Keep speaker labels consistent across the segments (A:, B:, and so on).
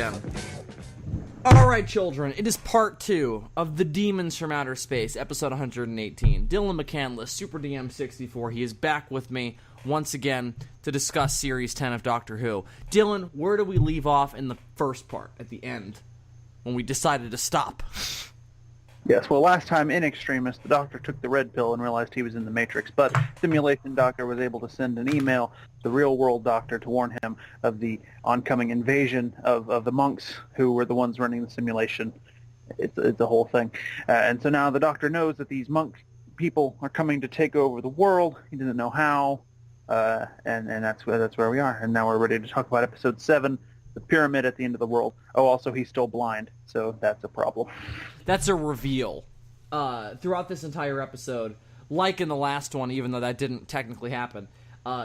A: again. Alright, children, it is part 2 of The Demons from Outer Space, episode 118. Dylan McCandless, Super DM 64, he is back with me once again to discuss Series 10 of Doctor Who. Dylan, where do we leave off in the first part, at the end, when we decided to stop?
B: Yes, well, last time in Extremis, the Doctor took the red pill and realized he was in the Matrix, but Simulation Doctor was able to send an email to the real-world Doctor to warn him of the oncoming invasion of the monks who were the ones running the simulation. It's a whole thing. And so now the Doctor knows that these monk people are coming to take over the world. He doesn't know how, and that's where we are. And now we're ready to talk about Episode 7, the pyramid at the end of the world. Oh, also, he's still blind, so that's a problem.
A: That's a reveal. Throughout this entire episode, like in the last one, even though that didn't technically happen,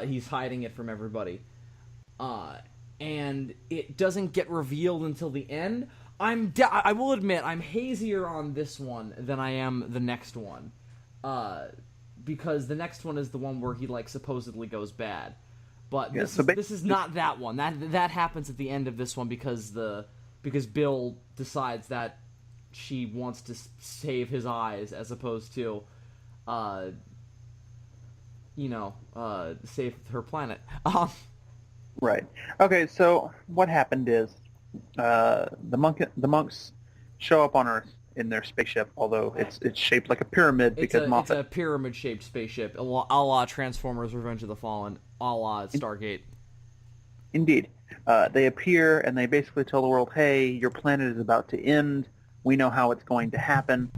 A: he's hiding it from everybody. And it doesn't get revealed until the end. I will admit, I'm hazier on this one than I am the next one. Because the next one is the one where he, like, supposedly goes bad. But this is not that one. That happens at the end of this one because Bill decides that she wants to save his eyes as opposed to, save her planet.
B: Right. Okay, so what happened is the monks show up on Earth in their spaceship, although it's shaped like a pyramid because Moffat...
A: It's a pyramid-shaped spaceship, a la Transformers Revenge of the Fallen, a la Stargate.
B: Indeed. They appear and they basically tell the world, hey, your planet is about to end. We know how it's going to happen.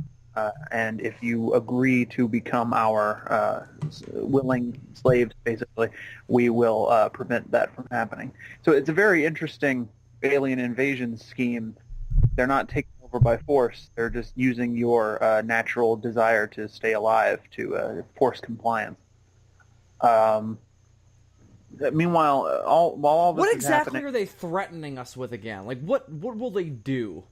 B: And if you agree to become our willing slaves, basically, we will prevent that from happening. So it's a very interesting alien invasion scheme. They're not taking over by force. They're just using your natural desire to stay alive to force compliance. Meanwhile, while all this
A: what
B: is
A: exactly
B: happening,
A: are they threatening us with again? Like, what will they do?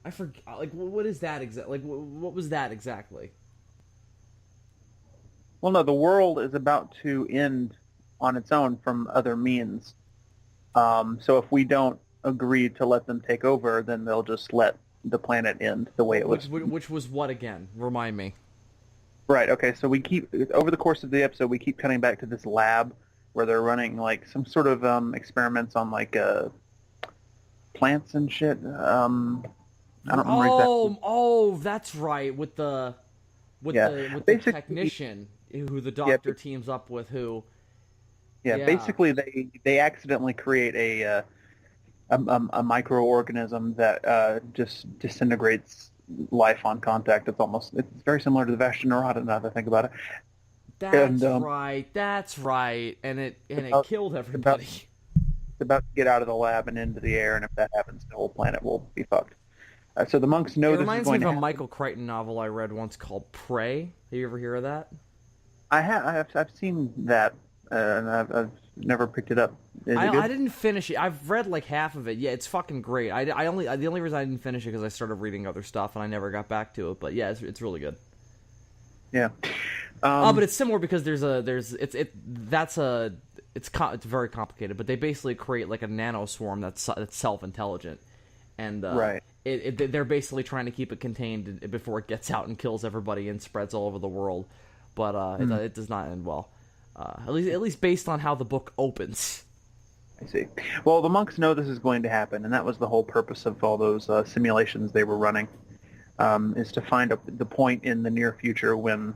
A: I forget. Like, what is that exactly? Like, what was that exactly?
B: Well, no, the world is about to end on its own from other means. So if we don't agree to let them take over, then they'll just let the planet end the way it was.
A: Which was what again? Remind me.
B: Right. Okay. So we keep over the course of the episode, we keep cutting back to this lab where they're running like some sort of experiments on like plants and shit. I don't remember exactly.
A: Oh, that's right. With the technician who the Doctor teams up with.
B: Basically they accidentally create a microorganism that just disintegrates life on contact. It's very similar to the Vashta Nerada now that I think about it.
A: That's right. And it killed everybody.
B: It's about to get out of the lab and into the air, and if that happens, the whole planet will be fucked. So the monks know this is going to happen. It reminds me of
A: a Michael Crichton novel I read once called Prey. Have you ever heard of that?
B: I've seen that, and I've never picked it up.
A: I didn't finish it. I've read like half of it. Yeah, it's fucking great. The only reason I didn't finish it because I started reading other stuff and I never got back to it. But yeah, it's really good.
B: Yeah.
A: But it's similar because it's very complicated. But they basically create like a nanoswarm that's self-intelligent, and
B: right.
A: They're basically trying to keep it contained before it gets out and kills everybody and spreads all over the world. But it does not end well. At least based on how the book opens.
B: I see. Well, the monks know this is going to happen, and that was the whole purpose of all those simulations they were running, is to find the point in the near future when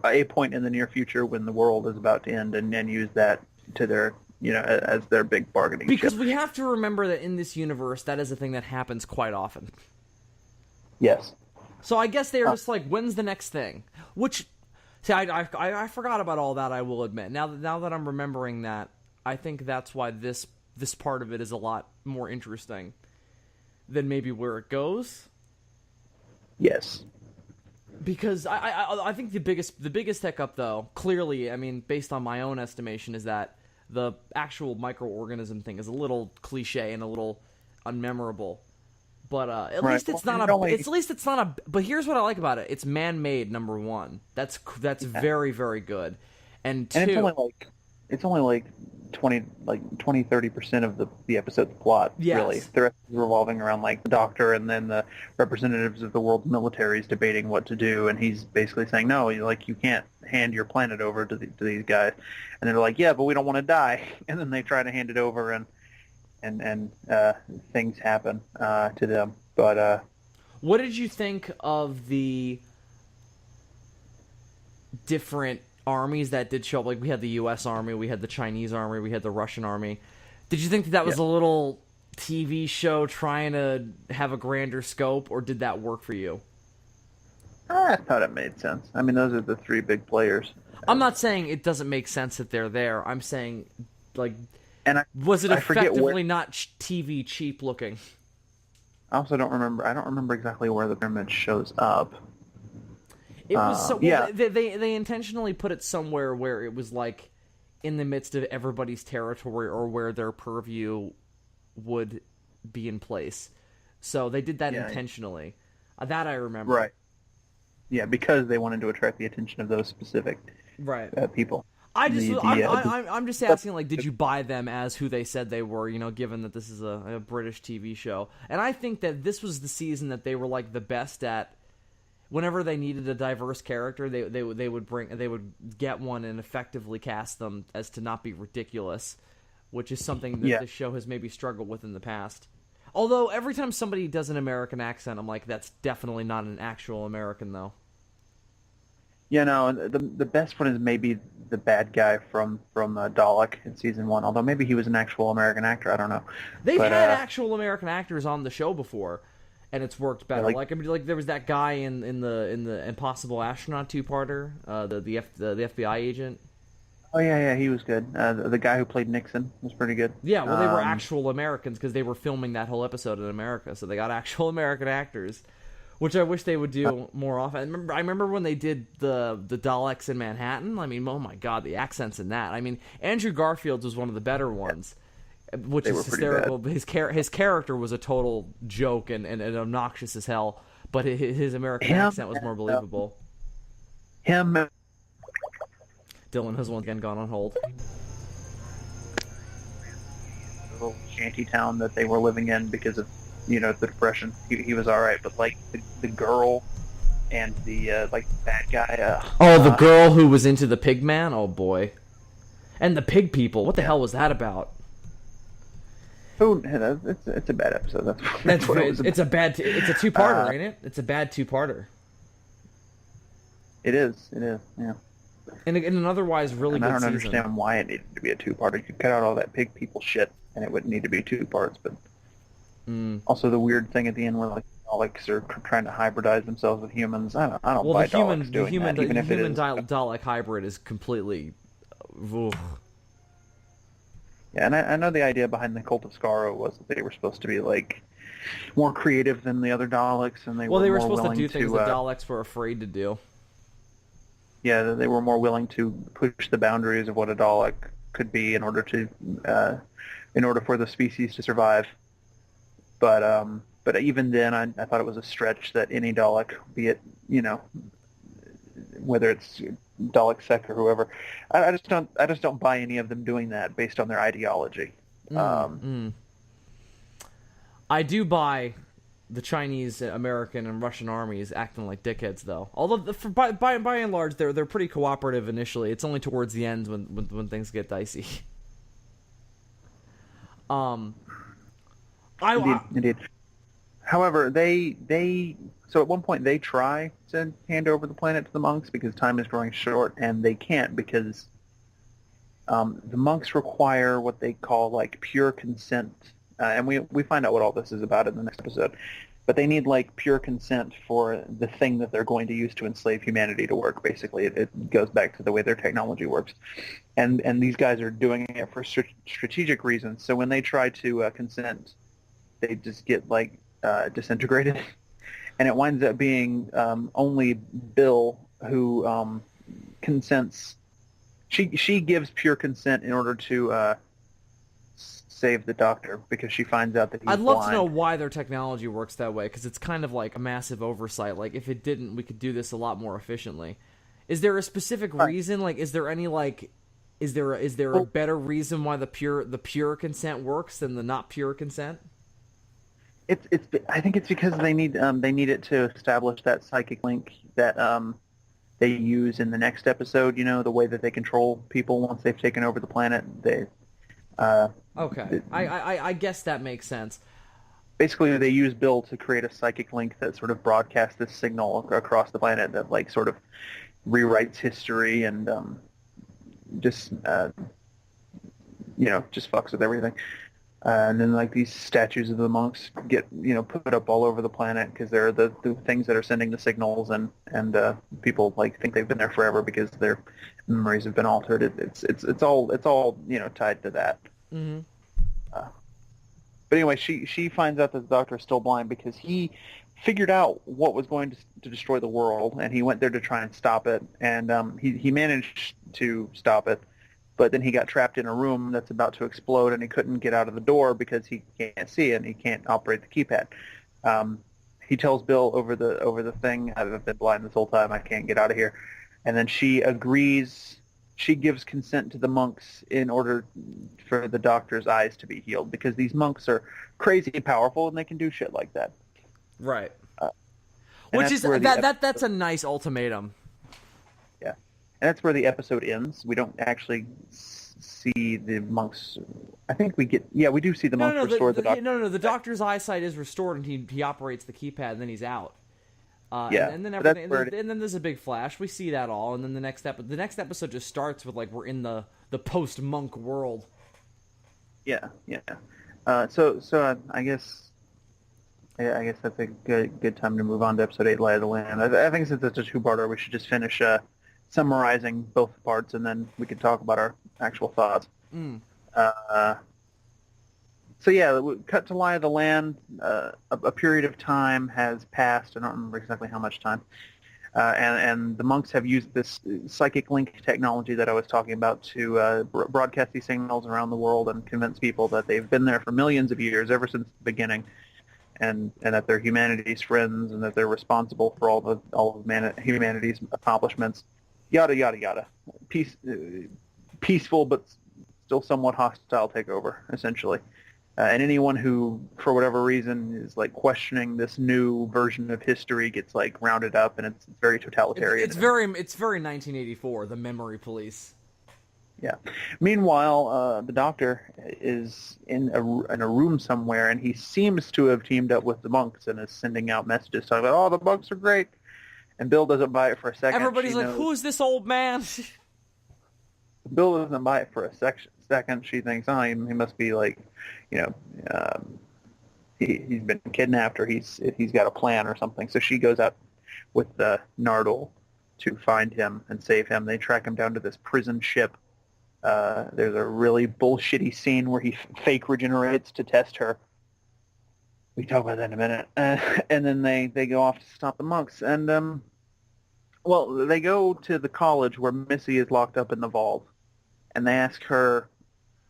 B: a point in the near future when the world is about to end, and then use that to their as their big bargaining chip.
A: Because we have to remember that in this universe, that is a thing that happens quite often.
B: Yes.
A: So I guess they're just like, when's the next thing? Which, see, I forgot about all that, I will admit. Now that I'm remembering that, I think that's why this part of it is a lot more interesting than maybe where it goes.
B: Yes.
A: Because I think the biggest hiccup, though, clearly, I mean, based on my own estimation, is that the actual microorganism thing is a little cliche and a little unmemorable. But at least it's not a. But here's what I like about it: it's man-made. Number one, that's very, very good. And two,
B: it's only like 20-30% of the episode's plot.
A: Yes.
B: Really, the rest is revolving around like the doctor and then the representatives of the world militaries debating what to do, and he's basically saying no, you can't hand your planet over to these guys, and they're like, yeah, but we don't want to die, and then they try to hand it over, and things happen to them. But
A: what did you think of the different armies that did show up? Like, we had the U.S. Army, we had the Chinese Army, we had the Russian Army. Did you think that was a little TV show trying to have a grander scope, or did that work for you?
B: I thought it made sense. I mean, those are the three big players.
A: I'm not saying it doesn't make sense that they're there. I'm saying, like,
B: and
A: was it
B: I forget
A: effectively not TV cheap looking?
B: I also don't remember. I don't remember exactly where the pyramid shows up.
A: It was so.
B: Yeah.
A: Well, they intentionally put it somewhere where it was like in the midst of everybody's territory, or where their purview would be in place. So they did that intentionally. That I remember.
B: Right. Yeah, because they wanted to attract the attention of those specific people.
A: I'm just asking, like, did you buy them as who they said they were, given that this is a British TV show? And I think that this was the season that they were, like, the best at. Whenever they needed a diverse character, they would get one and effectively cast them as to not be ridiculous, which is something that the show has maybe struggled with in the past. Although every time somebody does an American accent, I'm like, that's definitely not an actual American, though.
B: Yeah, no, the best one is maybe the bad guy from Dalek in season 1. Although maybe he was an actual American actor, I don't know.
A: They've had actual American actors on the show before, and it's worked better. Like there was that guy in the Impossible Astronaut 2-parter, the FBI agent.
B: Oh yeah, he was good. The guy who played Nixon was pretty good.
A: Yeah, well, they were actual Americans because they were filming that whole episode in America, so they got actual American actors, which I wish they would do more often. I remember when they did the Daleks in Manhattan. I mean, oh my God, the accents in that. I mean, Andrew Garfield's was one of the better ones. Which is hysterical. His character was a total joke and obnoxious as hell, but his American accent was more believable.
B: Dylan
A: has once again gone on hold.
B: The little shanty town that they were living in because of the Depression. He was all right, but like the girl and the bad guy.
A: The girl who was into the pig man. Oh boy, and the pig people. What the hell was that about?
B: It's a bad episode. That's what it was.
A: It's a 2-parter, ain't it? It's a bad 2-parter.
B: It is. Yeah.
A: In an otherwise really good season.
B: I don't understand why it needed to be a 2-parter. You could cut out all that pig people shit, and it wouldn't need to be 2 parts. But also the weird thing at the end where like Daleks are trying to hybridize themselves with humans. I don't buy Daleks doing that. Even if it is
A: Dalek hybrid is completely. Oof.
B: Yeah, and I know the idea behind the Cult of Skaro was that they were supposed to be like more creative than the other Daleks, and they were
A: supposed
B: more
A: to do things
B: that
A: Daleks were afraid to do.
B: Yeah, they were more willing to push the boundaries of what a Dalek could be in order for the species to survive. But even then, I thought it was a stretch that any Dalek, be it whether it's Dalek Sec or whoever, I just don't buy any of them doing that based on their ideology.
A: I do buy the Chinese, American, and Russian armies acting like dickheads, though. Although by and large, they're pretty cooperative initially. It's only towards the end when things get dicey.
B: Indeed. However, so at one point they try to hand over the planet to the monks because time is growing short, and they can't because the monks require what they call like pure consent, and we find out what all this is about in the next episode. But they need like pure consent for the thing that they're going to use to enslave humanity to work. Basically, it goes back to the way their technology works, and these guys are doing it for strategic reasons. So when they try to consent, they just get like disintegrated, and it winds up being only Bill who consents. She gives pure consent in order to save the Doctor because she finds out that he's
A: I'd love
B: blind.
A: to know why their technology works that way, because it's kind of like a massive oversight. Like, if it didn't, we could do this a lot more efficiently. Is there a specific reason? Like, is there any, like, Is there a better reason why the pure consent works than the not pure consent?
B: It's I think it's because they need it to establish that psychic link that they use in the next episode. You know, the way that they control people once they've taken over the planet.
A: Okay, I guess that makes sense.
B: Basically they use Bill to create a psychic link that sort of broadcasts this signal across the planet that like sort of rewrites history and just just fucks with everything. And then like these statues of the monks get put up all over the planet because they're the things that are sending the signals, and people like think they've been there forever because their memories have been altered. It's all tied to that.
A: Mm-hmm.
B: But anyway, she finds out that the doctor is still blind because he figured out what was going to destroy the world, and he went there to try and stop it, and he managed to stop it, but then he got trapped in a room that's about to explode, and he couldn't get out of the door because he can't see and he can't operate the keypad. He tells Bill over the thing, "I've been blind this whole time. I can't get out of here," and then she agrees. She gives consent to the monks in order for the doctor's eyes to be healed because these monks are crazy powerful and they can do shit like that.
A: Right.
B: And
A: Which is
B: that's where
A: that's a nice ultimatum.
B: Yeah, and that's where the episode ends. We don't actually see the monks. I think we do see the monks restore the doctor.
A: No, the doctor's eyesight is restored and he operates the keypad and then he's out. And then
B: that's
A: everything, and then there's a big flash. We see that all, and then the next episode just starts with like we're in the post monk world.
B: Yeah. So I guess that's a good time to move on to episode 8, Light of the Land. I think since it's a two-parter, we should just finish summarizing both parts, and then we can talk about our actual thoughts. So yeah, we cut to Lie of the Land. A period of time has passed. I don't remember exactly how much time. And the monks have used this psychic link technology that I was talking about to broadcast these signals around the world and convince people that they've been there for millions of years, ever since the beginning, and that they're humanity's friends and that they're responsible for all of humanity's accomplishments. Yada yada yada. Peaceful but still somewhat hostile takeover, essentially. And anyone who, for whatever reason, is like questioning this new version of history gets like rounded up, and it's very totalitarian.
A: It's very 1984, the memory police.
B: Yeah. Meanwhile, the doctor is in a room somewhere, and he seems to have teamed up with the monks and is sending out messages talking about, "Oh, the monks are great." And Bill doesn't buy it for a second.
A: Everybody's like, "Who's this old man?"
B: Bill doesn't buy it for a second. She thinks, "Oh, he must be like, he's been kidnapped, or he's got a plan or something." So she goes out with Nardole to find him and save him. They track him down to this prison ship. There's a really bullshitty scene where he fake regenerates to test her. We can talk about that in a minute. And then they go off to stop the monks. And they go to the college where Missy is locked up in the vault, and they ask her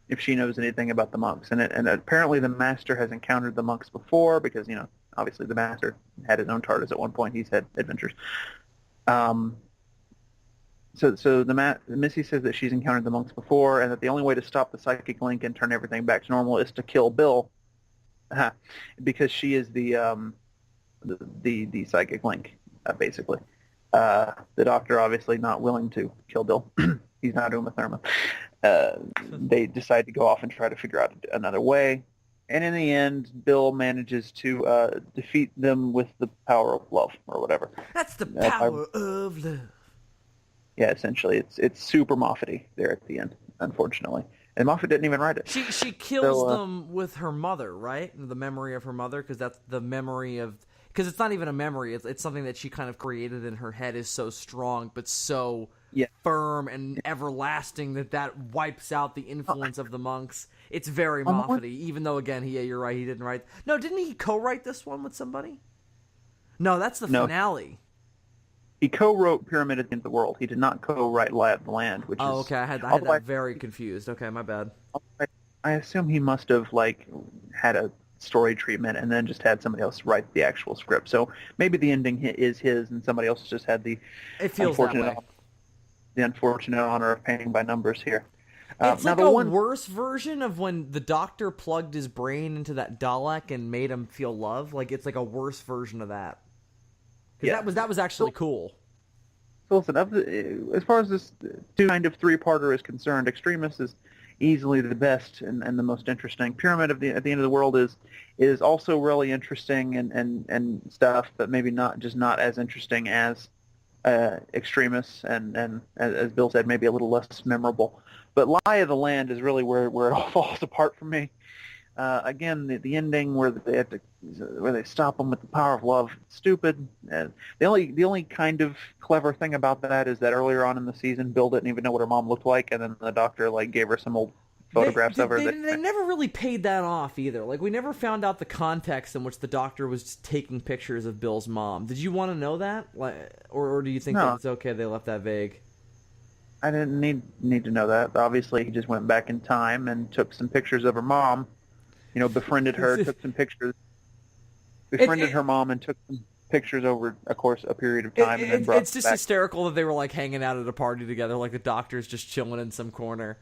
B: if she knows anything about the monks. And apparently the Master has encountered the monks before because, obviously the Master had his own TARDIS at one point. He's had adventures. So Missy says that she's encountered the monks before, and that the only way to stop the psychic link and turn everything back to normal is to kill Bill, because she is the psychic link, basically. The Doctor obviously not willing to kill Bill. He's not Uma Thurman. They decide to go off and try to figure out another way. And in the end, Bill manages to defeat them with the power of love, or whatever.
A: That's the power of love.
B: Yeah, essentially, it's super Moffat-y there at the end, unfortunately. And Moffat didn't even write it.
A: She kills them with her mother, right? The memory of her mother, because that's the memory of... Because it's not even a memory. It's something that she kind of created in her head, is so strong, but so firm and everlasting that wipes out the influence of the monks. It's very Moffat-y, even though, again, you're right, he didn't write... No, didn't he co-write this one with somebody? No, that's the finale.
B: He co-wrote Pyramid at the End of the World. He did not co-write Lie of the Land, which is...
A: Oh, okay, I had that very confused. Okay, my bad.
B: I assume he must have, had a story treatment and then just had somebody else write the actual script. So maybe the ending is his and somebody else just had the
A: it feels that way.
B: The unfortunate honor of painting by numbers here.
A: It's
B: now
A: like
B: the
A: a
B: one,
A: worse version of when the Doctor plugged his brain into that Dalek and made him feel love. Like it's like a worse version of that. Because
B: yeah.
A: that was actually cool.
B: So listen, as far as this kind of three-parter is concerned, Extremis is easily the best and the most interesting. Pyramid at the end of the world is also really interesting and stuff, but maybe not as interesting as Extremis and as Bill said, maybe a little less memorable. But Lie of the Land is really where it all falls apart for me. Again, the ending where they stop them with the power of love, stupid. The only kind of clever thing about that is that earlier on in the season, Bill didn't even know what her mom looked like, and then the Doctor gave her some old photographs of her.
A: They never really paid that off either. Like we never found out the context in which the Doctor was taking pictures of Bill's mom. Did you want to know that, or do you think that it's okay they left that vague?
B: I didn't need to know that. Obviously, he just went back in time and took some pictures of her mom. Befriended her, took some pictures, befriended her mom, and took some pictures over, of course, a period of time. And then brought
A: it's just
B: back.
A: hysterical that they were like hanging out at a party together, like the Doctor's just chilling in some corner,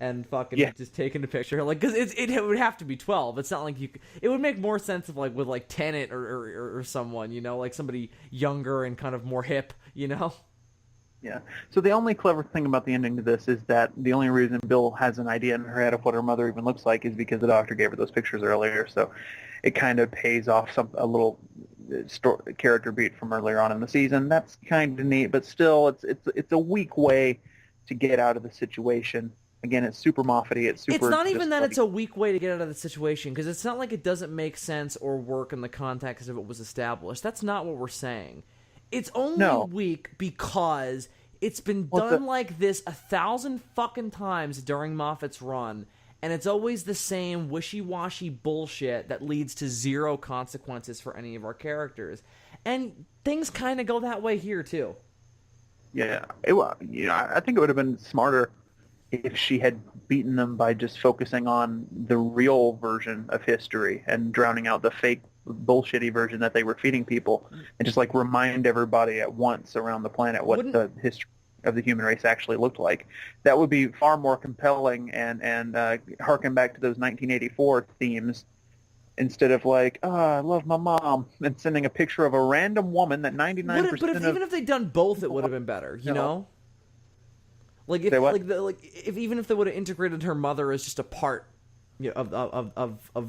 A: and fucking just taking a picture. Like, because it would have to be 12. It's not like it would make more sense if like with like Tennant or someone, like somebody younger and kind of more hip,
B: Yeah. So the only clever thing about the ending to this is that the only reason Bill has an idea in her head of what her mother even looks like is because the Doctor gave her those pictures earlier. So it kind of pays off a little character beat from earlier on in the season. That's kind of neat, but still, it's a weak way to get out of the situation. Again, it's super Moffat-y. It's
A: not even that it's a weak way to get out of the situation, because it's not like it doesn't make sense or work in the context of what was established. That's not what we're saying. It's only weak because it's been done like this 1,000 fucking times during Moffat's run, and it's always the same wishy-washy bullshit that leads to zero consequences for any of our characters. And things kind of go that way here, too.
B: Yeah. I think it would have been smarter if she had beaten them by just focusing on the real version of history and drowning out the fake bullshitty version that they were feeding people, and just like remind everybody at once around the planet what the history of the human race actually looked like. That would be far more compelling and harken back to those 1984 themes instead of like, I love my mom, and sending a picture of a random woman that 99%
A: even if they'd done both, it would have been better, you know? Like if even if they would have integrated her mother as just a part of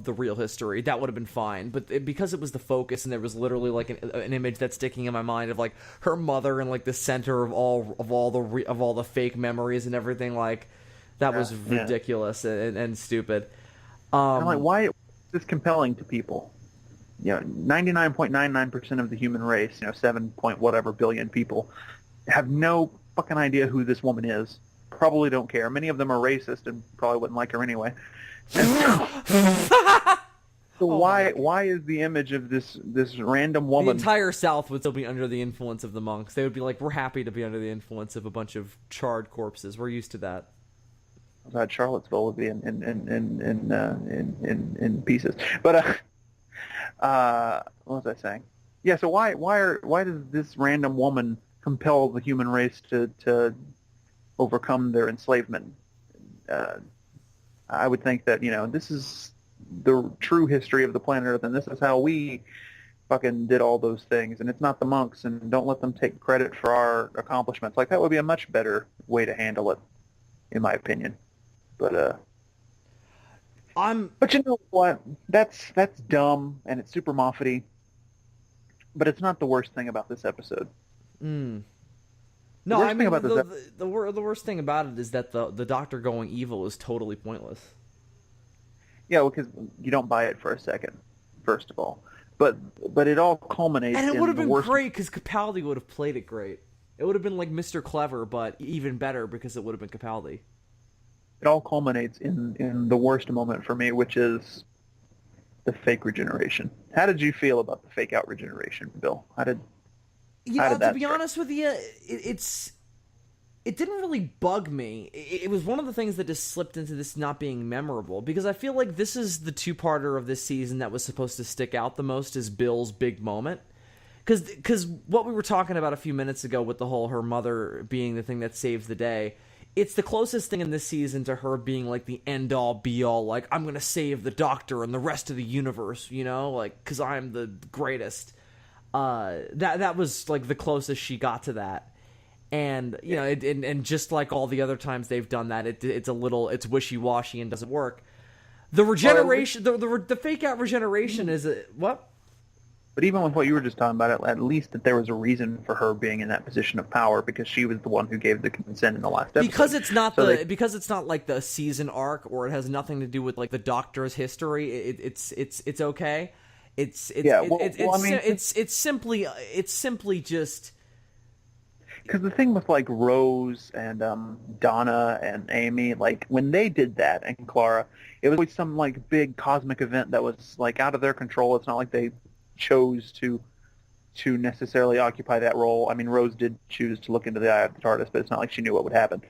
A: the real history, that would have been fine. But because it was the focus, and there was literally like an image that's sticking in my mind of like her mother in like the center of all the fake memories and everything, like that was ridiculous and stupid.
B: I'm like, why is this compelling to people? 99.99% of the human race, 7 point whatever billion people, have no fucking idea who this woman is. Probably don't care. Many of them are racist and probably wouldn't like her anyway. So why is the image of this random woman?
A: The entire South would still be under the influence of the monks. They would be like, we're happy to be under the influence of a bunch of charred corpses. We're used to that.
B: I thought Charlottesville would be in pieces. But what was I saying? Yeah. So why does this random woman compel the human race to overcome their enslavement? I would think that, this is the true history of the planet Earth, and this is how we fucking did all those things, and it's not the monks, and don't let them take credit for our accomplishments. Like, that would be a much better way to handle it, in my opinion. But you know what? That's dumb, and it's super Moffat-y, but it's not the worst thing about this episode.
A: No, I mean, the worst thing about it is that the Doctor going evil is totally pointless.
B: Yeah, because you don't buy it for a second, first of all. But it all culminates in the worst...
A: And it would have been great, because Capaldi would have played it great. It would have been like Mr. Clever, but even better, because it would have been Capaldi.
B: It all culminates in the worst moment for me, which is the fake regeneration. How did you feel about the fake-out regeneration, Bill?
A: To be honest with you, it didn't really bug me. It was one of the things that just slipped into this not being memorable, because I feel like this is the two-parter of this season that was supposed to stick out the most as Bill's big moment. Because what we were talking about a few minutes ago with the whole her mother being the thing that saves the day, it's the closest thing in this season to her being like the end all be all, like I'm gonna save the Doctor and the rest of the universe, you know, like because I'm the greatest. That was like the closest she got to that, and you know, and just like all the other times they've done that, it's wishy washy and doesn't work. The regeneration, the fake out regeneration is what?
B: But even with what you were just talking about, at least that there was a reason for her being in that position of power because she was the one who gave the consent in the last episode.
A: Because it's not because it's not like the season arc, or it has nothing to do with like the Doctor's history. It's okay. It's simply just
B: because the thing with like Rose and Donna and Amy, like when they did that, and Clara, it was always some like big cosmic event that was like out of their control. It's not like they chose to necessarily occupy that role. I mean, Rose did choose to look into the eye of the TARDIS, but it's not like she knew what would happen.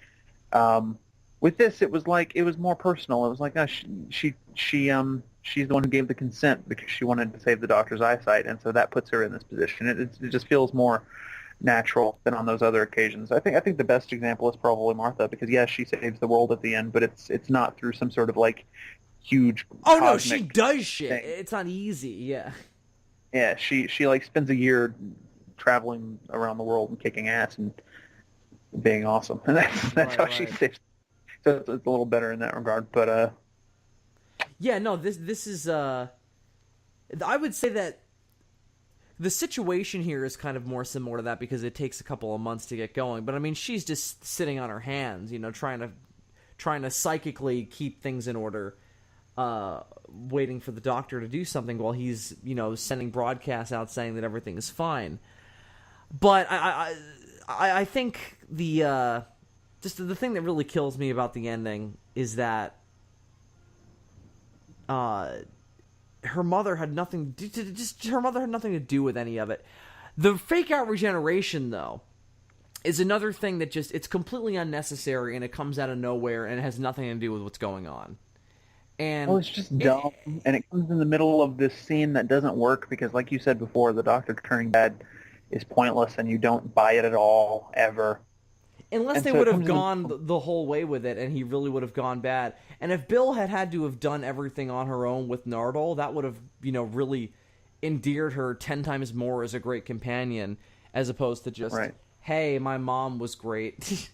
B: With this, it was more personal. It was like, she's the one who gave the consent because she wanted to save the Doctor's eyesight, and so that puts her in this position. It just feels more natural than on those other occasions. I think the best example is probably Martha, because yes, she saves the world at the end, but it's not through some sort of like huge.
A: Oh no, she does shit. Thing. It's not easy. Yeah.
B: Yeah, she like spends a year traveling around the world and kicking ass and being awesome, and that's how she saves. So it's a little better in that regard, but
A: yeah, no, this is I would say that the situation here is kind of more similar to that because it takes a couple of months to get going. But I mean, she's just sitting on her hands, you know, trying to psychically keep things in order. Waiting for the Doctor to do something while he's, you know, sending broadcasts out saying that everything is fine. But I think the thing that really kills me about the ending is that her mother had nothing to do with any of it. The fake out regeneration, though, is another thing that it's completely unnecessary, and it comes out of nowhere, and it has nothing to do with what's going on. And
B: it's just dumb, and it comes in the middle of this scene that doesn't work because, like you said before, the Doctor turning bad is pointless, and you don't buy it at all, ever.
A: Unless they would have gone the whole way with it, and he really would have gone bad. And if Bill had to have done everything on her own with Nardole, that would have, you know, really endeared her 10 times more as a great companion, as opposed to just, hey, my mom was great.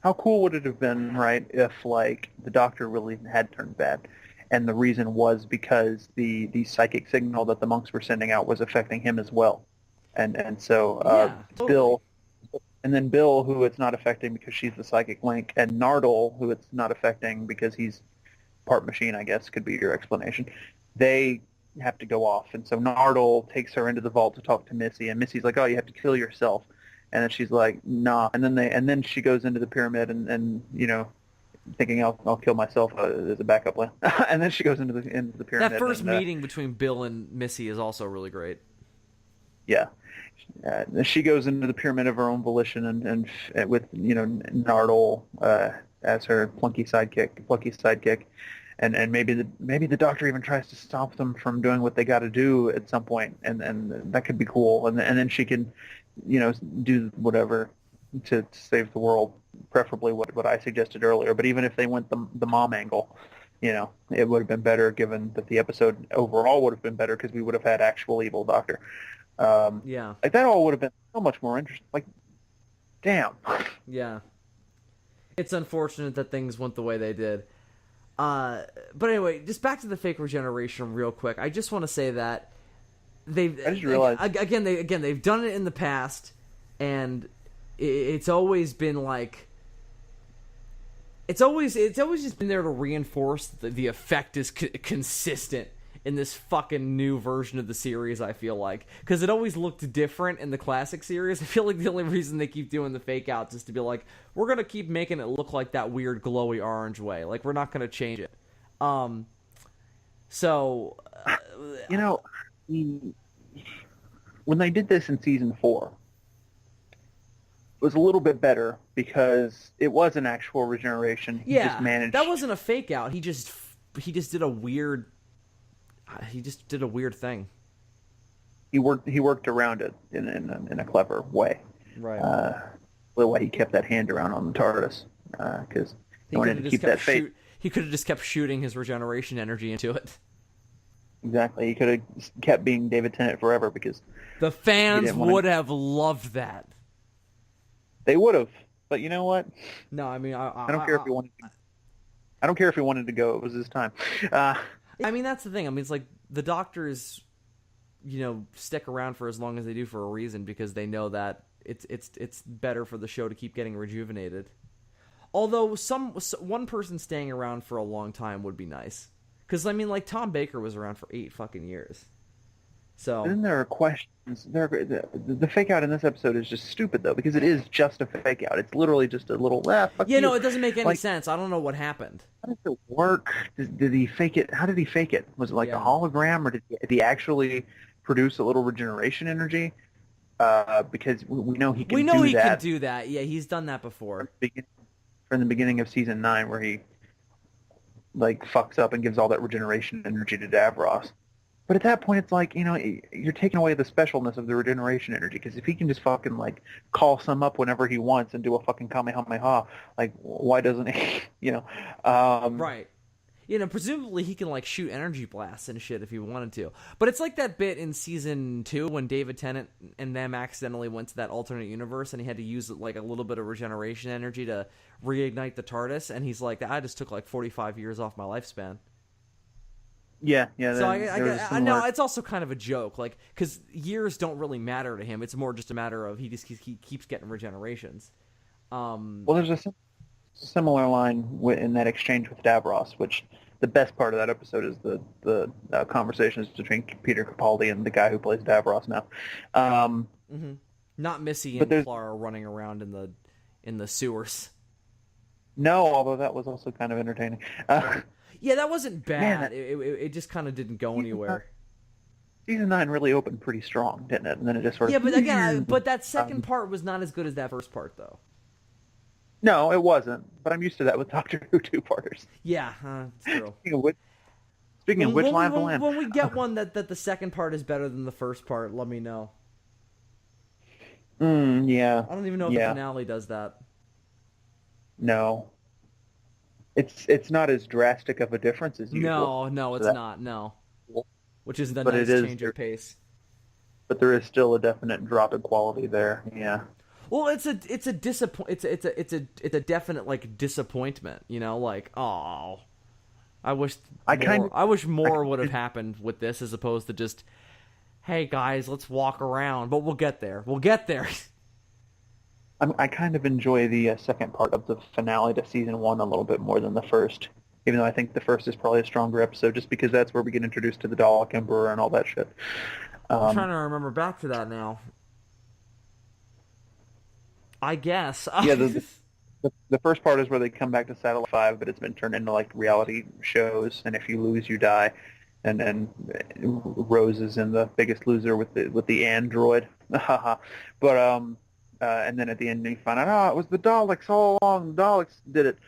B: How cool would it have been, right, if, like, the Doctor really had turned bad, and the reason was because the psychic signal that the monks were sending out was affecting him as well. And so
A: totally.
B: Bill, and then Bill, who it's not affecting because she's the psychic link, and Nardole, who it's not affecting because he's part machine, I guess, could be your explanation. They have to go off, and so Nardole takes her into the vault to talk to Missy, and Missy's like, oh, you have to kill yourself. And then she's like, nah. And then she goes into the pyramid and you know, thinking I'll kill myself as a backup plan. And then she goes into the pyramid.
A: That first meeting between Bill and Missy is also really great.
B: Yeah, she goes into the pyramid of her own volition and with, you know, Nardole as her plucky sidekick, and maybe the Doctor even tries to stop them from doing what they got to do at some point, and that could be cool. And then she can, you know, do whatever to save the world, preferably what I suggested earlier. But even if they went the mom angle, you know, it would have been better, given that the episode overall would have been better because we would have had actual evil Doctor. Like that all would have been so much more interesting. Like, damn.
A: Yeah. It's unfortunate that things went the way they did. But anyway, just back to the fake regeneration real quick. I just want to say that I just realized they've done it in the past, and it's always been like it's always just been there to reinforce the effect is consistent in this fucking new version of the series. I feel like, because it always looked different in the classic series. I feel like the only reason they keep doing the fake outs is to be like, we're gonna keep making it look like that weird glowy orange way. Like, we're not gonna change it. So
B: you know, when they did this in season 4, it was a little bit better because it was an actual regeneration. He just managed.
A: That wasn't a fake out. He just did a weird. He just did a weird thing.
B: He worked around it in a clever way.
A: Right.
B: The way he kept that hand around on the TARDIS, because
A: He
B: they
A: could
B: wanted
A: have
B: to
A: just
B: keep that faith.
A: He could have just kept shooting his regeneration energy into it.
B: Exactly. He could have kept being David Tennant forever because
A: The fans
B: didn't wanna-
A: would have loved that.
B: they would have. But you know what?
A: No, I mean,
B: I don't care if he wanted. I don't care if he wanted to go. It was his time.
A: I mean, that's the thing. I mean, it's like the doctors, stick around for as long as they do for a reason because they know that it's better for the show to keep getting rejuvenated. Although one person staying around for a long time would be nice, because I mean, like Tom Baker was around for 8 fucking years. So
B: then there are questions. The fake out in this episode is just stupid though, because it is just a fake out. It's literally just a little fuck
A: yeah,
B: you.
A: no, it doesn't make any
B: Like,
A: sense. I don't know what happened.
B: how does it work? Did he fake it? How did he fake it? Was it like a hologram, or did he actually produce a little regeneration energy? Because we know he can.
A: Can do that. Yeah, he's done that before.
B: From the beginning of season 9, where he like fucks up and gives all that regeneration energy to Davros. But at that point, it's like, you're taking away the specialness of the regeneration energy. Because if he can just fucking like call some up whenever he wants and do a fucking Kamehameha, like why doesn't he?
A: Right. Presumably he can like shoot energy blasts and shit if he wanted to. But it's like that bit in season 2 when David Tennant and them accidentally went to that alternate universe and he had to use like a little bit of regeneration energy to reignite the TARDIS, and he's like, I just took like 45 years off my lifespan.
B: Yeah.
A: So I know it's also kind of a joke, like, because years don't really matter to him. It's more just a matter of he keeps getting regenerations.
B: Well, there's a similar line in that exchange with Davros, which the best part of that episode is the conversations between Peter Capaldi and the guy who plays Davros now.
A: Not Missy and Clara running around in the sewers.
B: No, although that was also kind of entertaining.
A: Yeah, that wasn't bad.
B: Man,
A: it just kind of didn't go anywhere.
B: Season 9 really opened pretty strong, didn't it? And then it just sort of...
A: Yeah, but again, that second part was not as good as that first part, though.
B: No, it wasn't. But I'm used to that with Doctor Who two-parters.
A: Yeah, it's true.
B: Speaking of which, line to land.
A: When we get one that the second part is better than the first part, let me know.
B: Yeah.
A: I don't even know if the finale does that.
B: No. It's not as drastic of a difference as usual.
A: No, it's not. No. Which is the nice change of pace.
B: But there is still a definite drop in quality there. Yeah.
A: Well, it's a definite like disappointment, like, oh, I wish more would have happened with this as opposed to just, hey guys, let's walk around, but we'll get there.
B: I kind of enjoy the second part of the finale to season 1 a little bit more than the first, even though I think the first is probably a stronger episode, just because that's where we get introduced to the Dalek Emperor and all that shit.
A: I'm trying to remember back to that now. I guess.
B: Yeah, the first part is where they come back to Satellite 5, but it's been turned into like reality shows, and if you lose, you die. And Rose is in the Biggest Loser with the android. But and then at the end you find out, it was the Daleks all along. The Daleks did it.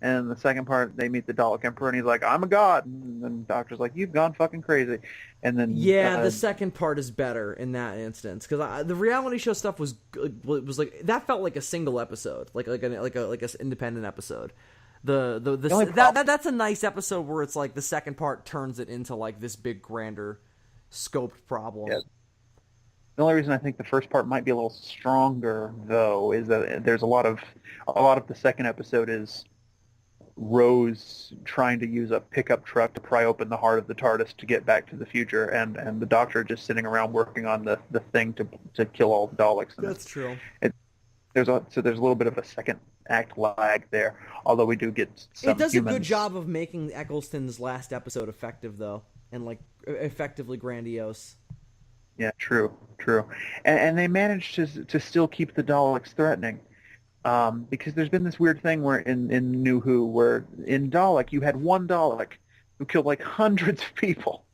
B: And the second part, they meet the Dalek Emperor, and he's like, I'm a god. And then the Doctor's like, you've gone fucking crazy. And then
A: the second part is better in that instance, because the reality show stuff was like, that felt like a single episode, like an independent episode. That's a nice episode where it's like the second part turns it into like this big grander scoped problem.
B: Yeah. The only reason I think the first part might be a little stronger, though, is that there's a lot of the second episode is Rose trying to use a pickup truck to pry open the heart of the TARDIS to get back to the future, and the Doctor just sitting around working on the thing to kill all the Daleks.
A: That's true.
B: There's a little bit of a second act lag there, although we do get some
A: It does
B: humans.
A: a good job of making Eccleston's last episode effective, though, and like effectively grandiose.
B: Yeah, true. And they managed to still keep the Daleks threatening. Because there's been this weird thing where in New Who, where in Dalek you had one Dalek who killed like hundreds of people.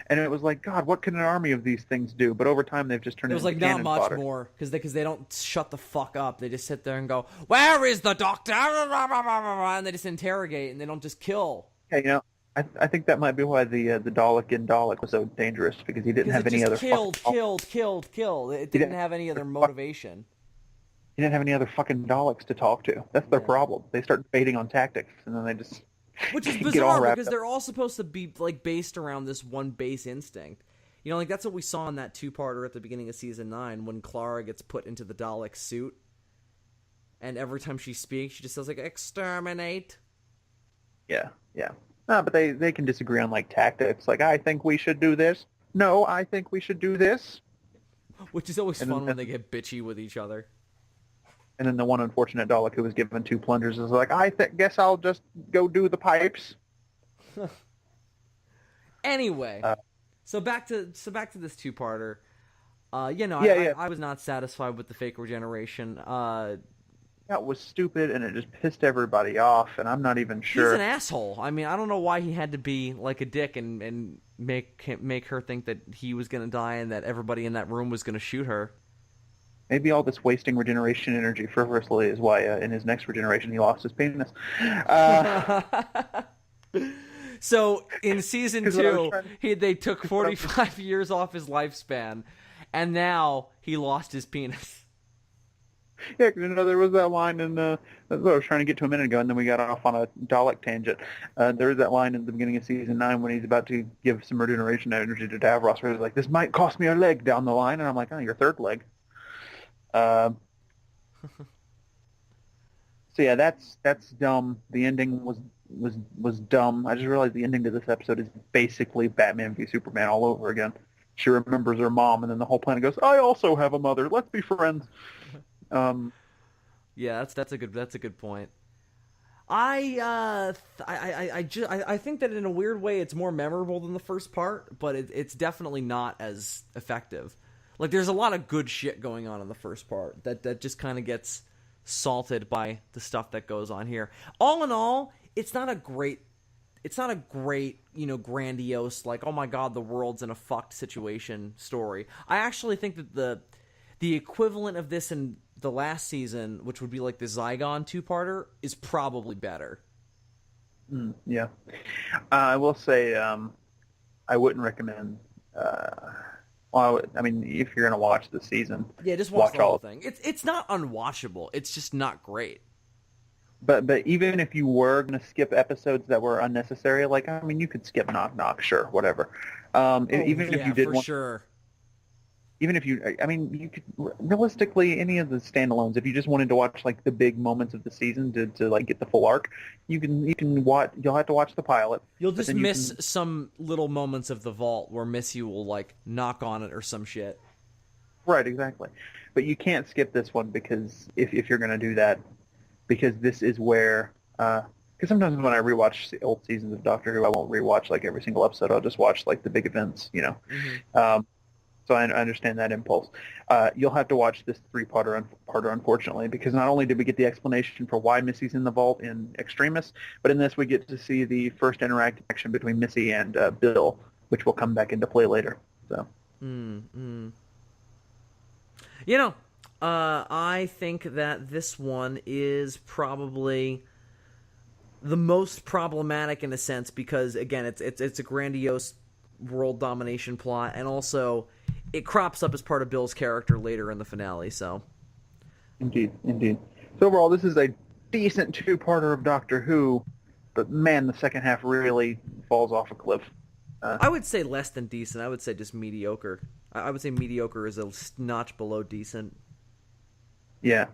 B: And it was like, God, what can an army of these things do? But over time they've just turned into cannon fodder.
A: It was like not much more, because they don't shut the fuck up. They just sit there and go, where is the Doctor? And they just interrogate, and they don't just kill.
B: Yeah, I think that might be why the Dalek in Dalek was so dangerous, because he didn't have any other...
A: Killed. It didn't have any other motivation.
B: he didn't have any other fucking Daleks to talk to. That's their
A: Yeah.
B: problem. They start debating on tactics, and then they just
A: Which is
B: get all
A: bizarre
B: wrapped
A: because
B: up.
A: they're all supposed to be like based around this one base instinct. You know, like that's what we saw in that two-parter at the beginning of season 9 when Clara gets put into the Dalek suit, and every time she speaks, she just says like "exterminate."
B: Yeah, yeah. No, but they can disagree on like tactics. Like, I think we should do this. No, I think we should do this.
A: Which is always
B: And
A: fun
B: then-
A: when they get bitchy with each other.
B: And then the one unfortunate Dalek who was given 2 plungers is like, guess I'll just go do the pipes.
A: Anyway,
B: Uh,
A: so back to this two-parter.
B: Yeah.
A: I was not satisfied with the fake regeneration.
B: That was stupid, and it just pissed everybody off, and I'm not even sure.
A: He's an asshole. I mean, I don't know why he had to be like a dick and make her think that he was gonna die and that everybody in that room was gonna shoot her.
B: Maybe all this wasting regeneration energy frivolously is why in his next regeneration he lost his penis.
A: So in season
B: 'Cause what I was
A: 2,
B: trying
A: they took 45 years off his lifespan, and now he lost his penis.
B: Yeah, because there was that line in that's what I was trying to get to a minute ago, and then we got off on a Dalek tangent. There was that line in the beginning of season 9 when he's about to give some regeneration energy to Davros, where he's like, "This might cost me a leg down the line," and I'm like, "Oh, your third leg." So yeah, that's dumb. The ending was dumb. I just realized the ending to this episode is basically Batman v Superman all over again. She remembers her mom, and then the whole planet goes, "I also have a mother. Let's be friends."
A: Yeah, that's a good point. I think that in a weird way it's more memorable than the first part, but it's definitely not as effective. Like there's a lot of good shit going on in the first part that just kind of gets salted by the stuff that goes on here. All in all, it's not a great, grandiose, like, oh my god, the world's in a fucked situation story. I actually think that the equivalent of this in the last season, which would be like the Zygon two-parter, is probably better.
B: Yeah. I will say I wouldn't recommend... I mean, if you're going to watch the season...
A: Yeah, just watch the
B: all
A: whole thing. It's not unwatchable. It's just not great.
B: But even if you were going to skip episodes that were unnecessary, like, I mean, you could skip Knock Knock, sure, whatever. Even if you did
A: for sure.
B: Even if you, I mean, you could realistically any of the standalones. If you just wanted to watch like the big moments of the season to like get the full arc, you can watch. You'll have to watch the pilot.
A: You'll
B: but
A: just
B: then you
A: miss
B: can-
A: some little moments of the vault where Missy will like knock on it or some shit.
B: Right, exactly. But you can't skip this one because if you're going to do that, because this is where. Because sometimes when I rewatch the old seasons of Doctor Who, I won't rewatch like every single episode. I'll just watch like the big events, you know. So I understand that impulse. You'll have to watch this three-parter, unfortunately, because not only did we get the explanation for why Missy's in the vault in Extremis, but in this we get to see the first interaction between Missy and Bill, which will come back into play later. So.
A: I think that this one is probably the most problematic in a sense because again, it's a grandiose world domination plot, and also it crops up as part of Bill's character later in the finale. So,
B: Indeed. So overall, this is a decent two-parter of Doctor Who, but man, the second half really falls off a cliff.
A: I would say less than decent. I would say just mediocre. I would say mediocre is a notch below decent.
B: Yeah.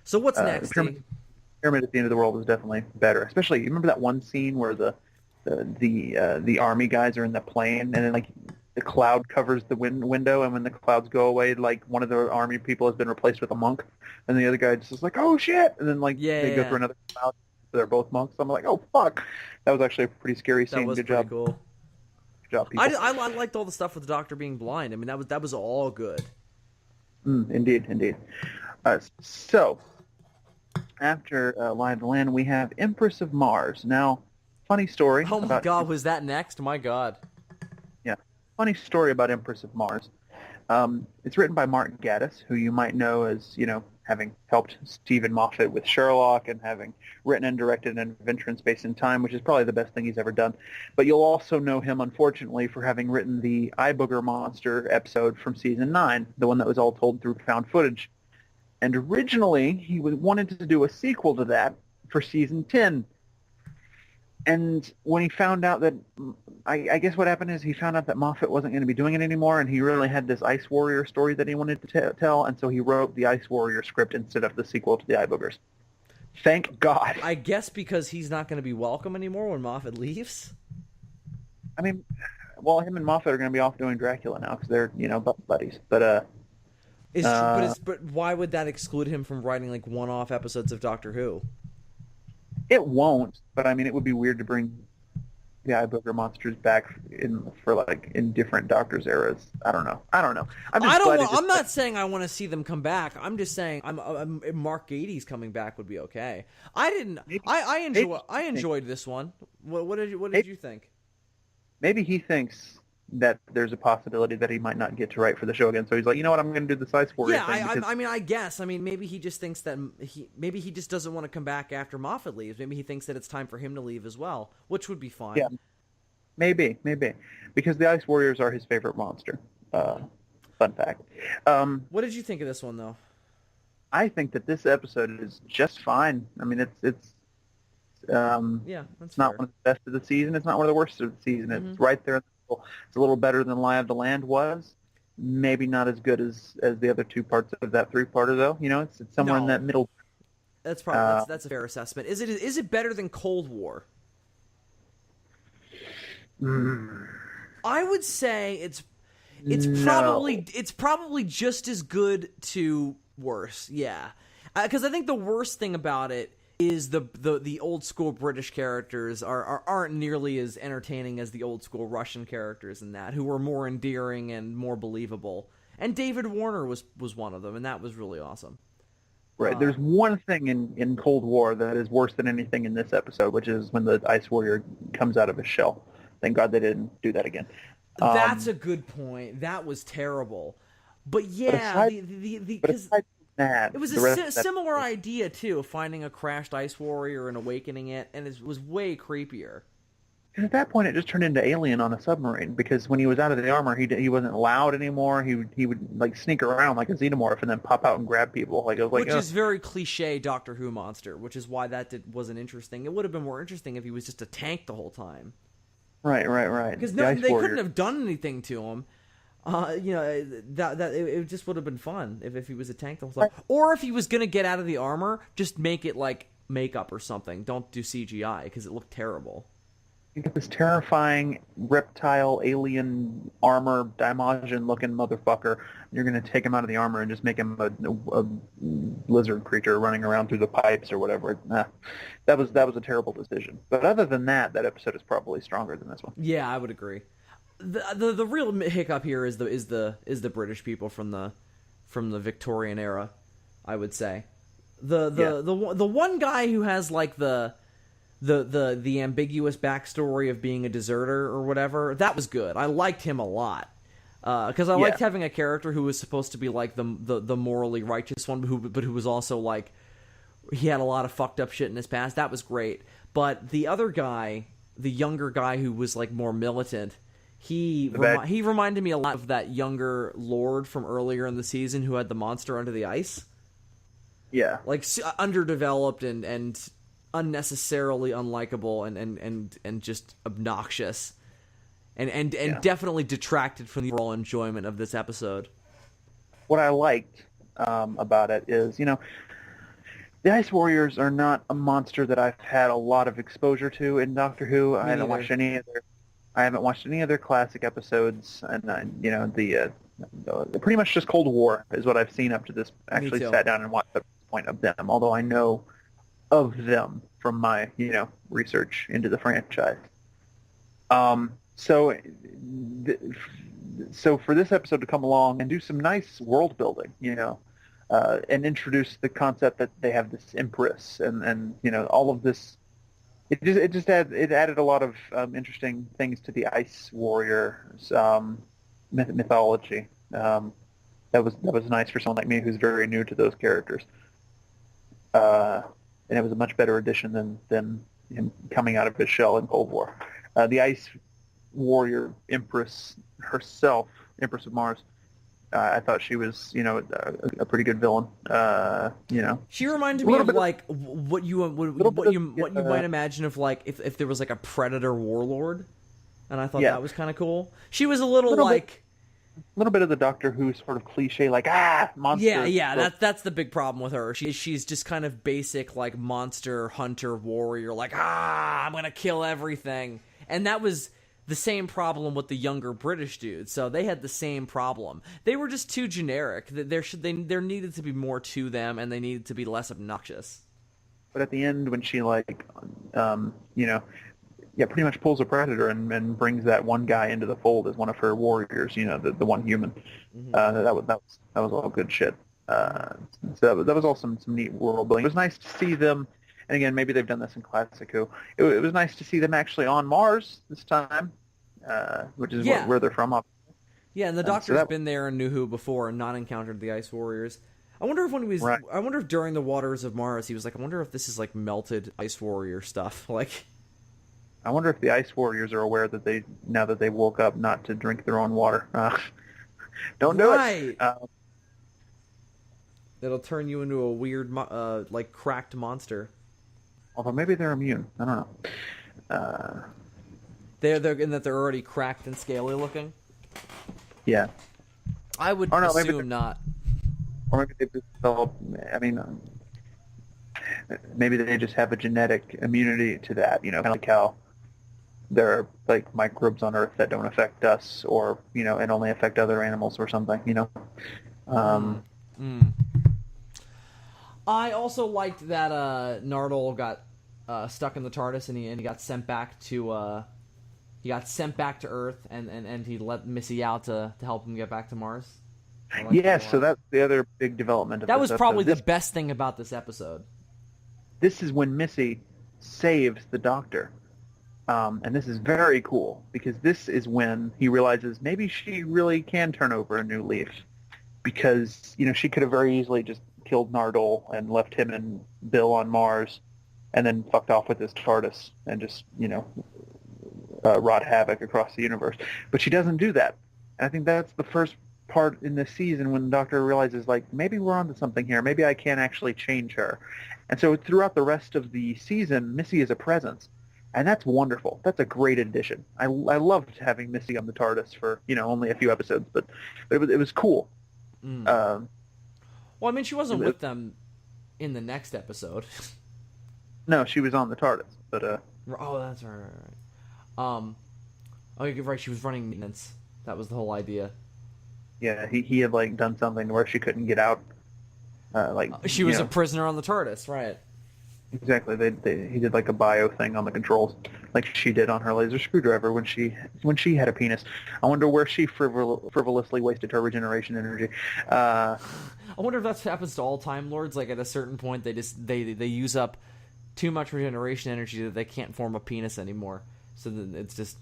A: So what's next?
B: Pyramid at the End of the World is definitely better. Especially, you remember that one scene where the army guys are in the plane, and then like the cloud covers the window, and when the clouds go away, like one of the army people has been replaced with a monk, and the other guy just is like, "Oh shit!" And then like they go through another cloud. They're both monks. I'm like, "Oh fuck!" That was actually a pretty scary scene.
A: That was
B: Good
A: pretty
B: job.
A: cool.
B: Good job, people.
A: I liked all the stuff with the Doctor being blind. I mean, that was all good.
B: Indeed. So, after Lie of the Land, we have Empress of Mars. Now, funny story.
A: Oh my
B: about,
A: god, was that next? My god.
B: Yeah, funny story about Empress of Mars. It's written by Mark Gatiss, who you might know as, having helped Stephen Moffat with Sherlock and having written and directed An Adventure in Space and Time, which is probably the best thing he's ever done. But you'll also know him, unfortunately, for having written the Eye Booger Monster episode from Season 9, the one that was all told through found footage. And originally, he wanted to do a sequel to that for season 10. And when he found out that, I guess what happened is he found out that Moffat wasn't going to be doing it anymore, and he really had this Ice Warrior story that he wanted to tell, and so he wrote the Ice Warrior script instead of the sequel to the Eye Boogers. Thank God.
A: I guess because he's not going to be welcome anymore when Moffat leaves.
B: I mean, well, him and Moffat are going to be off doing Dracula now because they're, buddies. But
A: But why would that exclude him from writing like one-off episodes of Doctor Who?
B: it won't. But I mean, it would be weird to bring the Eye Booger monsters back in different Doctors eras. I don't know.
A: I'm not saying I want to see them come back. I'm just saying Mark Gatiss coming back would be okay. I enjoyed this one. What did you think?
B: Maybe he thinks that there's a possibility that he might not get to write for the show again. So he's like, you know what, I'm going to do the Ice Warrior thing.
A: I guess. I mean, maybe he just thinks that maybe he just doesn't want to come back after Moffat leaves. Maybe he thinks that it's time for him to leave as well, which would be fine.
B: Yeah, maybe. Because the Ice Warriors are his favorite monster. Fun fact.
A: What did you think of this one, though?
B: I think that this episode is just fine. I mean, it's
A: that's
B: not
A: fair.
B: one of the best of the season. It's not one of the worst of the season.
A: Mm-hmm.
B: It's right there in the middle. It's a little better than Lie of the Land was. Maybe not as good as the other two parts of that three-parter, though. It's somewhere in that middle.
A: That's probably that's a fair assessment. Is it better than Cold War? I would say it's probably just as good to worse. Yeah, because I think the worst thing about it is the old school British characters aren't nearly as entertaining as the old school Russian characters in that, who were more endearing and more believable. And David Warner was one of them, and that was really awesome.
B: Right. There's one thing in Cold War that is worse than anything in this episode, which is when the Ice Warrior comes out of his shell. Thank God they didn't do that again.
A: That's a good point. That was terrible. But yeah, it was a similar idea too, of finding a crashed Ice Warrior and awakening it, and it was way creepier.
B: And at that point, it just turned into Alien on a submarine, because when he was out of the armor, he wasn't loud anymore. He would like sneak around like a xenomorph and then pop out and grab people. Which
A: is very cliche Doctor Who monster, which is why wasn't interesting. It would have been more interesting if he was just a tank the whole time.
B: Right.
A: Because they couldn't have done anything to him. It just would have been fun if he was a tank the whole time. Right. Or if he was going to get out of the armor, just make it like makeup or something. Don't do CGI, because it looked terrible.
B: You get this terrifying reptile alien armor Daimogen looking motherfucker. You're going to take him out of the armor and just make him a lizard creature running around through the pipes or whatever. That was a terrible decision. But other than that episode is probably stronger than this one.
A: Yeah, I would agree. The real hiccup here is the British people from the Victorian era, I would say. The one guy who has like the ambiguous backstory of being a deserter or whatever, that was good. I liked him a lot, because I liked having a character who was supposed to be like the morally righteous one, but who was also like, he had a lot of fucked up shit in his past. That was great. But the other guy, the younger guy who was like more militant, he reminded me a lot of that younger lord from earlier in the season who had the monster under the ice.
B: Yeah,
A: like underdeveloped and unnecessarily unlikable and just obnoxious, and definitely detracted from the overall enjoyment of this episode.
B: What I liked about it is, the Ice Warriors are not a monster that I've had a lot of exposure to in Doctor Who. I haven't watched any of their classic episodes, and the pretty much just Cold War is what I've seen up to this. Actually, sat down and watched up to this point of them. Although I know of them from my research into the franchise. So for this episode to come along and do some nice world building, and introduce the concept that they have this Empress and all of this. It added a lot of interesting things to the Ice Warriors mythology. That was nice for someone like me who's very new to those characters. And it was a much better addition than him coming out of his shell in Cold War. The Ice Warrior Empress herself, Empress of Mars, I thought she was, a pretty good villain.
A: She reminded
B: A
A: me
B: little
A: of
B: bit,
A: like what you
B: little bit
A: what you might imagine of like if there was like a predator warlord, and I thought
B: yeah,
A: that was kind of cool. She was a little
B: little bit,
A: like
B: little bit of the Doctor Who sort of cliche, like
A: yeah,
B: monster.
A: yeah. That's the big problem with her. She's just kind of basic like monster hunter warrior, like I'm gonna kill everything, and that was the same problem with the younger British dudes. So they had the same problem. They were just too generic. There needed to be more to them, and they needed to be less obnoxious.
B: But at the end, when she um, you know, yeah, pretty much pulls a predator and brings that one guy into the fold as one of her warriors. The one human. That was all good shit. So that was all some neat world building. It was nice to see them, and again, maybe they've done this in Classic Who. It was nice to see them actually on Mars this time, which is
A: Yeah,
B: where they're from.
A: yeah. And the
B: So
A: Doctor's
B: that
A: been there in New Who before and not encountered the Ice Warriors. I wonder if when he was,
B: right.
A: I wonder if during the waters of Mars he was like, I wonder if this is like melted Ice Warrior stuff, like.
B: I wonder if the Ice Warriors are aware that now that they woke up, not to drink their own water. Don't do
A: Right.
B: it.
A: It'll turn you into a weird, like cracked monster.
B: Although maybe they're immune. I don't know.
A: They're in that they're already cracked and scaly looking.
B: Yeah.
A: I would
B: Or no, maybe
A: assume not.
B: Or maybe they've developed. I mean, maybe they just have a genetic immunity to that. Kind of like how there are like microbes on Earth that don't affect us, or and only affect other animals or something.
A: I also liked that Nardole got stuck in the TARDIS and he got sent back to Earth and he let Missy out to help him get back to Mars.
B: Yes, so that's the other big development of
A: that
B: this
A: was probably
B: episode.
A: the best thing about this episode.
B: This is when Missy saves the Doctor. And this is very cool because this is when he realizes maybe she really can turn over a new leaf, because she could have very easily just killed Nardole and left him and Bill on Mars, and then fucked off with his TARDIS and just wrought havoc across the universe. But she doesn't do that, and I think that's the first part in this season when the Doctor realizes, like, maybe we're onto something here. Maybe I can actually change her. And so throughout the rest of the season, Missy is a presence. And that's wonderful. That's a great addition. I loved having Missy on the TARDIS for, only a few episodes, but it was cool.
A: Well, I mean, she wasn't with them in the next episode.
B: No, she was on the TARDIS, but
A: Oh, that's right. Oh, you're right. She was running maintenance. That was the whole idea.
B: yeah, he had like done something where she couldn't get out.
A: She was a prisoner on the TARDIS, right?
B: Exactly. He did like a bio thing on the controls, like she did on her laser screwdriver when she had a penis. I wonder where she frivolously wasted her regeneration energy.
A: I wonder if that happens to all Time Lords. Like at a certain point, they use up too much regeneration energy that they can't form a penis anymore. So then it's just.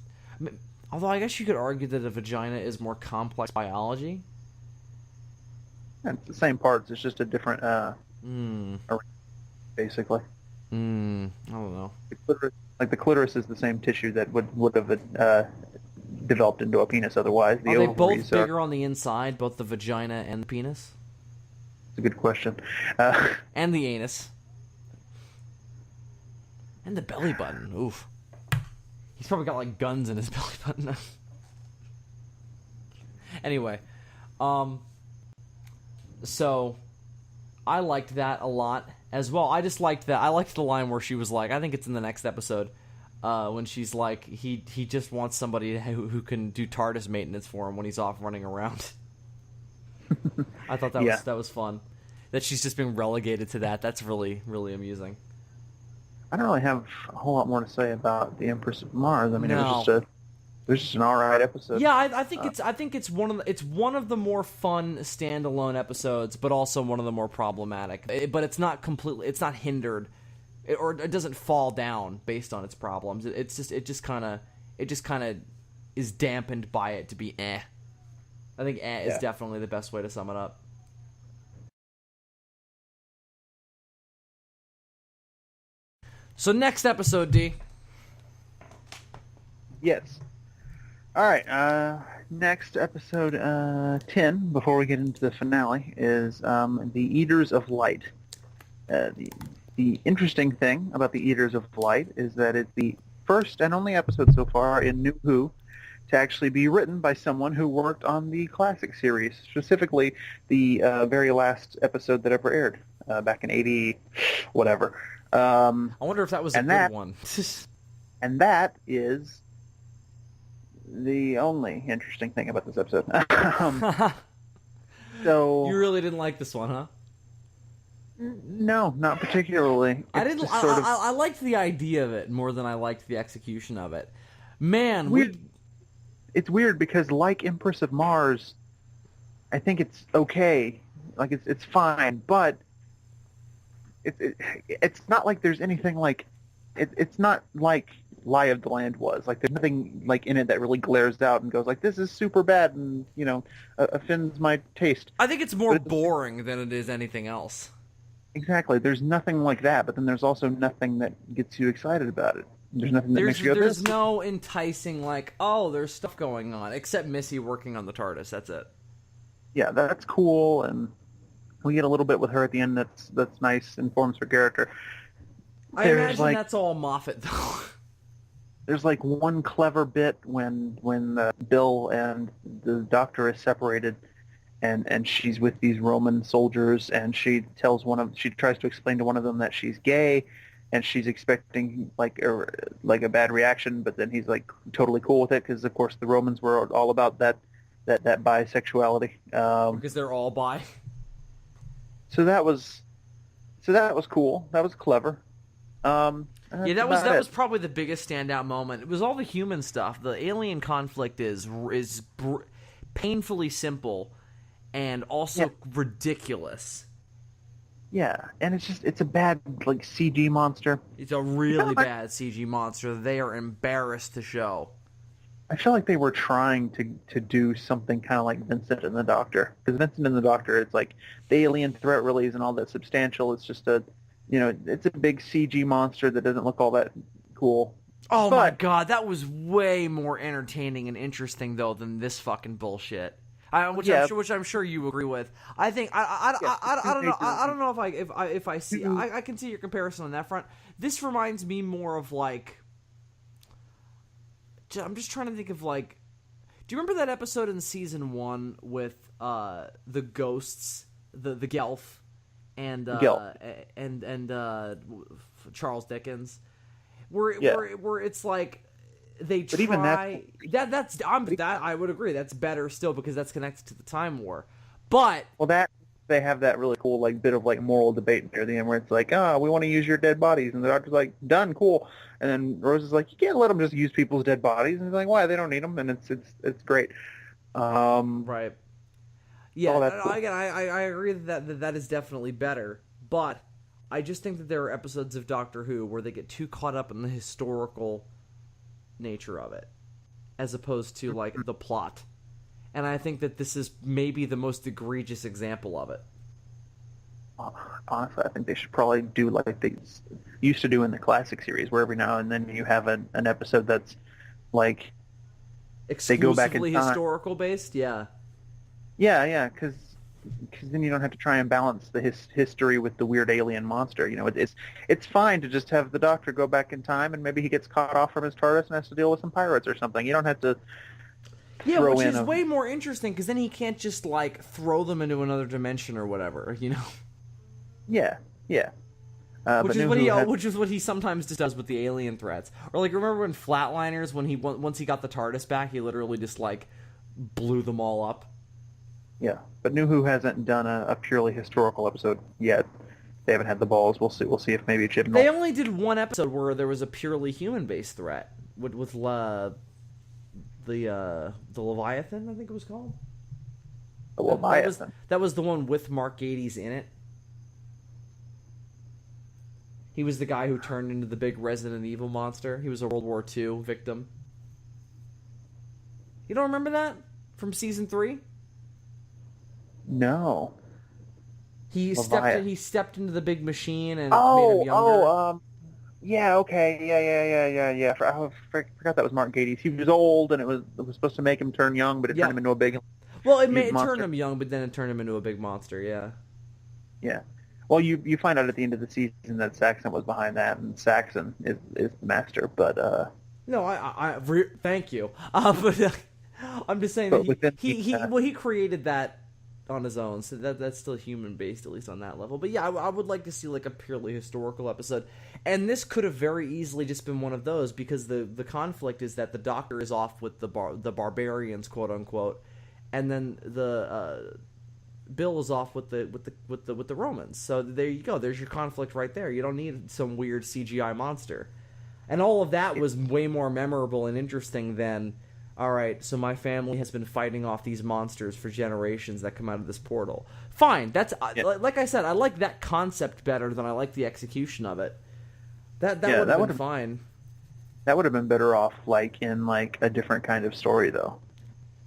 A: Although I guess you could argue that a vagina is more complex biology.
B: And it's the same parts. It's just a different basically.
A: I don't know.
B: The clitoris is the same tissue that would have developed into a penis otherwise.
A: Are they both bigger on the inside, both the vagina and the penis?
B: It's a good question.
A: And the anus. And the belly button. Oof. He's probably got like guns in his belly button. Anyway, so I liked that a lot as well. I just liked that. I liked the line where she was like, I think it's in the next episode, when she's like, he just wants somebody who can do TARDIS maintenance for him when he's off running around. I thought that was fun. That she's just been relegated to that. That's really, really amusing.
B: I don't really have a whole lot more to say about the Empress of Mars. I mean,
A: No.
B: it was just an alright episode.
A: Yeah, I think it's one of the more fun standalone episodes, but also one of the more problematic. But it's not hindered, or it doesn't fall down based on its problems. It just kind of is dampened by it to be eh. I think is definitely the best way to sum it up. So next episode, D.
B: Yes. All right. Next episode 10, before we get into the finale, is the Eaters of Light. The interesting thing about the Eaters of Light is that it's the first and only episode so far in New Who to actually be written by someone who worked on the classic series, specifically the very last episode that ever aired back in 80 whatever.
A: I wonder if that was a good one.
B: And that is the only interesting thing about this episode. So
A: you really didn't like this one, huh?
B: No, not particularly.
A: I didn't.
B: Just sort of
A: I liked the idea of it more than I liked the execution of it. Man,
B: weird. It's weird because, like Empress of Mars, I think it's okay. Like it's fine, but it's not like there's anything like it's not like Lie of the Land was. Like there's nothing like in it that really glares out and goes like, this is super bad and offends my taste.
A: I think it's more boring than it is anything else.
B: Exactly. There's nothing like that, but then there's also nothing that gets you excited about it. There's nothing that makes you go,
A: there's no enticing, like, oh, there's stuff going on, except Missy working on the TARDIS. That's it.
B: Yeah, that's cool, and we get a little bit with her at the end that's nice, informs her character.
A: I imagine that's all Moffat, though.
B: There's like one clever bit when Bill and the Doctor is separated, and she's with these Roman soldiers, and she tries to explain to one of them that she's gay, and she's expecting like a bad reaction, but then he's like totally cool with it because of course the Romans were all about that bisexuality.
A: Because they're all bi.
B: So that was cool. That was clever.
A: Yeah, that was probably the biggest standout moment. It was all the human stuff. The alien conflict is painfully simple and also ridiculous.
B: Yeah, and it's a bad like CG monster.
A: It's a really bad CG monster. They are embarrassed to show.
B: I feel like they were trying to do something kind of like Vincent and the Doctor. Because Vincent and the Doctor, it's like the alien threat really isn't all that substantial. It's just it's a big CG monster that doesn't look all that cool.
A: Oh my god, that was way more entertaining and interesting though than this fucking bullshit. Which I'm sure you agree with. I think I don't know. I don't know if I see. I can see your comparison on that front. This reminds me more of like. I'm just trying to think of like. Do you remember that episode in season 1 with the ghosts, the Gelf, and Charles Dickens, where it's like. They try. Even I would agree. That's better still because that's connected to the Time War. But
B: they have that really cool like bit of like moral debate near the end where it's like, we want to use your dead bodies, and the Doctor's like, done, cool, and then Rose is like, you can't let them just use people's dead bodies, and he's like, why? They don't need them, and it's great.
A: Right. Yeah.
B: Cool.
A: Again, I agree that is definitely better, but I just think that there are episodes of Doctor Who where they get too caught up in the historical nature of it as opposed to like the plot, and I think that this is maybe the most egregious example of it.
B: Honestly, I think they should probably do like they used to do in the classic series, where every now and then you have an episode that's like
A: exclusively
B: they go back in time.
A: Historical based. Yeah,
B: because then you don't have to try and balance the history with the weird alien monster. It's fine to just have the Doctor go back in time, and maybe he gets caught off from his TARDIS and has to deal with some pirates or something. You don't have to.
A: Which is way more interesting because then he can't just like throw them into another dimension or whatever.
B: Yeah.
A: Which is what he sometimes just does with the alien threats. Or like remember when Flatliners, once he got the TARDIS back, he literally just like blew them all up.
B: Yeah, but New Who hasn't done a purely historical episode yet. They haven't had the balls. We'll see. We'll see if maybe Chibnall.
A: They only did one episode where there was a purely human-based threat with the Leviathan, I think it was called.
B: The Leviathan.
A: That was the one with Mark Gatiss in it. He was the guy who turned into the big Resident Evil monster. He was a World War II victim. You don't remember that from season 3?
B: No.
A: He stepped into the big machine and made him younger.
B: Yeah, okay, yeah. Forgot that was Mark Gatiss. He was old, and it was supposed to make him turn young, but it turned him
A: Yep.
B: into a big,
A: Well,
B: huge
A: it turned
B: monster.
A: him young, but then it turned him into a big monster. Yeah.
B: Yeah. Well, you find out at the end of the season that Saxon was behind that, and Saxon is the master.
A: No, thank you. But I'm just saying that
B: But within
A: he created that on his own, so that's still human based, at least on that level. But yeah, I would like to see like a purely historical episode, and this could have very easily just been one of those because the conflict is that the Doctor is off with the barbarians, quote unquote, and then the Bill is off with the Romans. So there you go. There's your conflict right there. You don't need some weird CGI monster. And all of that was way more memorable and interesting than, all right, so my family has been fighting off these monsters for generations that come out of this portal. Fine, that's
B: yeah,
A: like I said, I like that concept better than I like the execution of it. That
B: yeah,
A: would have been fine.
B: that would have been better off like in like a different kind of story though.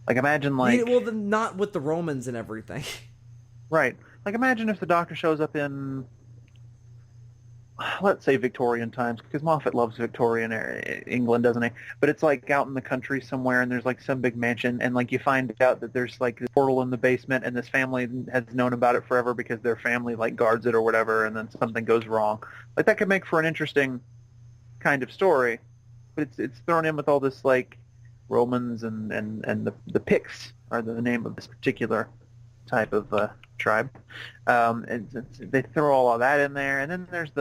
B: Like imagine
A: Yeah,
B: like
A: well, then not with the Romans and everything.
B: right. Like imagine if the Doctor shows up in, let's say, Victorian times, because Moffat loves Victorian England, doesn't he? But it's like out in the country somewhere, and there's like some big mansion, and like you find out that there's like this portal in the basement, and this family has known about it forever because their family like guards it or whatever, and then something goes wrong. Like that could make for an interesting kind of story, but it's thrown in with all this like Romans and the Picts are the name of this particular type of tribe. They throw all of that in there, and then there's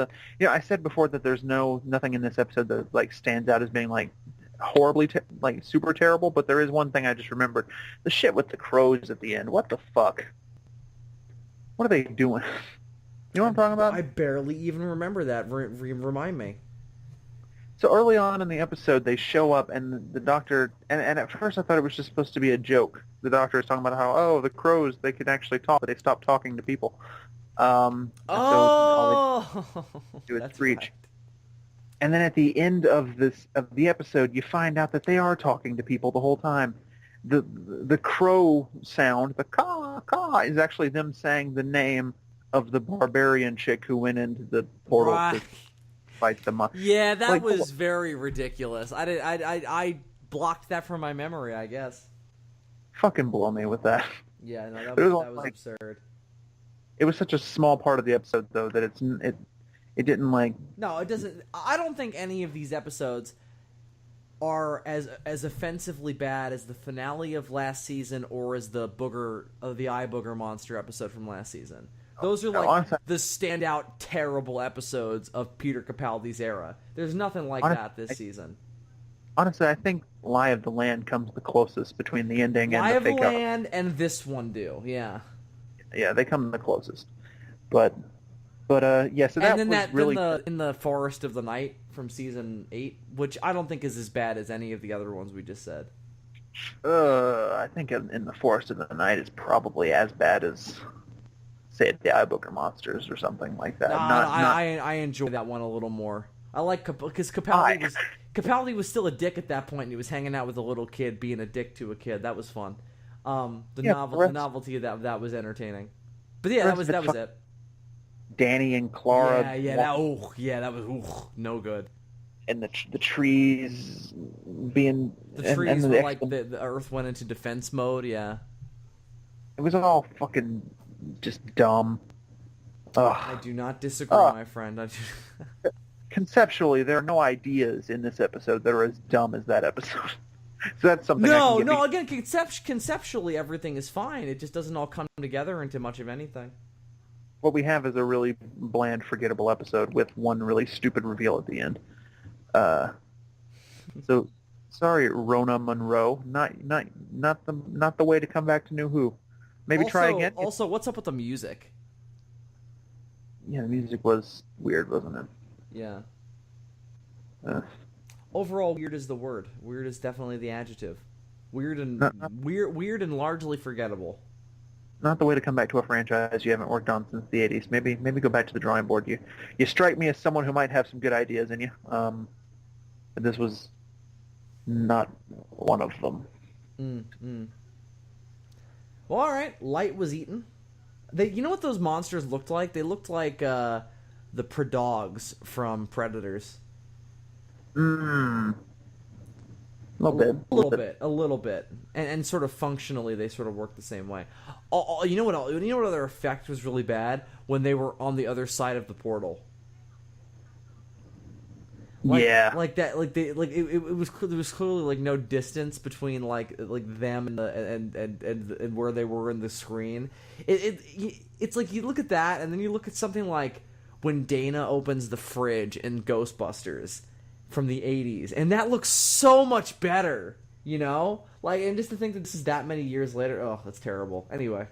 B: I said before that there's nothing in this episode that like stands out as being like horribly like super terrible, but there is one thing I just remembered: the shit with the crows at the end. What the fuck? What are they doing? You know what I'm talking about?
A: I barely even remember that. Remind me.
B: So early on in the episode, they show up, and the Doctor, and at first I thought it was just supposed to be a joke. The Doctor is talking about how, oh, the crows, they could actually talk, but they stopped talking to people. And so all
A: Oh,
B: they do is
A: that's
B: preach.
A: right.
B: And then at the end of the episode, you find out that they are talking to people the whole time. The crow sound, the caw, caw, is actually them saying the name of the barbarian chick who went into the portal
A: Right.
B: to fight the monster.
A: Yeah, that
B: Like,
A: was very ridiculous. I blocked that from my memory, I guess.
B: fucking blow me with that.
A: Yeah, no,
B: It was
A: that was
B: like,
A: absurd.
B: it was such a small part of the episode though that it didn't like.
A: No, it doesn't. I don't think any of these episodes are as offensively bad as the finale of last season or as the eye booger monster episode from last season. Those are
B: No,
A: like
B: honestly,
A: the standout terrible episodes of Peter Capaldi's era. There's nothing like
B: honest-
A: that this season.
B: honestly, I think Lie of the Land comes the closest between the ending and
A: Lie
B: the
A: of the
B: fake out.
A: Land and this one do, yeah.
B: Yeah, they come the closest. But yeah, so that
A: And then
B: was really
A: in the Forest of the Night from season 8, which I don't think is as bad as any of the other ones we just said.
B: I think in the Forest of the Night is probably as bad as, say, the Eye Booger Monsters or something like that.
A: I enjoy that one a little more. I like because Capaldi was still a dick at that point, and he was hanging out with a little kid, being a dick to a kid. That was fun. The novelty of that was entertaining. But yeah, that was it.
B: Danny and Clara.
A: That was no good.
B: And the trees being
A: The trees
B: and
A: were like the Earth went into defense mode. Yeah,
B: it was all fucking just dumb. Ugh.
A: I do not disagree, my friend.
B: Conceptually, there are no ideas in this episode that are as dumb as that episode. So that's something.
A: No. Again, conceptually, everything is fine. It just doesn't all come together into much of anything.
B: What we have is a really bland, forgettable episode with one really stupid reveal at the end. So sorry, Rona Monroe. Not the way to come back to New Who. Maybe try again.
A: Also, what's up with the music?
B: Yeah, the music was weird, wasn't it?
A: Yeah.
B: Uh,
A: Overall, weird is the word. Weird is definitely the adjective. Weird and weird and largely forgettable.
B: Not the way to come back to a franchise you haven't worked on since the 80s. Maybe go back to the drawing board. You strike me as someone who might have some good ideas in you. But this was not one of them.
A: Well, all right. Light was eaten. You know what those monsters looked like? They looked like the Predogs from Predators.
B: Mm. A
A: little bit, and sort of functionally they sort of work the same way. You know what? You know what other effect was really bad when they were on the other side of the portal. Like that, like they, like it was there was clearly like no distance between like them and where they were in the screen. It's like you look at that and then you look at something like when Dana opens the fridge in Ghostbusters from the 80s, and that looks so much better, you know? Like, and just to think that this is that many years later, oh, that's terrible. Anyway.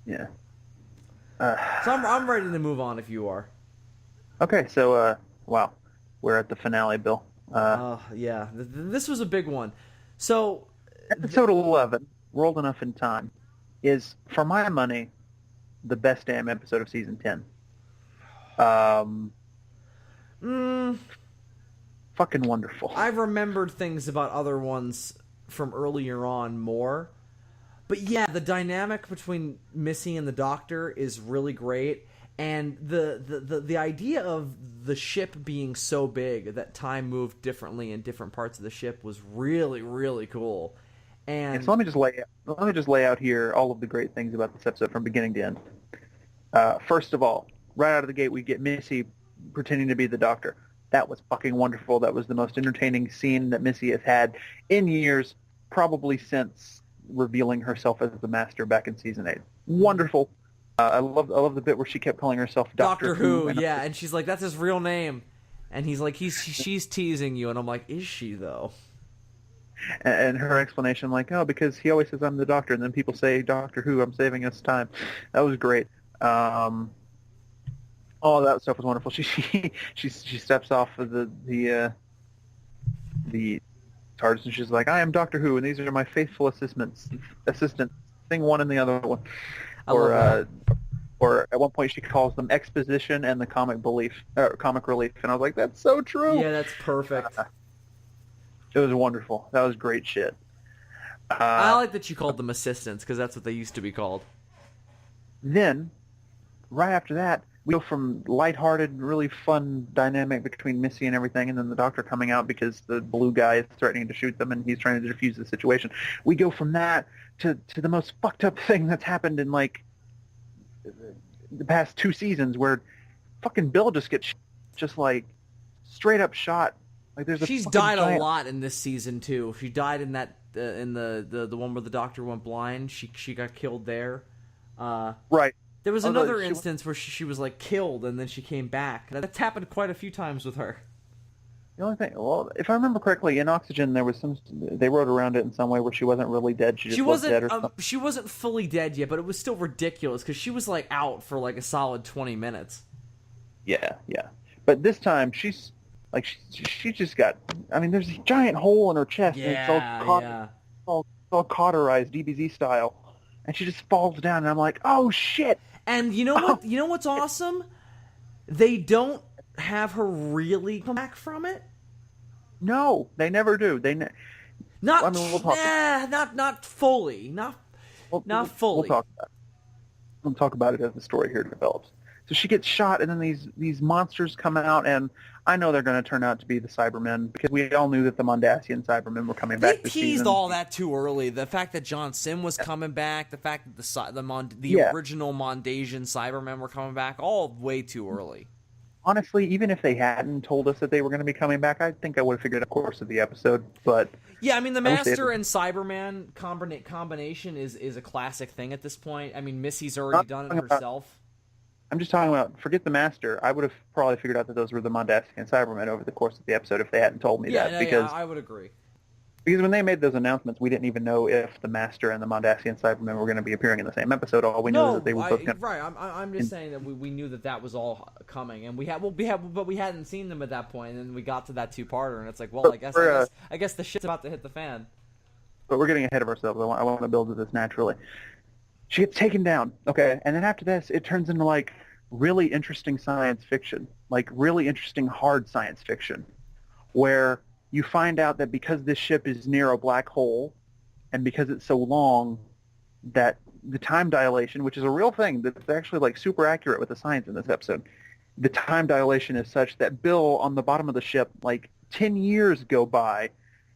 B: Yeah.
A: So I'm ready to move on if you are.
B: Okay, so, wow. We're at the finale, Bill.
A: Yeah. This was a big one. So...
B: Episode 11, World Enough in Time, is, for my money, the best damn episode of Season 10. Fucking wonderful.
A: I've remembered things about other ones from earlier on more. But yeah, the dynamic between Missy and the Doctor is really great. And the idea of the ship being so big that time moved differently in different parts of the ship was really, really cool. And
B: so let me just lay out here all of the great things about this episode from beginning to end. First of all, right out of the gate, we get Missy pretending to be the Doctor. That was fucking wonderful. That was the most entertaining scene that Missy has had in years, probably since revealing herself as the Master back in Season 8. Wonderful. I love the bit where she kept calling herself Doctor Who.
A: Yeah, and she's like, that's his real name. And he's like, she's teasing you. And I'm like, is she, though?
B: And her explanation, like, oh, because he always says I'm the Doctor, and then people say Doctor Who, I'm saving us time. That was great. All that stuff was wonderful. She steps off of the TARDIS, and she's like, I am Doctor Who, and these are my faithful assistants, thing one and the other one. Or at one point she calls them exposition and the comic relief, and I was like, that's so true.
A: Yeah, that's perfect.
B: It was wonderful. That was great shit.
A: I like that you called them assistants, because that's what they used to be called.
B: Then, right after that, we go from lighthearted, really fun dynamic between Missy and everything, and then the Doctor coming out because the blue guy is threatening to shoot them, and he's trying to defuse the situation. We go from that to the most fucked up thing that's happened in, like, the past 2 seasons, where fucking Bill just gets like straight up shot. Like
A: she's died a lot in this season too. She died in that in the one where the Doctor went blind. She got killed there.
B: Right.
A: There was another instance where she was like killed and then she came back. That's happened quite a few times with her.
B: The only thing, well, if I remember correctly, in Oxygen there was they wrote around it in some way where she wasn't really dead. She wasn't dead or something.
A: She wasn't fully dead yet, but it was still ridiculous because she was like out for like a solid 20 minutes.
B: Yeah. But this time she's like she just got. I mean, there's a giant hole in her chest, and it's all cauterized DBZ style, and she just falls down, and I'm like, oh shit.
A: And you know what? You know what's awesome? They don't have her really come back from it.
B: No, they never do.
A: Not fully. Not fully.
B: We'll talk about it as the story here develops. So she gets shot, and then these monsters come out, and I know they're going to turn out to be the Cybermen, because we all knew that the Mondasian Cybermen were coming back this season.
A: They teased all that too early. The fact that John Sim was coming back, the fact that the original Mondasian Cybermen were coming back, all way too early.
B: Honestly, even if they hadn't told us that they were going to be coming back, I think I would have figured out the course of the episode. But
A: yeah, I mean, the Master and Cyberman combination is a classic thing at this point. I mean, Missy's already done it herself.
B: I'm just talking about, forget the Master. I would have probably figured out that those were the Mondasian Cybermen over the course of the episode if they hadn't told me that.
A: Yeah, I would agree.
B: Because when they made those announcements, we didn't even know if the Master and the Mondasian Cybermen were going to be appearing in the same episode. All we knew was that they were both going to...
A: Right, I'm just saying that we knew that was all coming, and we hadn't seen them at that point, and then we got to that 2-parter, and it's like, well, I guess the shit's about to hit the fan.
B: But we're getting ahead of ourselves. I want to build to this naturally. She gets taken down, okay, and then after this, it turns into, like, really interesting science fiction, like really interesting hard science fiction, where you find out that because this ship is near a black hole, and because it's so long, that the time dilation, which is a real thing, that's actually like super accurate with the science in this episode, the time dilation is such that Bill on the bottom of the ship, like 10 years go by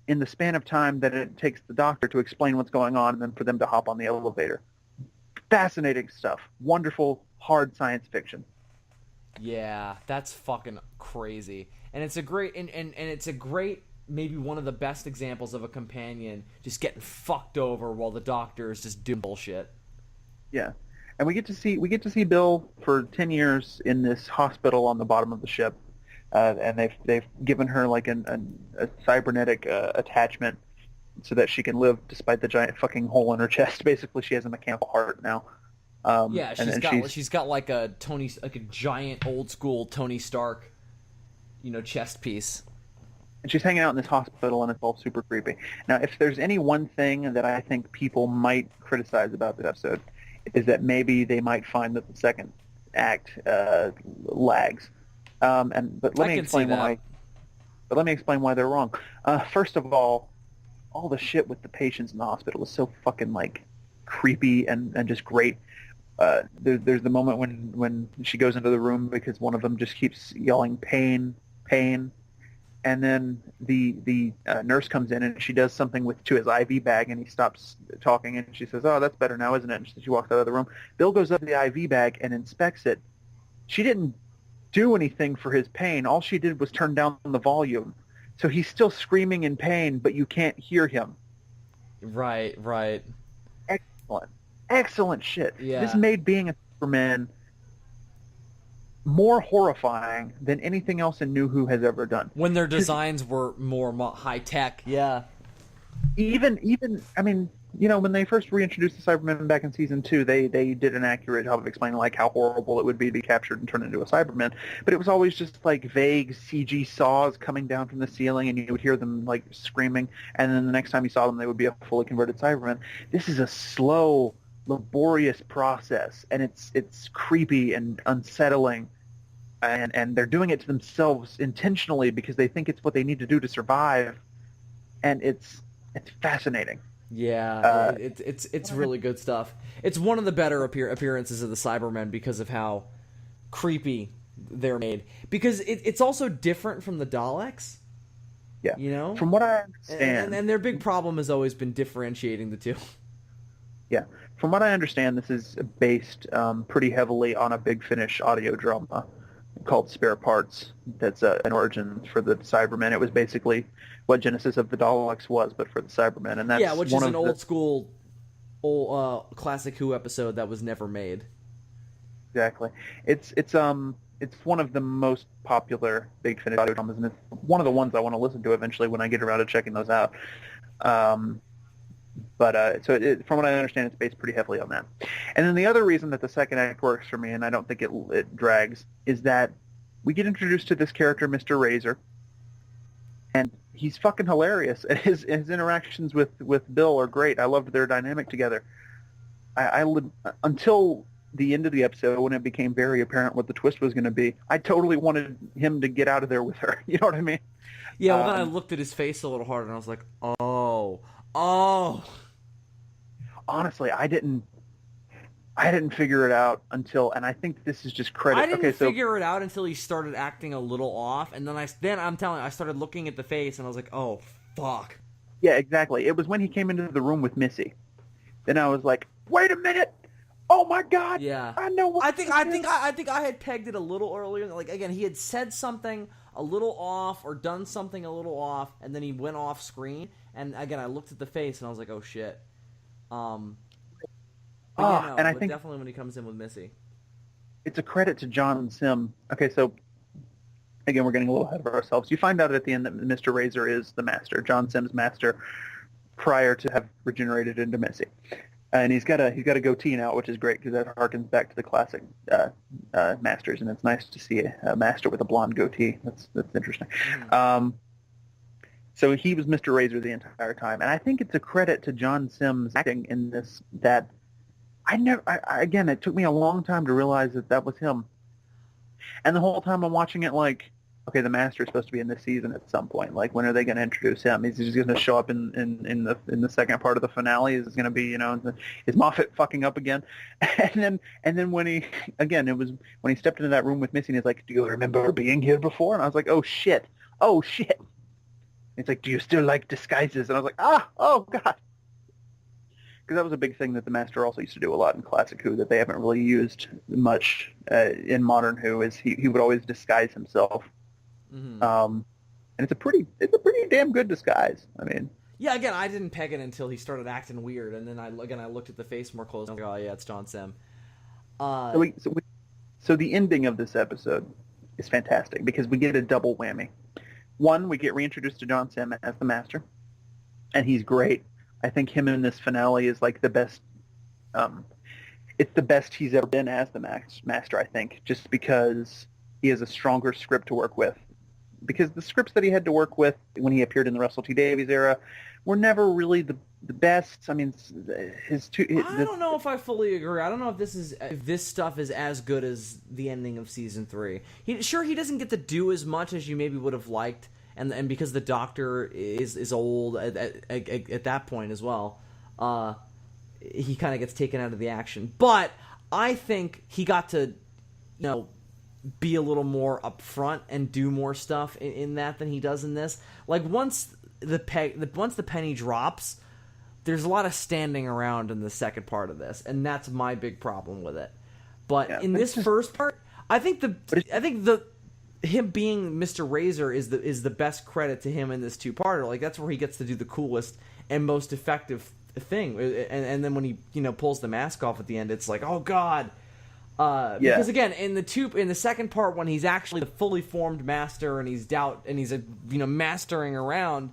B: in the span of time that it takes the doctor to explain what's going on and then for them to hop on the elevator. Fascinating stuff. Wonderful, hard science fiction.
A: Yeah, that's fucking crazy. And it's a great and it's a great, maybe one of the best examples of a companion just getting fucked over while the doctor is just doing bullshit.
B: Yeah. And we get to see Bill for 10 years in this hospital on the bottom of the ship. And they've given her like a cybernetic attachment so that she can live despite the giant fucking hole in her chest. Basically, she has a mechanical heart now.
A: Yeah, she's got like a giant old school Tony Stark, chest piece.
B: And she's hanging out in this hospital, and it's all super creepy. Now, if there's any one thing that I think people might criticize about this episode, is that maybe they might find that the second act lags. But let me explain why. But let me explain why they're wrong. First of all the shit with the patients in the hospital is so fucking like creepy and just great. There's the moment when she goes into the room because one of them just keeps yelling pain, pain, and then the nurse comes in and she does something to his IV bag and he stops talking and she says, "Oh, that's better now, isn't it?" And she walks out of the room. Bill goes up to the IV bag and inspects it. She didn't do anything for his pain. All she did was turn down the volume. So he's still screaming in pain, but you can't hear him.
A: Right.
B: Excellent shit.
A: Yeah.
B: This made being a Superman more horrifying than anything else in New Who has ever done.
A: When their designs were more high tech. Yeah.
B: Even I mean, when they first reintroduced the Cybermen back in season 2, they did an accurate job of explaining like how horrible it would be to be captured and turned into a Cyberman. But it was always just like vague CG saws coming down from the ceiling, and you would hear them like screaming. And then the next time you saw them, they would be a fully converted Cyberman. This is a slow, laborious process, and it's creepy and unsettling. And they're doing it to themselves intentionally because they think it's what they need to do to survive. And it's fascinating.
A: Yeah, it's really good stuff. It's one of the better appearances of the Cybermen because of how creepy they're made. Because it's also different from the Daleks.
B: Yeah. From what I understand,
A: and their big problem has always been differentiating the two.
B: Yeah. From what I understand, this is based pretty heavily on a Big Finish audio drama called Spare Parts. That's an origin for the Cybermen. It was basically what Genesis of the Daleks was, but for the Cybermen, and that's
A: which is an old school, classic Who episode that was never made.
B: Exactly. It's one of the most popular Big Finish audio dramas, and it's one of the ones I want to listen to eventually when I get around to checking those out. From what I understand, it's based pretty heavily on that. And then the other reason that the second act works for me, and I don't think it drags, is that we get introduced to this character, Mr. Razor, and he's fucking hilarious. And his interactions with Bill are great. I loved their dynamic together. Until the end of the episode, when it became very apparent what the twist was going to be, I totally wanted him to get out of there with her. You know what I mean?
A: Yeah, well, then I looked at his face a little harder, and I was like, oh.
B: Honestly, I didn't figure it out until, and I think this is just credit.
A: I didn't figure it out until he started acting a little off, and then I started looking at the face, and I was like, oh, fuck.
B: Yeah, exactly. It was when he came into the room with Missy. Then I was like, wait a minute. Oh my God!
A: Yeah,
B: I know what.
A: I think I had pegged it a little earlier. Like again, he had said something a little off or done something a little off, and then he went off screen. And again, I looked at the face and I was like, "Oh shit." And I think
B: definitely
A: when he comes in with Missy,
B: it's a credit to John Sim. Okay, so again, we're getting a little ahead of ourselves. You find out at the end that Mr. Razor is the Master, John Sim's Master, prior to have regenerated into Missy. And he's got a goatee now, which is great because that harkens back to the classic Masters, and it's nice to see a Master with a blonde goatee. That's interesting. Mm-hmm. So he was Mr. Razor the entire time, and I think it's a credit to John Sim's acting in this that again, it took me a long time to realize that was him. And the whole time I'm watching it like, okay, the Master is supposed to be in this season at some point. Like, when are they going to introduce him? Is he just going to show up in the second part of the finale? Is it going to be, is Moffat fucking up again? And then when he, again, it was when he stepped into that room with Missy, and he's like, "Do you remember being here before?" And I was like, "Oh shit, oh shit." It's like, "Do you still like disguises?" And I was like, oh god. Because that was a big thing that the Master also used to do a lot in classic Who that they haven't really used much in modern Who, is he would always disguise himself.
A: Mm-hmm.
B: And it's a pretty damn good disguise. I mean,
A: yeah. Again, I didn't peg it until he started acting weird, and then I looked at the face more closely. And I was like, oh yeah, it's John Sim.
B: So the ending of this episode is fantastic because we get a double whammy. One, we get reintroduced to John Sim as the Master, and he's great. I think him in this finale is like the best. It's the best he's ever been as the Master, I think, just because he has a stronger script to work with. Because the scripts that he had to work with when he appeared in the Russell T Davies era were never really the best. I mean,
A: I don't know if I fully agree. I don't know if this stuff is as good as the ending of season 3. He doesn't get to do as much as you maybe would have liked. And because the Doctor is old at that point as well, he kind of gets taken out of the action. But I think he got to, be a little more upfront and do more stuff in that than he does in this. Like once the penny drops, there's a lot of standing around in the second part of this, and that's my big problem with it. But in this first part, I think him being Mr. Razor is the best credit to him in this two-parter. Like that's where he gets to do the coolest and most effective thing. And then when he pulls the mask off at the end, it's like, oh god. Because again, in the second part, when he's actually the fully formed Master and he's mastering around,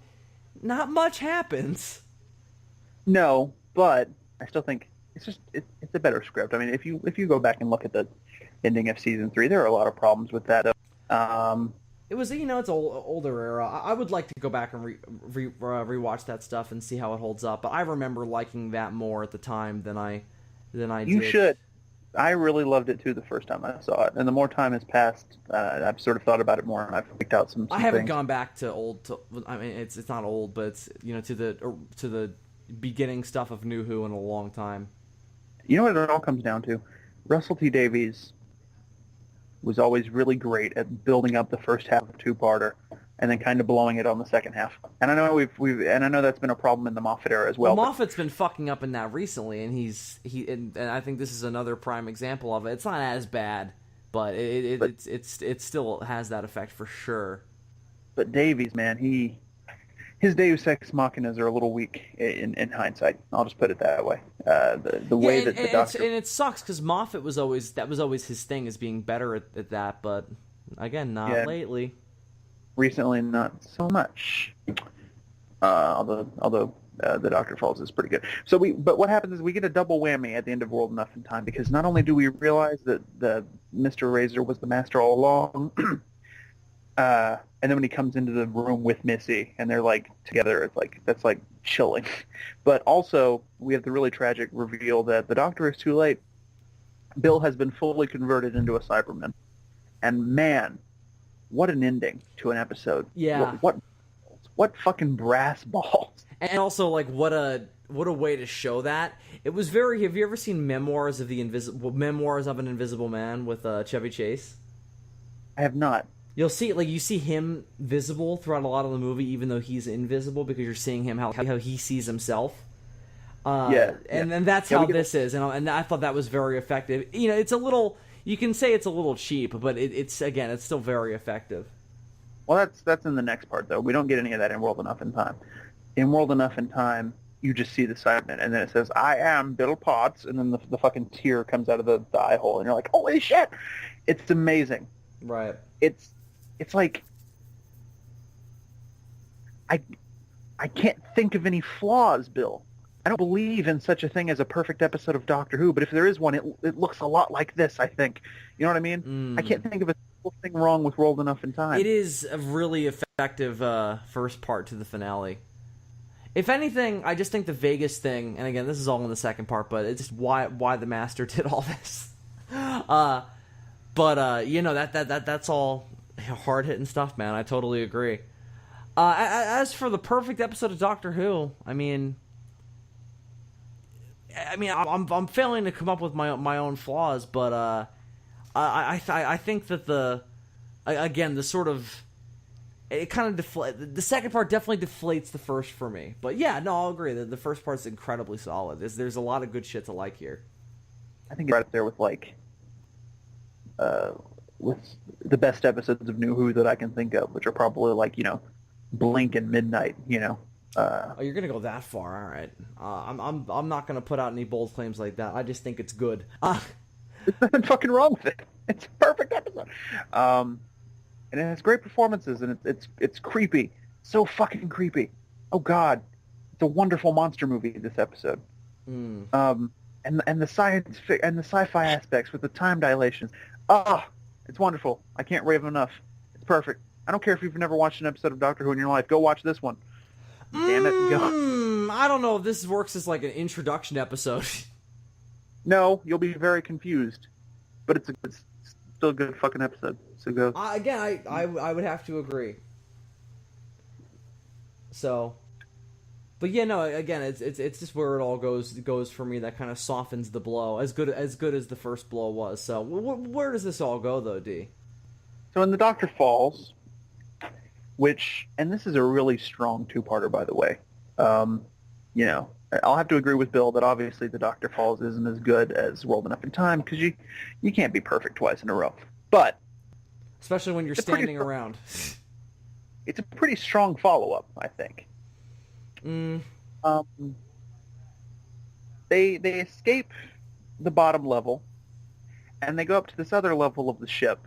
A: not much happens.
B: No, but I still think it's a better script. I mean, if you go back and look at the ending of season 3, there are a lot of problems with that.
A: It was it's older era. I would like to go back and rewatch that stuff and see how it holds up. But I remember liking that more at the time than I did.
B: You should. I really loved it too the first time I saw it, and the more time has passed, I've sort of thought about it more, and I've picked out some.
A: I haven't
B: things.
A: Gone back to old. I mean, it's not old, but it's to the beginning stuff of New Who in a long time.
B: You know what it all comes down to? Russell T Davies was always really great at building up the first half of a two-parter, and then kind of blowing it on the second half. And I know I know that's been a problem in the Moffat era as well.
A: Moffat's been fucking up in that recently, and I think this is another prime example of it. It's not as bad, but it still has that effect for sure.
B: But Davies, man, his Deus Ex Machinas are a little weak in hindsight. I'll just put it that way. The way that the Doctor...
A: And it sucks because Moffat was always his thing, is being better at that, but again, not lately.
B: Recently, not so much. Although the Doctor Falls is pretty good. But what happens is we get a double whammy at the end of World Enough in Time, because not only do we realize that the Mr. Razor was the Master all along, and then when he comes into the room with Missy and they're like together, that's like chilling. But also we have the really tragic reveal that the Doctor is too late. Bill has been fully converted into a Cyberman, and man, what an ending to an episode.
A: Yeah.
B: What fucking brass balls.
A: And also, like, what a way to show that. It was very... Have you ever seen Memoirs of an Invisible Man with Chevy Chase?
B: I have not.
A: You see him visible throughout a lot of the movie, even though he's invisible, because you're seeing him how he sees himself. And that's how this is. And I thought that was very effective. It's a little... You can say it's a little cheap, but it's still very effective.
B: Well, that's in the next part, though. We don't get any of that in World Enough in Time. In World Enough in Time, you just see the Cyberman, and then it says, "I am Bill Potts," and then the fucking tear comes out of the eye hole, and you're like, holy shit! It's amazing.
A: Right.
B: It's like... I can't think of any flaws, Bill. I don't believe in such a thing as a perfect episode of Doctor Who, but if there is one, it looks a lot like this, I think. You know what I mean? I can't think of a single thing wrong with World Enough in Time.
A: It is a really effective first part to the finale. If anything, I just think the Vegas thing, and again, this is all in the second part, but it's just why the Master did all this. That's all Hard hitting stuff, man. I totally agree. As for the perfect episode of Doctor Who, I'm failing to come up with my own flaws, but I think that the sort of it kind of the second part definitely deflates the first for me. But yeah, no, I'll agree that the first part's incredibly solid. There's a lot of good shit to like here.
B: I think it's right up there with with the best episodes of New Who that I can think of, which are probably Blink and Midnight.
A: Oh, you're gonna go that far? All right. I'm not gonna put out any bold claims like that. I just think it's good.
B: There's nothing fucking wrong with it. It's a perfect episode. And it has great performances, and it's creepy, so fucking creepy. Oh God, it's a wonderful monster movie. This episode, and the and the sci-fi aspects with the time dilations. It's wonderful. I can't rave enough. It's perfect. I don't care if you've never watched an episode of Doctor Who in your life. Go watch this one. Damn it, go.
A: I don't know if this works as like an introduction episode.
B: No, you'll be very confused, but it's still a good fucking episode. So go.
A: Again, I would have to agree. So, but yeah, no. Again, it's just where it all goes for me. That kind of softens the blow. As good as the first blow was. So, where does this all go, though, D?
B: So in the Doctor Falls, and this is a really strong two-parter, by the way. I'll have to agree with Bill that obviously the Doctor Falls isn't as good as World Enough in Time, because you can't be perfect twice in a row. But
A: especially when you're standing around.
B: It's a pretty strong follow-up, I think. They escape the bottom level, and they go up to this other level of the ship.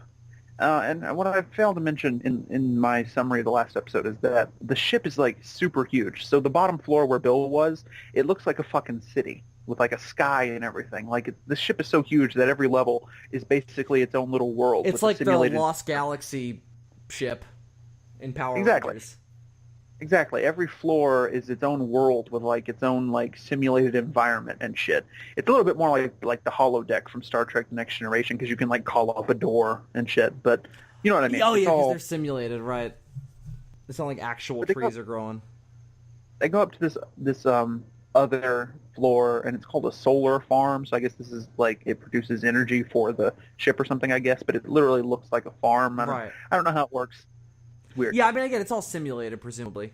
B: And what I failed to mention in my summary of the last episode is that the ship is like super huge. So the bottom floor where Bill was, it looks like a fucking city with like a sky and everything. Like the ship is so huge that every level is basically its own little world.
A: It's like the Lost Galaxy ship in Power Rangers.
B: Exactly. Every floor is its own world with like its own like simulated environment and shit. It's a little bit more like the holodeck from Star Trek: The Next Generation, because you can like call up a door and shit. But you know what I mean?
A: Oh yeah, because they're simulated, right? It's not like actual trees are growing.
B: They go up to this other floor, and it's called a solar farm. So I guess this is like it produces energy for the ship or something, I guess. But it literally looks like a farm. I don't know how it works. Weird.
A: Yeah, again, it's all simulated, presumably.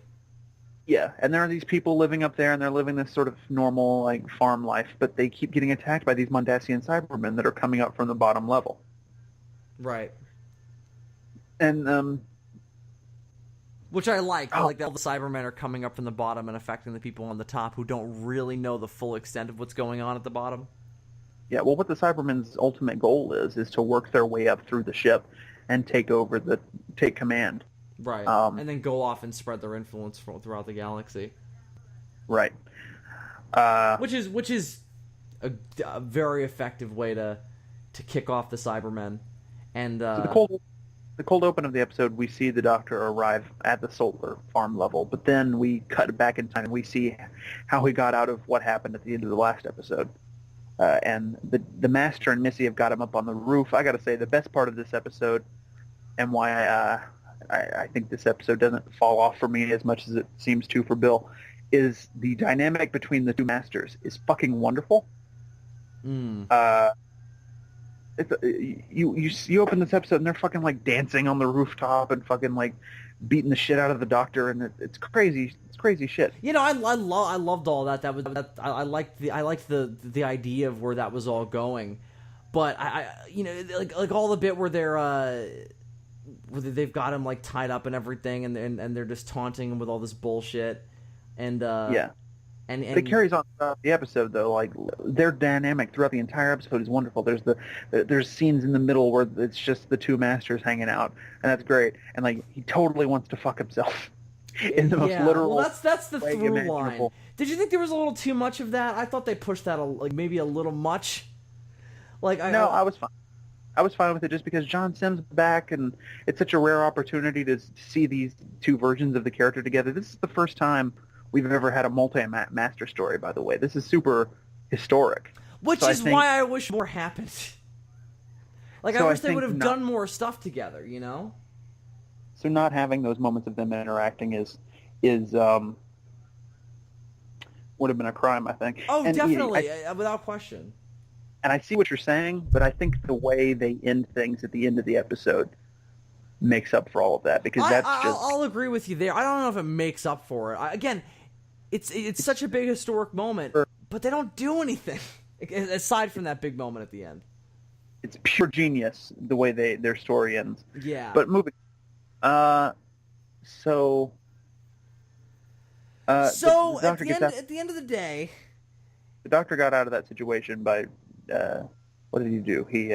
B: Yeah, and there are these people living up there, and they're living this sort of normal, like, farm life, but they keep getting attacked by these Mondasian Cybermen that are coming up from the bottom level.
A: Right.
B: And,
A: which I like. I like that all the Cybermen are coming up from the bottom and affecting the people on the top who don't really know the full extent of what's going on at the bottom.
B: Yeah, well, what the Cybermen's ultimate goal is to work their way up through the ship and take command.
A: Right, and then go off and spread their influence throughout the galaxy.
B: Right.
A: Which is a very effective way to kick off the Cybermen. And
B: so the cold open of the episode, we see the Doctor arrive at the solar farm level, but then we cut back in time and we see how he got out of what happened at the end of the last episode. And the Master and Missy have got him up on the roof. I got to say, the best part of this episode, and why I think this episode doesn't fall off for me as much as it seems to for Bill, is the dynamic between the two Masters is fucking wonderful. You open this episode and they're fucking like dancing on the rooftop and fucking like beating the shit out of the Doctor, and it's crazy. It's crazy shit.
A: I loved all that. I liked the idea of where that was all going, but I like all the bit where they've got him like tied up and everything, and they're just taunting him with all this bullshit, and and
B: it carries on throughout the episode though. Like their dynamic throughout the entire episode is wonderful. There's scenes in the middle where it's just the two Masters hanging out, and that's great. And like he totally wants to fuck himself in the most literal.
A: Well, that's the through line. Did you think there was a little too much of that? I thought they pushed that maybe a little much.
B: I was fine. I was fine with it just because John Sims is back, and it's such a rare opportunity to see these two versions of the character together. This is the first time we've ever had a multi-master story, by the way. This is super historic.
A: Which is why I wish more happened. I wish they would have done more stuff together, you know?
B: So not having those moments of them interacting is would have been a crime, I think.
A: Oh,
B: And,
A: definitely, without question.
B: and I see what you're saying, but I think the way they end things at the end of the episode makes up for all of that, because
A: I'll agree with you there. I don't know if it makes up for it. Again, it's such a big historic moment, but they don't do anything aside from that big moment at the end.
B: it's pure genius the way their story ends.
A: Yeah.
B: But moving, so
A: So
B: the
A: at the end of the day,
B: the doctor got out of that situation by what did he do? He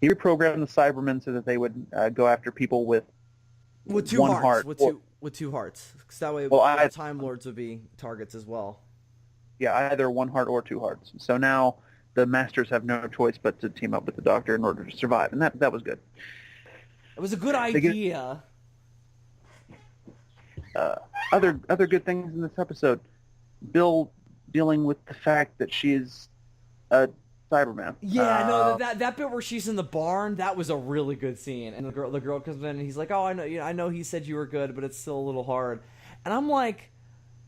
B: reprogrammed the Cybermen so that they would go after people with
A: two
B: one
A: hearts,
B: heart.
A: with two hearts, because that way
B: Well,
A: Time Lords would be targets as well.
B: Yeah, either one heart or two hearts. So now the Masters have no choice but to team up with the Doctor in order to survive, and that was good.
A: It was a good idea.
B: Other good things in this episode: Bill dealing with the fact that she's a Cyberman.
A: Yeah, no, that bit where she's in the barn, that was a really good scene. And the girl comes in and he's like, "Oh, I know he said you were good, but it's still a little hard." And I'm like,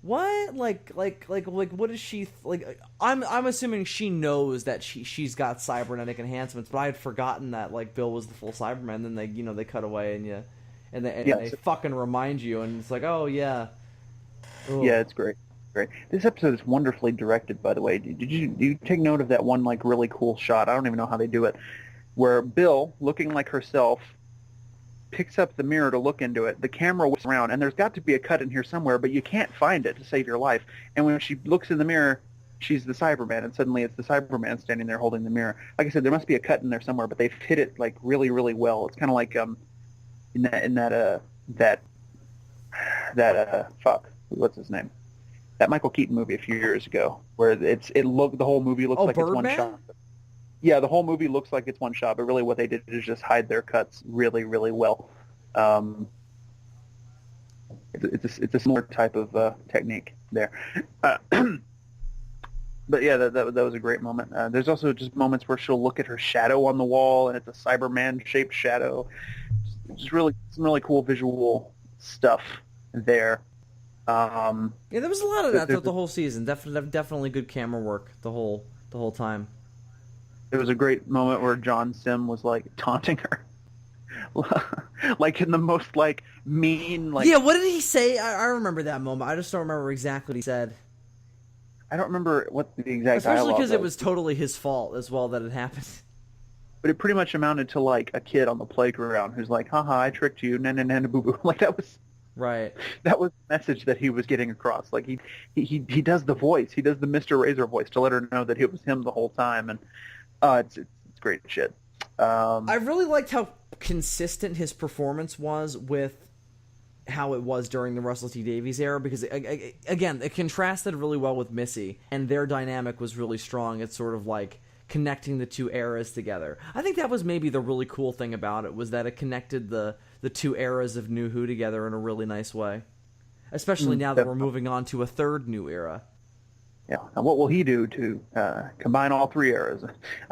A: "What? Like what is she like?" I'm assuming she knows that she's got cybernetic enhancements, but I had forgotten that like Bill was the full Cyberman. Then they cut away and they fucking remind you, and it's like, "Oh yeah." Ugh.
B: Yeah, it's great. Great. This episode is wonderfully directed, by the way. Did you take note of that one like really cool shot? I don't even know how they do it, where Bill, looking like herself, picks up the mirror to look into it. The camera whips around, and there's got to be a cut in here somewhere, but you can't find it to save your life. And when she looks in the mirror, she's the Cyberman, and suddenly it's the Cyberman standing there holding the mirror. Like I said, there must be a cut in there somewhere, but they've hit it like really, really well. It's kind of like what's his name? That Michael Keaton movie a few years ago, where the whole movie looks like
A: Birdman?
B: it's one shot. Yeah, the whole movie looks like it's one shot, but really what they did is just hide their cuts really, really well. It's a similar type of technique there. But yeah, that was a great moment. There's also just moments where she'll look at her shadow on the wall, and it's a Cyberman-shaped shadow. Just really some really cool visual stuff there.
A: Yeah, there was a lot of that throughout the whole season. Definitely good camera work the whole time.
B: There was a great moment where John Sim was like taunting her, like in the most like mean like.
A: Yeah, what did he say? I remember that moment. I just don't remember exactly what he said.
B: I don't remember what the exact
A: Especially
B: dialogue
A: because
B: was.
A: it was totally his fault as well that it happened.
B: But it pretty much amounted to like a kid on the playground who's like, haha, I tricked you, na na na boo boo. Like that was
A: Right.
B: the message that he was getting across. Like he does the voice. He does the Mr. Razor voice to let her know that it was him the whole time, and it's great shit.
A: I really liked how consistent his performance was with how it was during the Russell T Davies era, because again, it contrasted really well with Missy, and their dynamic was really strong. It's sort of like connecting the two eras together. I think that was maybe the really cool thing about it, was that it connected the two eras of New Who together in a really nice way. Especially now that we're moving on to a third new era.
B: Yeah. Now what will he do to combine all three eras?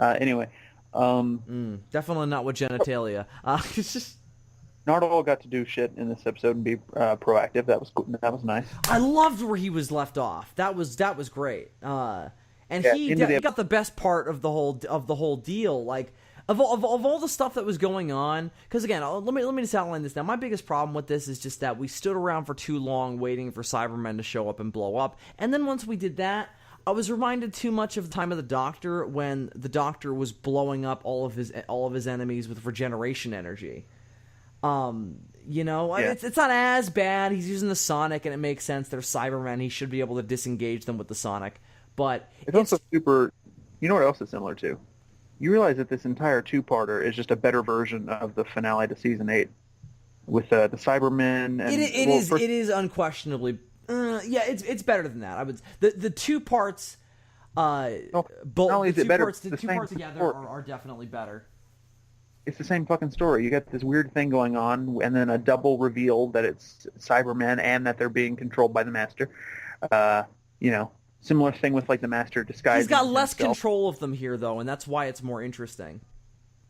B: Anyway.
A: Definitely not with genitalia. It's just...
B: Nardole got to do shit in this episode and be proactive. That was cool. That was nice.
A: I loved where he was left off. That was great. And
B: Yeah,
A: he got the best part of the whole deal. Like of all the stuff that was going on. Because again, let me just outline this now. My biggest problem with this is just that we stood around for too long waiting for Cybermen to show up and blow up. And then once we did that, I was reminded too much of the time of the Doctor, when the Doctor was blowing up all of his enemies with regeneration energy. It's not as bad. He's using the Sonic, and it makes sense. They're Cybermen. He should be able to disengage them with the Sonic. But
B: it's also super. You know what else it's similar to? You realize that this entire two-parter is just a better version of the finale to season 8, with the Cybermen. And,
A: it is unquestionably. It's better than that. I would the two parts. The two parts together are definitely better.
B: It's the same fucking story. You got this weird thing going on, and then a double reveal that it's Cybermen and that they're being controlled by the Master. Similar thing with like the Master disguising
A: He's got less
B: himself.
A: control of them here, though, and that's why it's more interesting.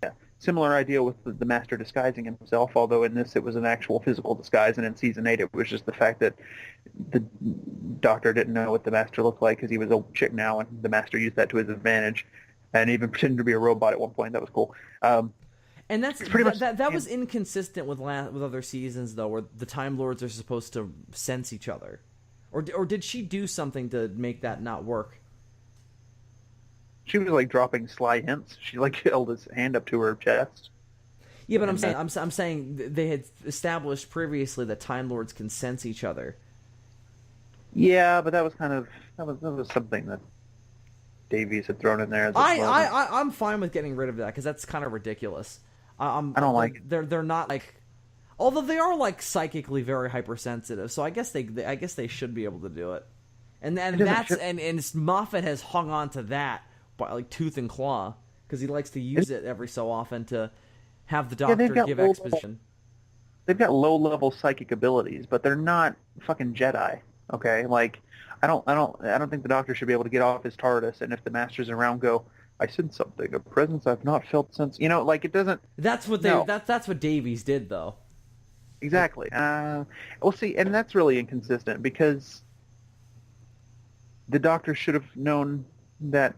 B: Yeah, Similar idea with the Master disguising himself, although in this it was an actual physical disguise, and in Season 8 it was just the fact that the Doctor didn't know what the Master looked like because he was a chick now, and the Master used that to his advantage, and even pretended to be a robot at one point. That was cool.
A: And that's
B: pretty much
A: that was inconsistent with other seasons though, where the Time Lords are supposed to sense each other, or did she do something to make that not work?
B: She was like dropping sly hints. She like held his hand up to her chest.
A: Yeah, but I'm saying they had established previously that Time Lords can sense each other.
B: Yeah, but that was something that Davies had thrown in there.
A: I'm fine with getting rid of that because that's kind of ridiculous.
B: I don't like it.
A: They're not like, although they are like psychically very hypersensitive, so I guess they should be able to do it. And Moffat has hung on to that by like tooth and claw because he likes to use it every so often to have the Doctor give exposition.
B: They've got low-level psychic abilities, but they're not fucking Jedi. Okay, like I don't think the Doctor should be able to get off his TARDIS, and if the Master's around, go, I sense something, a presence I've not felt since. Like it doesn't.
A: That's what that's what Davies did, though.
B: Exactly. Well, see, and that's really inconsistent because the Doctor should have known that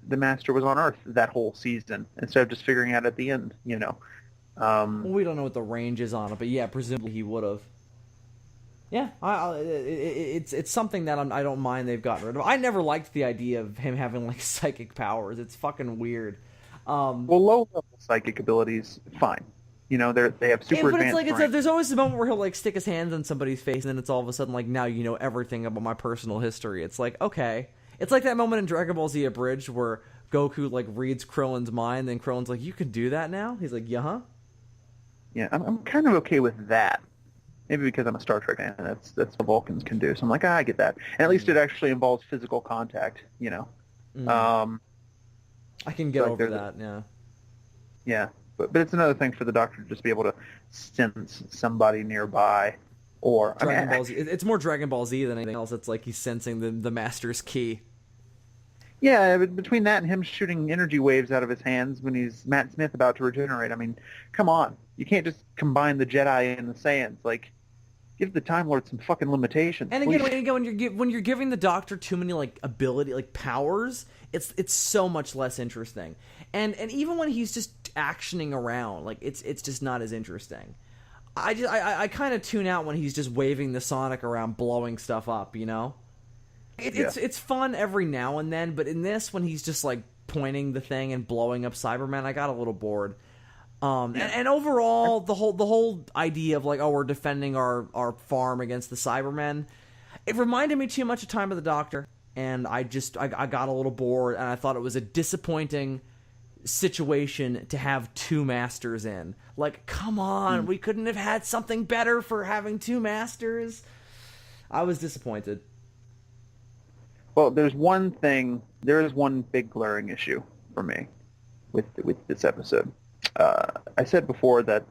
B: the Master was on Earth that whole season instead of just figuring out at the end.
A: Well, we don't know what the range is on it, but yeah, presumably he would have. Yeah, it's something that I don't mind they've gotten rid of. I never liked the idea of him having like psychic powers. It's fucking weird.
B: Well, low-level psychic abilities, fine. They have super advanced.
A: But it's like there's always a moment where he'll like stick his hands on somebody's face, and then it's all of a sudden like, now you know everything about my personal history. It's like, okay. It's like that moment in Dragon Ball Z Abridged where Goku like reads Krillin's mind, and Krillin's like, "You can do that now?" He's like, "Yeah, huh?"
B: Yeah, I'm kind of okay with that. Maybe because I'm a Star Trek fan, that's what Vulcans can do. So I'm like, I get that. And at least it actually involves physical contact.
A: I can get over that. Yeah.
B: Yeah, but it's another thing for the Doctor to just be able to sense somebody nearby. Or
A: Dragon Ball Z. It's more Dragon Ball Z than anything else. It's like he's sensing the Master's ki.
B: Yeah, between that and him shooting energy waves out of his hands when he's Matt Smith about to regenerate, I mean, come on. You can't just combine the Jedi and the Saiyans. Like, give the Time Lord some fucking limitations.
A: And again, when you're giving the Doctor too many like ability, like powers, it's so much less interesting. And even when he's just actioning around, like it's just not as interesting. I kind of tune out when he's just waving the Sonic around, blowing stuff up. It's fun every now and then, but in this, when he's just like pointing the thing and blowing up Cybermen, I got a little bored. And overall, the whole idea of like, oh, we're defending our farm against the Cybermen, it reminded me too much of Time of the Doctor, and I got a little bored, and I thought it was a disappointing situation to have two Masters in. Like, come on, we couldn't have had something better for having two Masters. I was disappointed.
B: Well, there is one big glaring issue for me with this episode. I said before that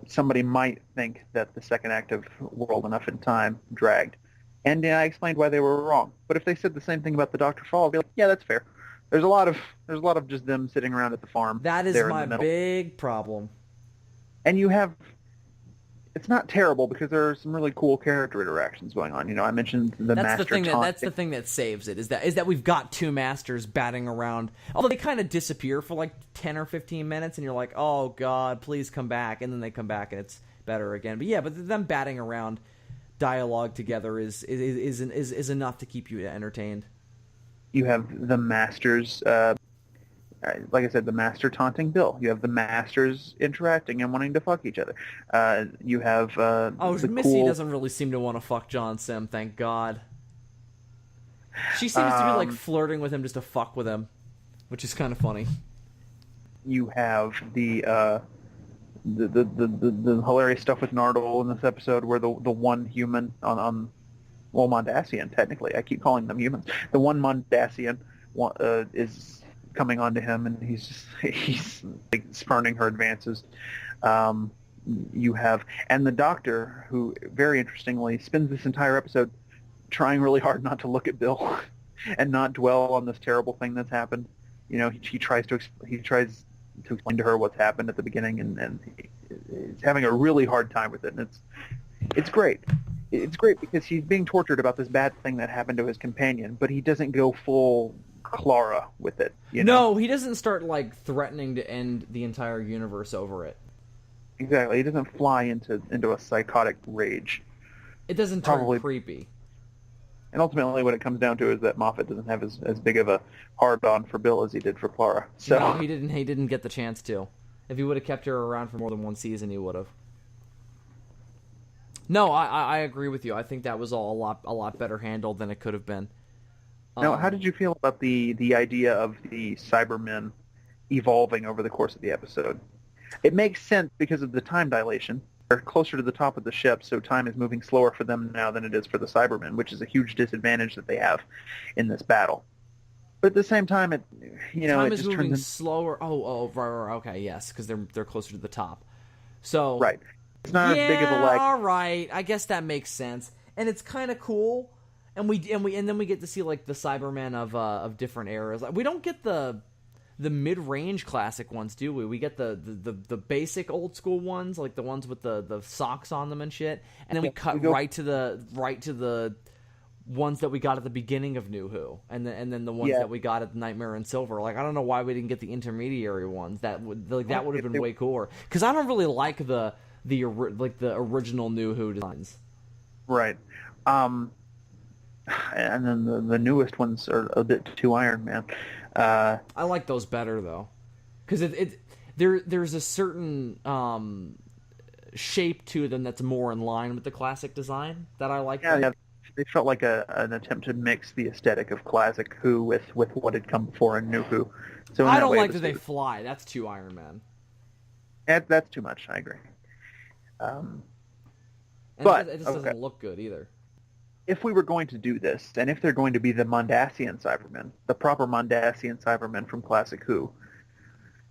B: somebody might think that the second act of World Enough in Time dragged, and I explained why they were wrong. But if they said the same thing about the Dr. Fall, I'd be like, yeah, that's fair. There's a lot of just them sitting around at the farm.
A: That is my big problem.
B: And it's not terrible because there are some really cool character interactions going on. I mentioned the Master.
A: That's the thing that saves it is that we've got two Masters batting around. Although they kind of disappear for like 10 or 15 minutes, and you're like, oh god, please come back, and then they come back and it's better again. But yeah, but them batting around, dialogue together is enough to keep you entertained.
B: You have the Masters, like I said, the Master taunting Bill. You have the Masters interacting and wanting to fuck each other. You have
A: Missy doesn't really seem to want to fuck John Sim, thank God. She seems to be like flirting with him just to fuck with him, which is kind of funny.
B: You have the hilarious stuff with Nardole in this episode, where the one human on Mondasian, technically. I keep calling them humans. The one Mondasian is coming onto him, and he's like spurning her advances. You have, and the Doctor, who very interestingly spends this entire episode trying really hard not to look at Bill and not dwell on this terrible thing that's happened. He tries to explain to her what's happened at the beginning, and he's having a really hard time with it, and it's great. It's great because he's being tortured about this bad thing that happened to his companion, but he doesn't go full Clara with it. You know?
A: No, he doesn't start like threatening to end the entire universe over it.
B: Exactly. He doesn't fly into a psychotic rage.
A: It doesn't turn
B: Probably.
A: creepy.
B: And ultimately, what it comes down to is that Moffat doesn't have as big of a hard-on for Bill as he did for Clara. So
A: No, he didn't. He didn't get the chance to. If he would have kept her around for more than one season, he would have. No, I agree with you. I think that was all a lot better handled than it could have been.
B: Now, how did you feel about the idea of the Cybermen evolving over the course of the episode? It makes sense because of the time dilation. They're closer to the top of the ship, so time is moving slower for them now than it is for the Cybermen, which is a huge disadvantage that they have in this battle. But at the same time,
A: time
B: it
A: is
B: just
A: moving
B: turns
A: slower. Right, okay, yes, because they're closer to the top. So
B: right. It's not as big of a lag.
A: All right, I guess that makes sense, and it's kind of cool. And then we get to see like the Cybermen of different eras. Like, we don't get the mid-range classic ones, do we? We get the basic old school ones, like the ones with the socks on them and shit. And then we cut right to the ones that we got at the beginning of New Who, and then the ones that we got at Nightmare in Silver. Like, I don't know why we didn't get the intermediary ones. That would have been way cooler. Because I don't really like the original New Who designs.
B: Right. And then the newest ones are a bit too Iron Man.
A: I like those better though, because there's a certain shape to them that's more in line with the classic design that I like.
B: Yeah, they felt like an attempt to mix the aesthetic of classic Who with what had come before in New Who. So
A: I don't like that they fly. That's too Iron Man.
B: That's too much. I agree.
A: But it just doesn't look good either.
B: If we were going to do this, and if they're going to be the Mondasian Cybermen, the proper Mondasian Cybermen from Classic Who,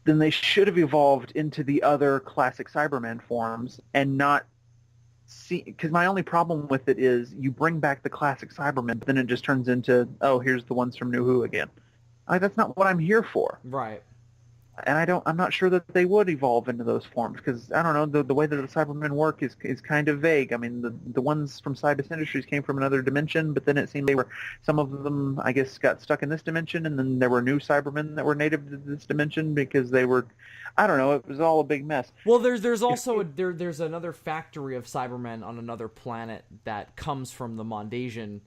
B: then they should have evolved into the other classic Cybermen forms and not see... Because my only problem with it is you bring back the classic Cybermen, but then it just turns into, oh, here's the ones from New Who again. That's not what I'm here for.
A: Right.
B: And I'm not sure that they would evolve into those forms because I don't know, the way that the Cybermen work is kind of vague. I mean, the ones from Cybus Industries came from another dimension, but then it seemed some of them, I guess, got stuck in this dimension, and then there were new Cybermen that were native to this dimension because they were, I don't know, it was all a big mess.
A: Well, there's also there's another factory of Cybermen on another planet that comes from the Mondasian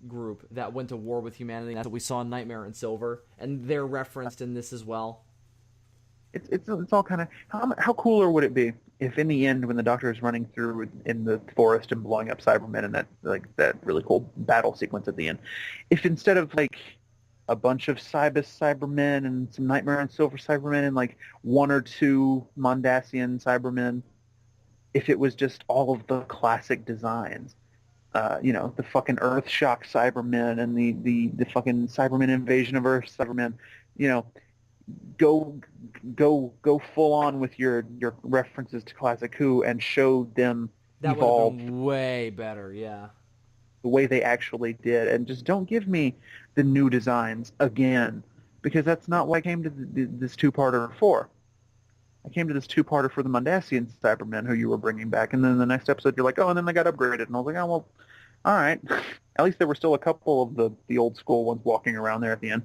A: group that went to war with humanity. That's what we saw in Nightmare in Silver, and they're referenced in this as well.
B: It's all kind of how cooler would it be if in the end when the Doctor is running through in the forest and blowing up Cybermen and that really cool battle sequence at the end, if instead of like a bunch of Cybus Cybermen and some Nightmare on Silver Cybermen and like one or two Mondasian Cybermen, if it was just all of the classic designs, the fucking Earthshock Cybermen and the fucking Cybermen Invasion of Earth Cybermen, go full on with your references to Classic Who and show them
A: that
B: evolve
A: would have been way better, yeah.
B: The way they actually did, and just don't give me the new designs again, because that's not what I came to this two-parter for. I came to this two-parter for the Mondasian Cybermen who you were bringing back, and then the next episode you're like, oh, and then they got upgraded, and I was like, oh, well, all right. At least there were still a couple of the old school ones walking around there at the end.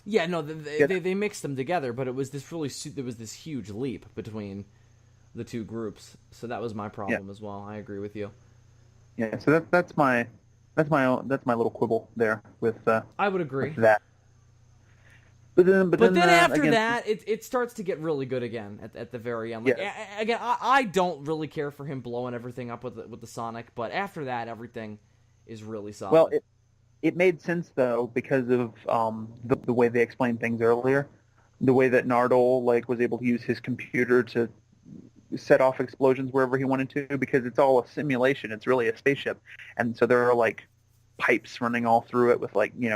A: Yeah, no, they mixed them together, but it was this huge leap between the two groups, so that was my problem as well. I agree with you.
B: Yeah, so that's my little quibble there with.
A: I would agree
B: with that. But then
A: after
B: again,
A: that, it starts to get really good again at the very end. Like, again, I don't really care for him blowing everything up with the Sonic, but after that, everything is really solid.
B: Well, it made sense though because of the way they explained things earlier, the way that Nardole was able to use his computer to set off explosions wherever he wanted to, because it's all a simulation. It's really a spaceship, and so there are pipes running all through it with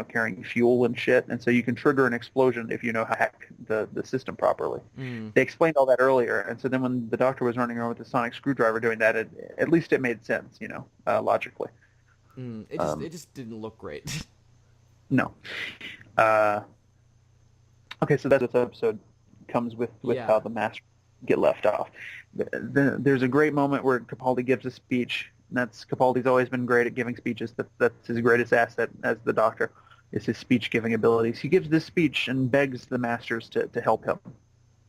B: carrying fuel and shit, and so you can trigger an explosion if you know how to hack the system properly. They explained all that earlier, and so then when the Doctor was running around with the sonic screwdriver doing that, at least it made sense, logically.
A: It just didn't look great.
B: No. Okay, so that's this episode comes with
A: Yeah.
B: how the Masters get left off. There's a great moment where Capaldi gives a speech. And that's Capaldi's always been great at giving speeches. That's his greatest asset as the Doctor, is his speech-giving abilities. He gives this speech and begs the Masters to help him.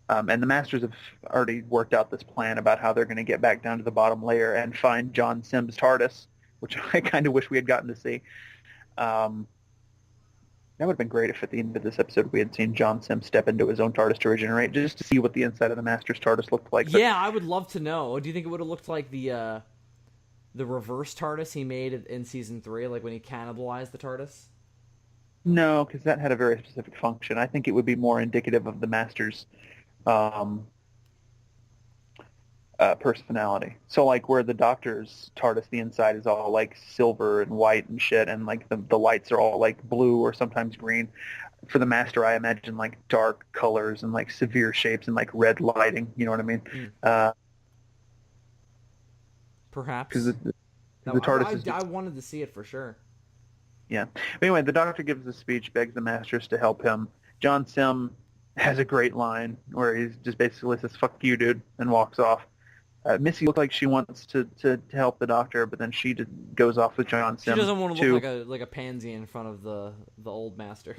B: And the Masters have already worked out this plan about how they're going to get back down to the bottom layer and find John Sims' TARDIS, which I kind of wish we had gotten to see. That would have been great if at the end of this episode we had seen John Sims step into his own TARDIS to regenerate, just to see what the inside of the Master's TARDIS looked like.
A: But, yeah, I would love to know. Do you think it would have looked like the reverse TARDIS he made in Season 3, like when he cannibalized the TARDIS?
B: No, because that had a very specific function. I think it would be more indicative of the Master's personality. So like where the Doctor's TARDIS, the inside is all like silver and white and shit, and like the lights are all like blue or sometimes green. For the Master, I imagine like dark colors and like severe shapes and like red lighting. You know what I mean?
A: Perhaps.
B: Because the TARDIS
A: I wanted to see it for sure.
B: Yeah. But anyway, the Doctor gives a speech, begs the Masters to help him. John Sim has a great line where he just basically says, "Fuck you, dude," and walks off. Missy looks like she wants to help the Doctor, but then she just goes off with John Sim.
A: She doesn't want to look like a pansy in front of the old Master.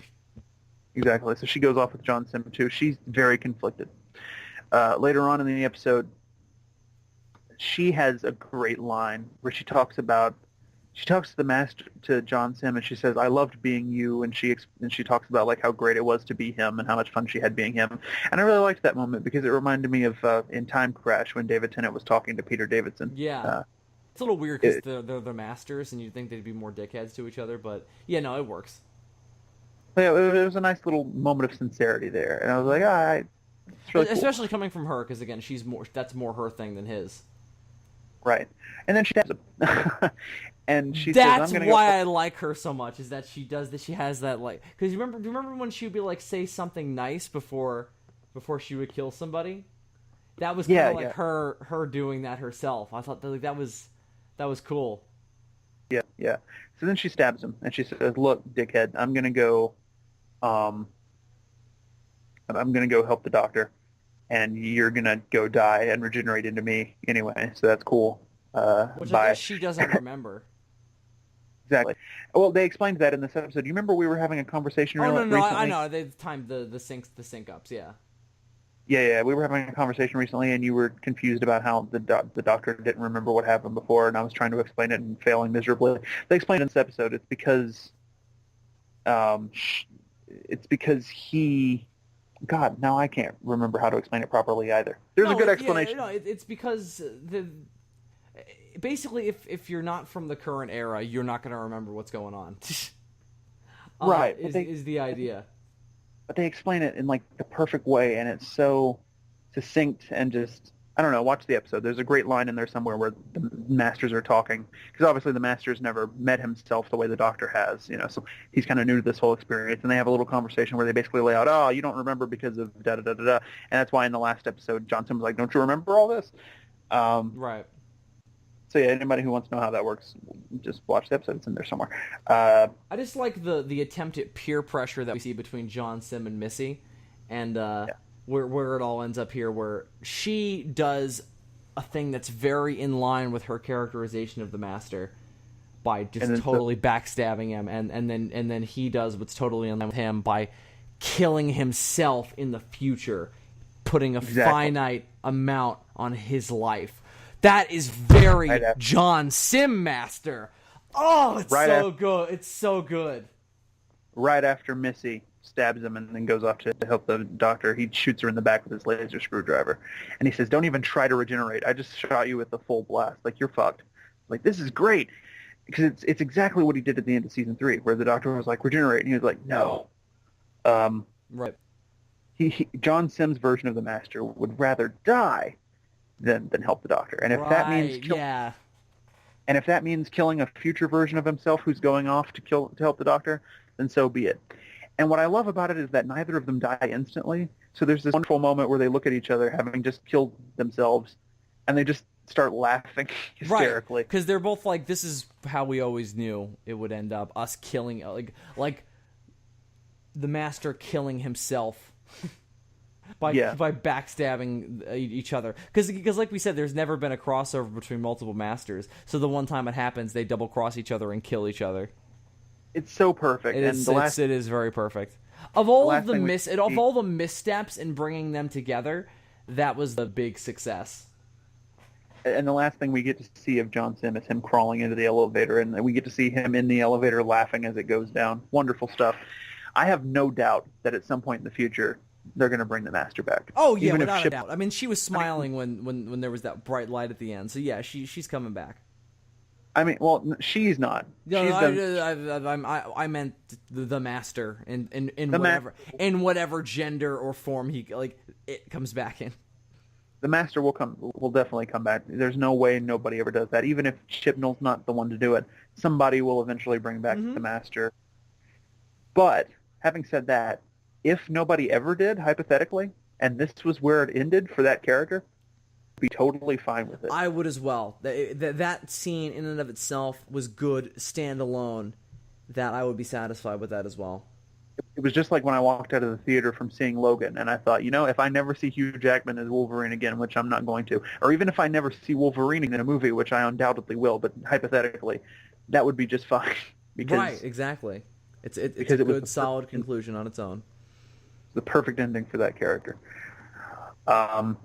B: Exactly. So she goes off with John Sim too. She's very conflicted. Later on in the episode, she has a great line where she talks to the Master, to John Sim, and she says, "I loved being you," and she talks about like how great it was to be him and how much fun she had being him. And I really liked that moment because it reminded me of in Time Crash when David Tennant was talking to Peter Davidson.
A: Yeah. It's a little weird because they're the Masters, and you'd think they'd be more dickheads to each other, but yeah, no, it works.
B: Yeah, it was a nice little moment of sincerity there, and I was like, all right. Really
A: especially coming from her, because again, that's more her thing than his.
B: Right, and then she stabs him, and she
A: That's
B: says, "I'm
A: why I like her so much. Is that she does that? She has that like because do you remember when she would be like say something nice before she would kill somebody? That was kind of like her doing that herself. I thought that was cool.
B: Yeah, yeah. So then she stabs him, and she says, "Look, dickhead, I'm gonna go help the Doctor, and you're gonna go die and regenerate into me anyway. So that's cool."
A: Which I guess she doesn't remember.
B: Exactly. Well, they explained that in this episode. You remember we were having a conversation recently?
A: I know. They timed the sync ups, yeah.
B: Yeah. We were having a conversation recently, and you were confused about how the Doctor didn't remember what happened before, and I was trying to explain it and failing miserably. They explained in this episode it's because he... God, now I can't remember how to explain it properly either. There's a good explanation.
A: Yeah, it's because basically if you're not from the current era, you're not going to remember what's going on.
B: Right.
A: Is the idea.
B: But they explain it in like the perfect way, and it's so succinct and just... I don't know, watch the episode. There's a great line in there somewhere where the Masters are talking, because obviously the Master's never met himself the way the Doctor has, so he's kind of new to this whole experience, and they have a little conversation where they basically lay out, "Oh, you don't remember because of da-da-da-da-da," and that's why in the last episode, Johnson was like, "Don't you remember all this?"
A: Right.
B: So yeah, anybody who wants to know how that works, just watch the episode. It's in there somewhere. I
A: just like the attempt at peer pressure that we see between John Sim and Missy, and where it all ends up here, where she does a thing that's very in line with her characterization of the Master by just totally backstabbing him, and then he does what's totally in line with him by killing himself in the future, putting a finite amount on his life. That is very John Sim Master. Oh, it's good. It's so good.
B: Right after Missy stabs him and then goes off to help the Doctor, he shoots her in the back with his laser screwdriver. And he says, "Don't even try to regenerate. I just shot you with the full blast. Like, you're fucked." Like, this is great. Because it's exactly what he did at the end of Season 3, where the Doctor was like, "Regenerate." And he was like, "No."
A: Right.
B: John Sim's version of the Master would rather die than help the Doctor. And if that means and if that means killing a future version of himself who's going off to help the Doctor, then so be it. And what I love about it is that neither of them die instantly. So there's this wonderful moment where they look at each other having just killed themselves, and they just start laughing hysterically.
A: Right, because they're both like, this is how we always knew it would end up, us killing, like the Master killing himself by backstabbing each other. Because like we said, there's never been a crossover between multiple masters. So the one time it happens, they double cross each other and kill each other.
B: It's so perfect.
A: It is very perfect. Of all of all the missteps in bringing them together, that was the big success.
B: And the last thing we get to see of John Sim is him crawling into the elevator, and we get to see him in the elevator laughing as it goes down. Wonderful stuff. I have no doubt that at some point in the future they're going to bring the Master back.
A: Oh yeah, without a doubt. I mean, she was smiling when there was that bright light at the end. So yeah, she's coming back.
B: I mean, well, she's not.
A: I meant the Master in whatever gender or form it comes back in.
B: The Master will definitely come back. There's no way nobody ever does that. Even if Chibnall's not the one to do it, somebody will eventually bring back the Master. But having said that, if nobody ever did, hypothetically, and this was where it ended for that character, I'd be totally fine with it.
A: I would as well. That scene in and of itself was good, standalone, that I would be satisfied with that as well.
B: It was just like when I walked out of the theater from seeing Logan, and I thought, if I never see Hugh Jackman as Wolverine again, which I'm not going to, or even if I never see Wolverine in a movie, which I undoubtedly will, but hypothetically, that would be just fine.
A: Right, exactly. It's a good, solid conclusion on its own.
B: The perfect ending for that character. So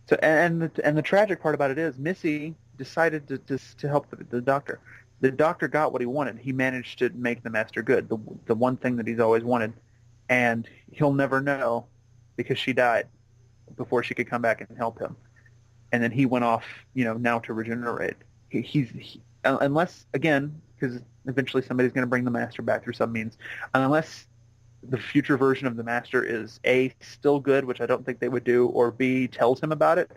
B: the tragic part about it is Missy decided to help the Doctor. The Doctor got what he wanted. He managed to make the Master good, the one thing that he's always wanted, and he'll never know because she died before she could come back and help him. And then he went off, now to regenerate. Unless, again, because eventually somebody's going to bring the Master back through some means, unless the future version of the Master is A, still good, which I don't think they would do, or B, tells him about it,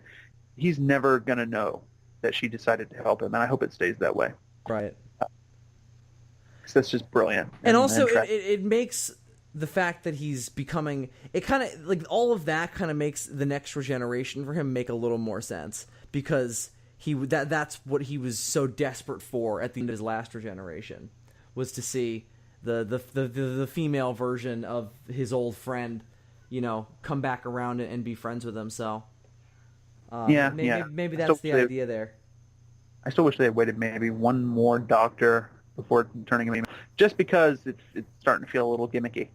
B: he's never going to know that she decided to help him, and I hope it stays that way.
A: Right.
B: Because that's just brilliant.
A: And also, it makes the fact that he's becoming... It kind of... all of that kind of makes the next regeneration for him make a little more sense, because that's what he was so desperate for at the end of his last regeneration, was to see the female version of his old friend, come back around and be friends with him. So, maybe that's the idea there.
B: I still wish they had waited maybe one more Doctor before turning him, just because it's starting to feel a little gimmicky.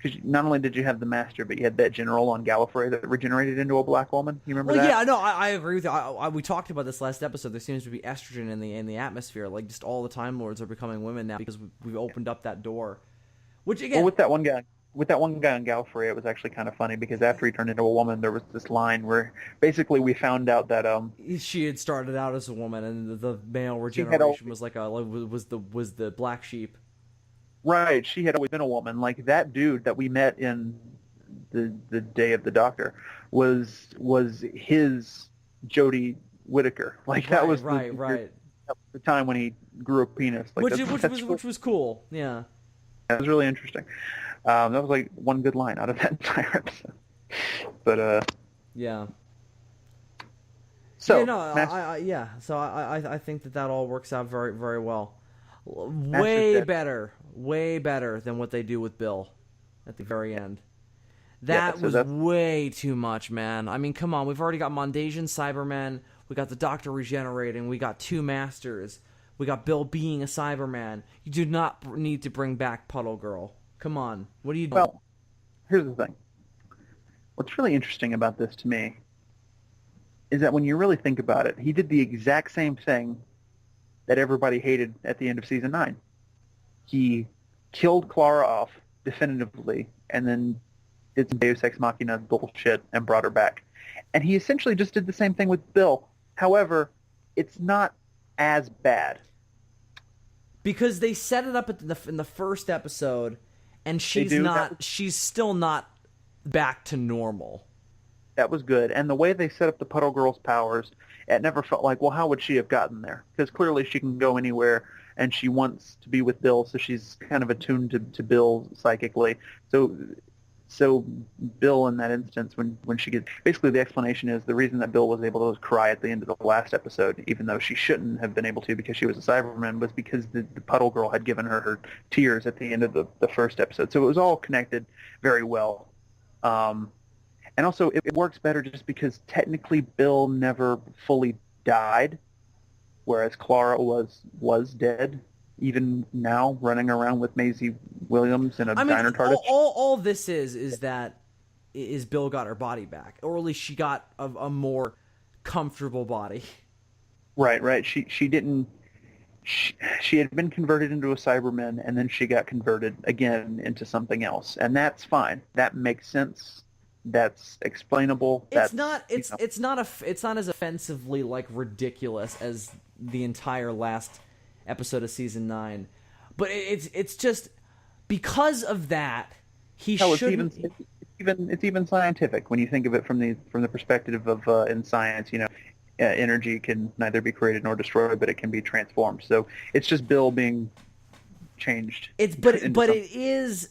B: Because not only did you have the Master, but you had that general on Gallifrey that regenerated into a black woman. You remember that?
A: Well, yeah, no, I agree with you. We talked about this last episode. There seems to be estrogen in the atmosphere. Just all the Time Lords are becoming women now because we've opened up that door. Which again,
B: with that one guy on Gallifrey, it was actually kind of funny because after he turned into a woman, there was this line where basically we found out that
A: she had started out as a woman, and the male regeneration was was the black sheep.
B: Right, she had always been a woman. Like that dude that we met in the Day of the Doctor was his Jodie Whittaker. That was the time when he grew a penis.
A: Which was cool. Yeah,
B: that was really interesting. That was one good line out of that entire episode. But
A: yeah.
B: So
A: So I think that all works out very, very well. Way better than what they do with Bill at the very end. That was way too much, man. I mean, come on. We've already got Mondasian Cybermen. We got the Doctor regenerating. We got two Masters. We got Bill being a Cyberman. You do not need to bring back Puddle Girl. Come on. What are you doing?
B: Well, here's the thing. What's really interesting about this to me is that when you really think about it, he did the exact same thing that everybody hated at the end of Season 9. He killed Clara off definitively and then did some Deus Ex Machina bullshit and brought her back. And he essentially just did the same thing with Bill. However, it's not as bad.
A: Because they set it up in the first episode, and she's still not back to normal.
B: That was good. And the way they set up the Puddle Girl's powers, it never felt like, well, how would she have gotten there? Because clearly she can go anywhere, and she wants to be with Bill, so she's kind of attuned to Bill psychically. So Bill, in that instance, when she gets... Basically, the explanation is the reason that Bill was able to cry at the end of the last episode, even though she shouldn't have been able to because she was a Cyberman, was because the Puddle Girl had given her tears at the end of the first episode. So it was all connected very well. And also, it works better just because technically Bill never fully died, whereas Clara was dead, even now running around with Maisie Williams in a diner TARDIS.
A: All this is that Bill got her body back, or at least she got a more comfortable body.
B: Right. She didn't. She had been converted into a Cyberman, and then she got converted again into something else, and that's fine. That makes sense. That's explainable.
A: It's not as offensively like ridiculous as the entire last episode of season 9, but it's just because of that he shouldn't.
B: It's even scientific when you think of it from the perspective of in science. Energy can neither be created nor destroyed, but it can be transformed. So it's just Bill being changed.
A: But it is,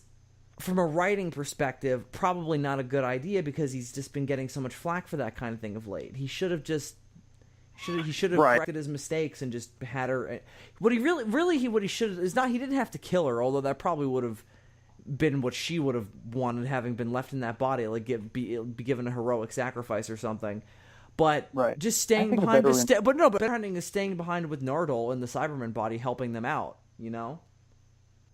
A: from a writing perspective, probably not a good idea because he's just been getting so much flack for that kind of thing of late. He should have corrected his mistakes and just had her. What he should is not. He didn't have to kill her, although that probably would have been what she would have wanted, having been left in that body, like be given a heroic sacrifice or something. But just staying behind, but better hunting is staying behind with Nardole in the Cyberman body, helping them out.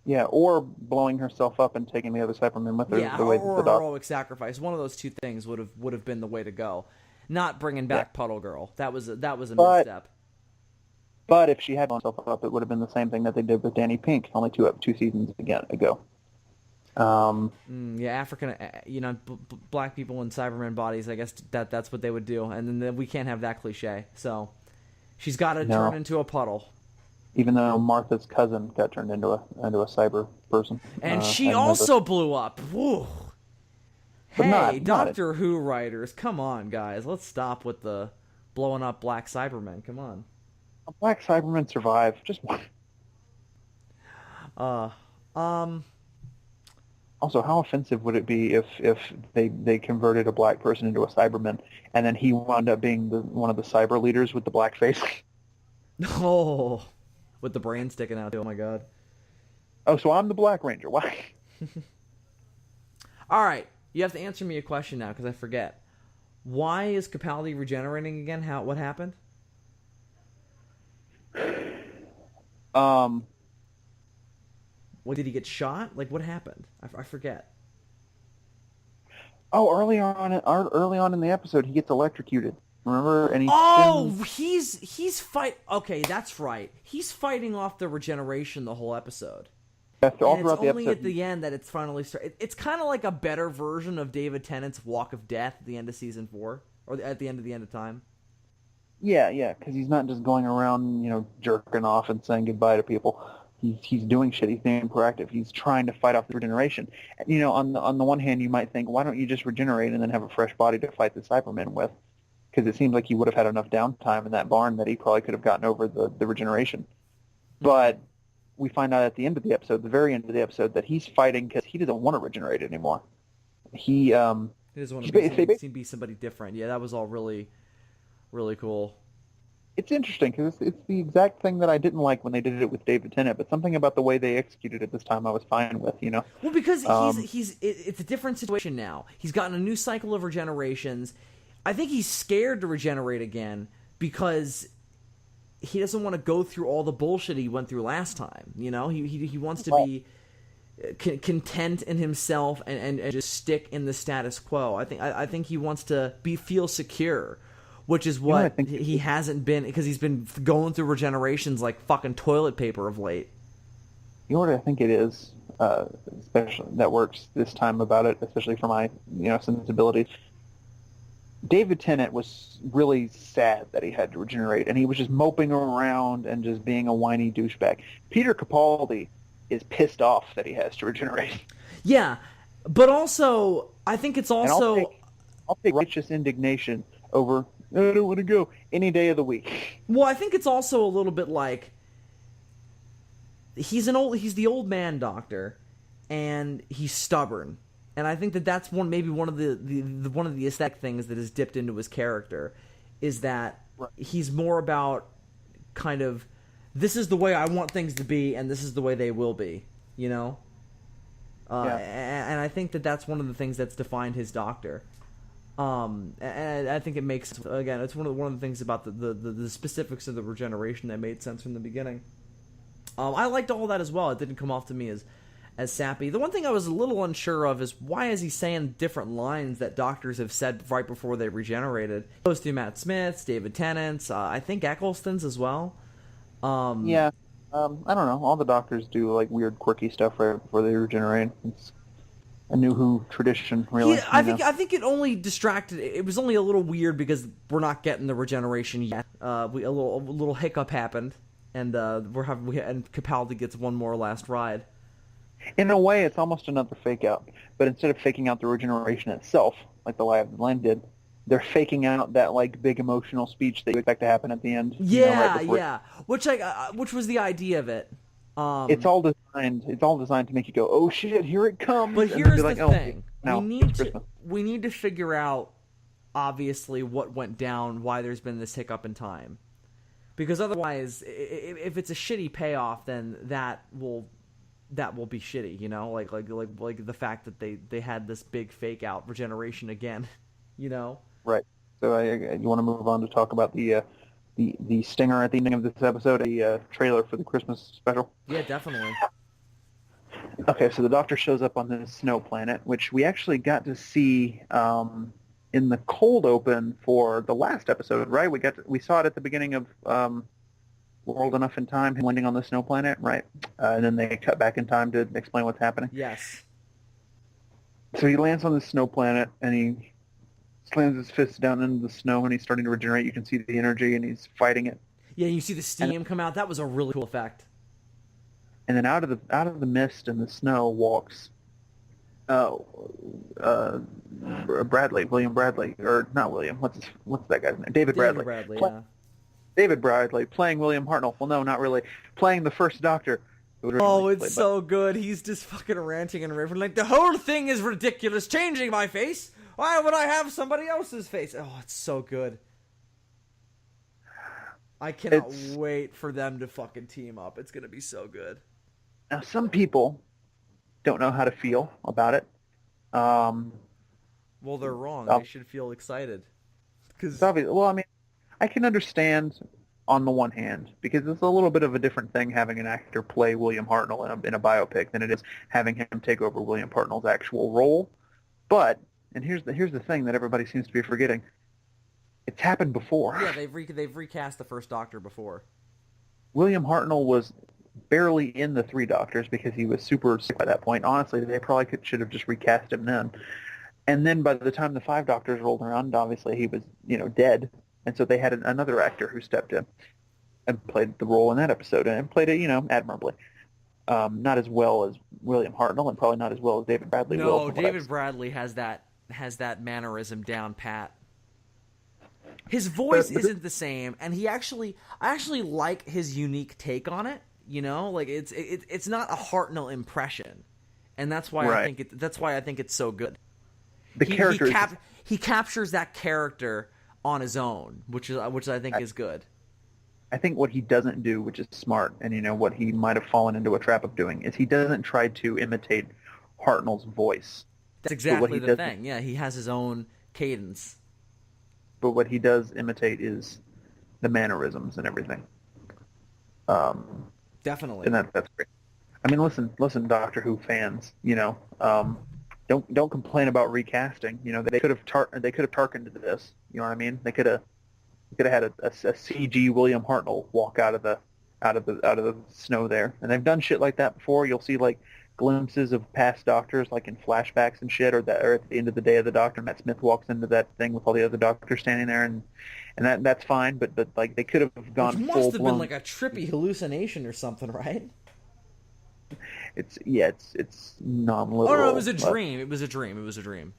B: Yeah, or blowing herself up and taking the other Cybermen with her.
A: Yeah, or a heroic sacrifice. One of those two things would have been the way to go. Not bringing back Puddle Girl. That was a misstep.
B: But if she had blown herself up, it would have been the same thing that they did with Danny Pink only two seasons ago.
A: African, black people in Cyberman bodies. I guess that's what they would do, and then we can't have that cliche. So she's got to turn into a puddle.
B: Even though Martha's cousin got turned into a cyber person,
A: and she also blew up. Woo. Hey, Doctor Who writers, come on, guys, let's stop with the blowing up black Cybermen. Come on.
B: A black Cyberman survive. Just one. Also, how offensive would it be if they converted a black person into a Cyberman, and then he wound up being one of the cyber leaders with the black face?
A: Oh, with the brain sticking out. Oh my god.
B: Oh, so I'm the Black Ranger. Why?
A: All right, you have to answer me a question now because I forget. Why is Capaldi regenerating again? What happened? What, did he get shot? Like, what happened? I forget.
B: Oh, early on in the episode, he gets electrocuted. Remember? And
A: he's fight. Okay, that's right. He's fighting off the regeneration the whole episode.
B: That's all
A: and
B: throughout
A: it's
B: the
A: only
B: episode.
A: at the end that it's finally started. It's kind of like a better version of David Tennant's Walk of Death at the end of season 4, or at the end of time.
B: Yeah, because he's not just going around, jerking off and saying goodbye to people. He's doing shit. He's being proactive. He's trying to fight off the regeneration. And, on the one hand, you might think, why don't you just regenerate and then have a fresh body to fight the Cybermen with? Because it seems like he would have had enough downtime in that barn that he probably could have gotten over the regeneration. But we find out at the end of the episode, the very end of the episode, that he's fighting because he doesn't want to regenerate anymore. He doesn't
A: want to be somebody different. Yeah, that was all really, really cool.
B: It's interesting because it's the exact thing that I didn't like when they did it with David Tennant, but something about the way they executed it this time I was fine with,
A: Well, because it's a different situation now. He's gotten a new cycle of regenerations. I think he's scared to regenerate again because he doesn't want to go through all the bullshit he went through last time. He wants to be content in himself and just stick in the status quo. I think he wants to feel secure. Which is what he hasn't been, because he's been going through regenerations like fucking toilet paper of late.
B: You know what I think it is, especially that works this time about it, especially for my sensibilities. David Tennant was really sad that he had to regenerate, and he was just moping around and just being a whiny douchebag. Peter Capaldi is pissed off that he has to regenerate.
A: Yeah, but also I think it's also
B: I'll take righteous indignation over, I don't want to go, any day of the week.
A: Well, I think it's also a little bit like he's the old man doctor, and he's stubborn, and I think that's one of the aesthetic things that has dipped into his character, is that he's more about kind of, this is the way I want things to be, and this is the way they will be,
B: Yeah.
A: And I think that's one of the things that's defined his Doctor. And I think it makes, again, it's one of the things about the specifics of the regeneration that made sense from the beginning. I liked all that as well. It didn't come off to me as sappy. The one thing I was a little unsure of is why is he saying different lines that doctors have said right before they regenerated? It goes through Matt Smith's, David Tennant's, I think Eccleston's as well.
B: I don't know. All the doctors do like weird, quirky stuff right before they regenerate. It's a New Who tradition, really.
A: Yeah, I think it only distracted. It was only a little weird because we're not getting the regeneration yet. A little hiccup happened, and and Capaldi gets one more last ride.
B: In a way, it's almost another fake out. But instead of faking out the regeneration itself, like the Lie of the Land did, they're faking out that like big emotional speech that you expect to happen at the end.
A: Yeah. Which was the idea of it.
B: It's all designed. It's all designed to make you go, "Oh shit, here it comes!"
A: But here's the thing:
B: no,
A: we need to figure out, obviously, what went down, why there's been this hiccup in time, because otherwise, if it's a shitty payoff, then that will be shitty. You know, like the fact that they had this big fake out regeneration again. You know,
B: right? So you want to move on to talk about the stinger at the ending of this episode, the trailer for the Christmas special?
A: Yeah, definitely.
B: Okay, so the Doctor shows up on this snow planet, which we actually got to see in the cold open for the last episode, right? We saw it at the beginning of World Enough in Time, him landing on the snow planet, right? And then they cut back in time to explain what's happening.
A: Yes.
B: So he lands on the snow planet, and he slams his fist down into the snow, and he's starting to regenerate. You can see the energy, and he's fighting it.
A: Yeah, you see the steam come out. That was a really cool effect.
B: And then out of the mist and the snow walks William Bradley, or not William. What's that guy's name? David Bradley. David Bradley playing William Hartnell. Well, no, not really. Playing the first Doctor.
A: Oh, it's so good. He's just fucking ranting and raving like, the whole thing is ridiculous. Changing my face. Why would I have somebody else's face? Oh, it's so good. I cannot wait for them to fucking team up. It's going to be so good.
B: Now, some people don't know how to feel about it.
A: Well, they're wrong. They should feel excited.
B: Well, I mean, I can understand on the one hand, because it's a little bit of a different thing having an actor play William Hartnell in a biopic than it is having him take over William Hartnell's actual role. But, and here's the thing that everybody seems to be forgetting, it's happened before.
A: Yeah, they've recast the first Doctor before.
B: William Hartnell was barely in the Three Doctors because he was super sick by that point. Honestly, they probably should have just recast him then. And then by the time the Five Doctors rolled around, obviously he was, dead. And so they had another actor who stepped in and played the role in that episode and played it, admirably. Not as well as William Hartnell and probably not as well as David Bradley will.
A: No, David Bradley has that mannerism down pat. His voice isn't the same, and I actually like his unique take on it. Like it's not a Hartnell impression, and that's why I think it's so good. He captures that character on his own, which I think is good.
B: I think what he doesn't do, which is smart, and what he might have fallen into a trap of doing, is he doesn't try to imitate Hartnell's voice.
A: That's exactly the thing. Yeah, he has his own cadence.
B: But what he does imitate is the mannerisms and everything.
A: Definitely.
B: And that's great. I mean, listen, Doctor Who fans, don't complain about recasting. They could have tarkened to this. You know what I mean? They could have had a CG William Hartnell walk out of the snow there, and they've done shit like that before. You'll see like glimpses of past Doctors, like in flashbacks and shit, or at the end of the Day of the Doctor, Matt Smith walks into that thing with all the other Doctors standing there, and that's fine. But like they could have gone full blown.
A: It must have been like a trippy hallucination or something, right?
B: It's non-literal.
A: Oh no, it was a dream. It was a dream.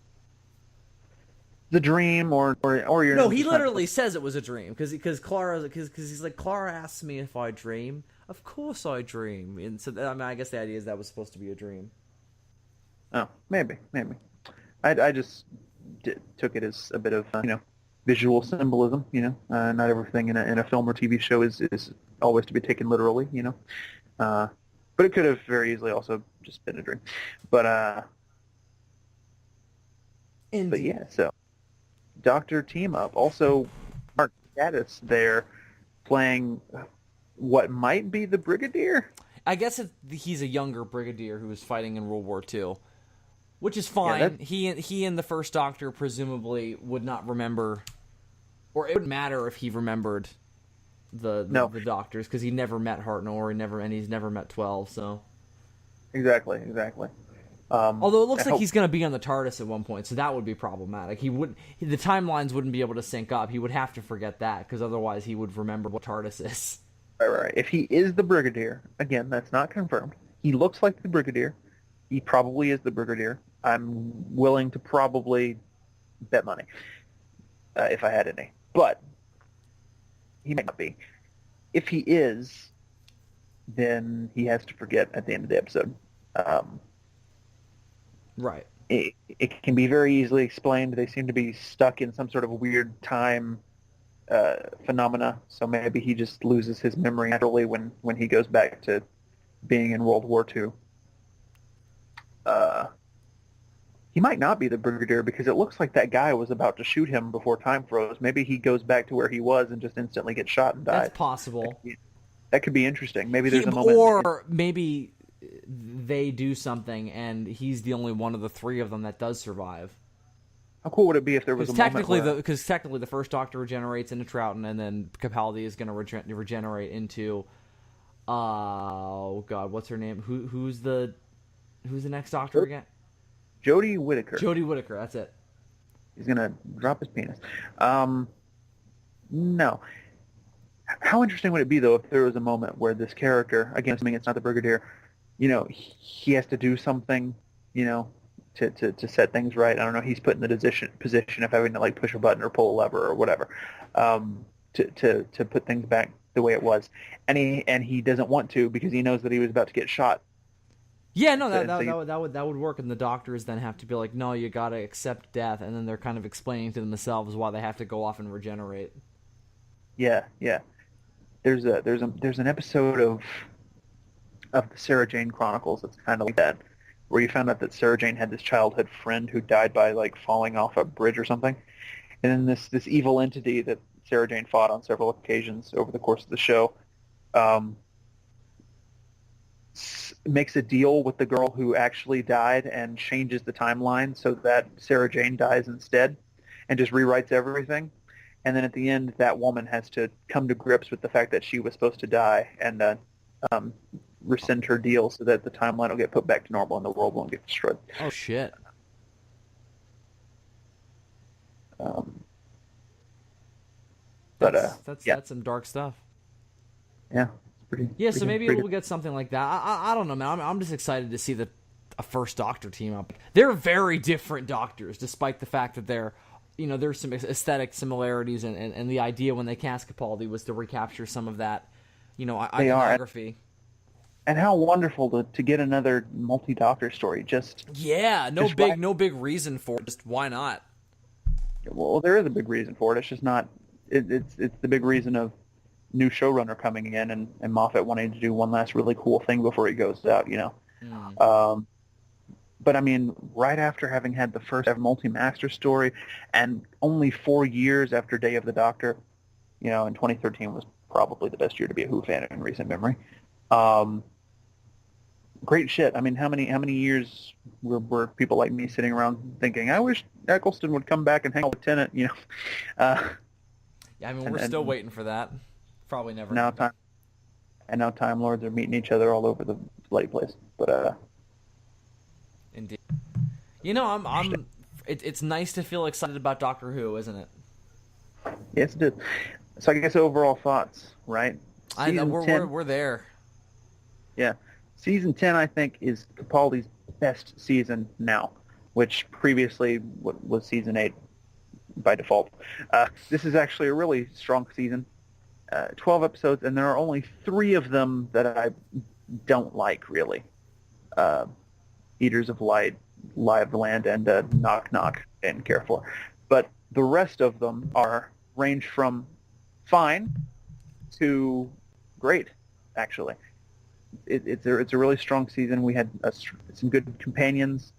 B: The dream, or you're
A: no. He literally says it was a dream because he's like, Clara asks me if I dream. Of course I dream, and so I guess the idea is that was supposed to be a dream.
B: Oh, maybe. I just took it as a bit of visual symbolism. Not everything in a film or TV show is always to be taken literally. But it could have very easily also just been a dream. But But
A: Indeed.
B: yeah, so Doctor Team Up. Also, Mark Gatiss there playing what might be the Brigadier.
A: I guess he's a younger brigadier who was fighting in World War II, which is
B: Yeah,
A: fine. He and the First Doctor presumably would not remember, or it wouldn't matter if he remembered the Doctors, because he never met Hartnell, he's never met 12. So
B: exactly.
A: although it looks like he's going to be on the TARDIS at one point, so that would be problematic. The timelines wouldn't be able to sync up. He would have to forget that, because otherwise he would remember what TARDIS is.
B: Right. If he is the Brigadier, again, that's not confirmed. He looks like the Brigadier. He probably is the Brigadier. I'm willing to probably bet money if I had any. But he might not be. If he is, then he has to forget at the end of the episode.
A: Right.
B: It can be very easily explained. They seem to be stuck in some sort of weird time phenomena, so maybe he just loses his memory naturally when he goes back to being in World War II. He might not be the Brigadier, because it looks like that guy was about to shoot him before time froze. Maybe he goes back to where he was and just instantly gets shot and dies.
A: That's possible.
B: That could be interesting. Maybe there's a moment...
A: Or maybe they do something and he's the only one of the three of them that does survive.
B: How cool would it be if there was a moment where...
A: Because technically the First Doctor regenerates into Troughton, and then Capaldi is going to regenerate into... oh, God, what's her name? Who's the next Doctor again?
B: Jodie Whittaker.
A: Jodie Whittaker, that's it.
B: He's going to drop his penis. No. How interesting would it be, though, if there was a moment where this character, again, assuming it's not the Brigadier, he has to do something, to set things right. I don't know. He's put in the position of having to push a button or pull a lever or whatever, to put things back the way it was, and he doesn't want to, because he knows that he was about to get shot.
A: Yeah, no, that would work, and the doctors then have to be like, no, you gotta accept death, and then they're kind of explaining to themselves why they have to go off and regenerate.
B: Yeah. There's an episode of the Sarah Jane Chronicles that's kind of like that, where you found out that Sarah Jane had this childhood friend who died by falling off a bridge or something, and then this evil entity that Sarah Jane fought on several occasions over the course of the show makes a deal with the girl who actually died and changes the timeline so that Sarah Jane dies instead, and just rewrites everything. And then at the end, that woman has to come to grips with the fact that she was supposed to die and rescind her deal so that the timeline will get put back to normal and the world won't get destroyed.
A: Oh, shit. That's some dark stuff.
B: Yeah.
A: So maybe we'll get something like that. I don't know, man. I'm just excited to see a First Doctor team up. They're very different Doctors, despite the fact that there's some aesthetic similarities, and the idea when they cast Capaldi was to recapture some of that, iconography.
B: And how wonderful to get another multi-Doctor story.
A: No big reason for it. Just why not?
B: Well, there is a big reason for it. It's just not. It's the big reason of new showrunner coming in and Moffat wanting to do one last really cool thing before he goes out. But I mean, right after having had the first ever multi-master story, and only 4 years after Day of the Doctor, in 2013 was probably the best year to be a Who fan in recent memory. Great shit. I mean, how many years were people like me sitting around thinking, I wish Eccleston would come back and hang out with Tennant,
A: we're still waiting for that. Probably never.
B: Now Time Lords are meeting each other all over the bloody place. But
A: indeed. It's nice to feel excited about Doctor Who, isn't it?
B: Yes, it is. So I guess overall thoughts, right?
A: We're there.
B: Yeah. Season 10, I think, is Capaldi's best season now, which previously was Season 8 by default. This is actually a really strong season. 12 episodes, and there are only 3 of them that I don't like, really. Eaters of Light, Lie of the Land, and Knock Knock, and care for. But the rest of them range from fine to great, actually. It's a really strong season. We had some good companions.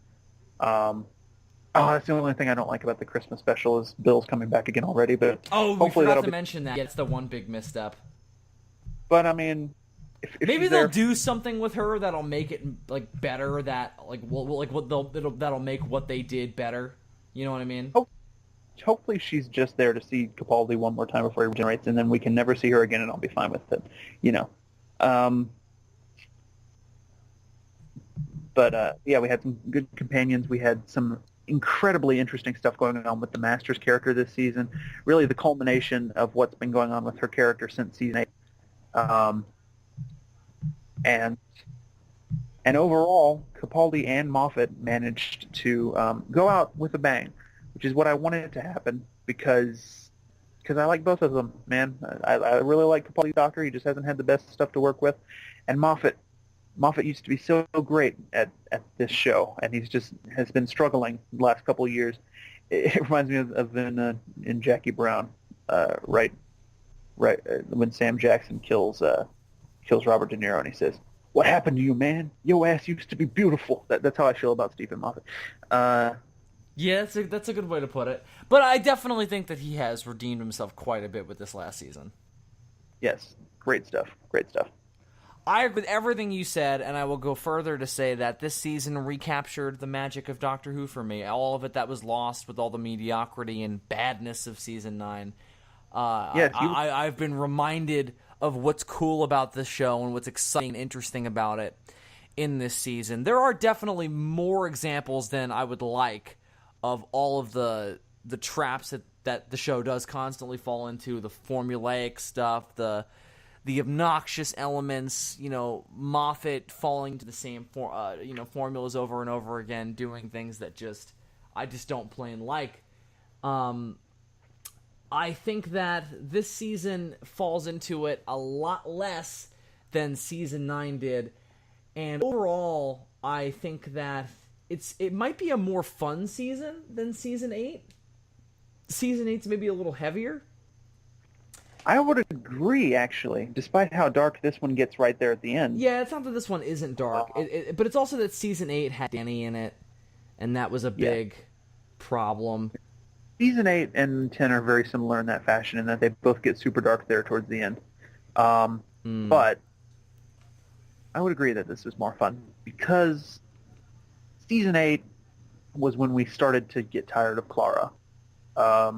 B: Oh, that's the only thing I don't like about the Christmas special is Bill's coming back again already. But
A: Oh, we
B: hopefully
A: forgot
B: that'll
A: to
B: be.
A: mention that. Yeah, it's the one big misstep.
B: But I mean, if
A: Maybe
B: she's
A: they'll
B: there,
A: do something with her that'll make it like better. That like that'll make what they did better. You know what I mean?
B: Oh. hopefully she's just there to see Capaldi one more time before he regenerates, and then we can never see her again, and I'll be fine with it. You know. But yeah, we had some good companions. We had some incredibly interesting stuff going on with the Masters character this season. Really, the culmination of what's been going on with her character since season 8. And overall, Capaldi and Moffat managed to go out with a bang, which is what I wanted to happen because I like both of them, man. I really like Capaldi's Doctor. He just hasn't had the best stuff to work with. And Moffat used to be so great at this show, and has been struggling the last couple of years. It reminds me of in Jackie Brown, right when Sam Jackson kills Robert De Niro, and he says, "What happened to you, man? Your ass used to be beautiful." That's how I feel about Stephen Moffat.
A: Yeah, that's a good way to put it. But I definitely think that he has redeemed himself quite a bit with this last season.
B: Yes, great stuff.
A: I agree with everything you said, and I will go further to say that this season recaptured the magic of Doctor Who for me. All of it that was lost with all the mediocrity and badness of Season 9.
B: Yes,
A: I've been reminded of what's cool about this show and what's exciting and interesting about it in this season. There are definitely more examples than I would like of all of the traps that the show does constantly fall into, the formulaic stuff, the obnoxious elements, Moffat falling to the same formulas over and over again, doing things that I just don't plain like. I think that this season falls into it a lot less than Season 9 did, and overall, I think that it might be a more fun season than Season 8. Season 8's maybe a little heavier.
B: I would agree, actually, despite how dark this one gets right there at the end.
A: Yeah, it's not that this one isn't dark, but it's also that Season 8 had Danny in it, and that was a big problem.
B: Season 8 and 10 are very similar in that fashion, in that they both get super dark there towards the end. But I would agree that this was more fun, because Season 8 was when we started to get tired of Clara. But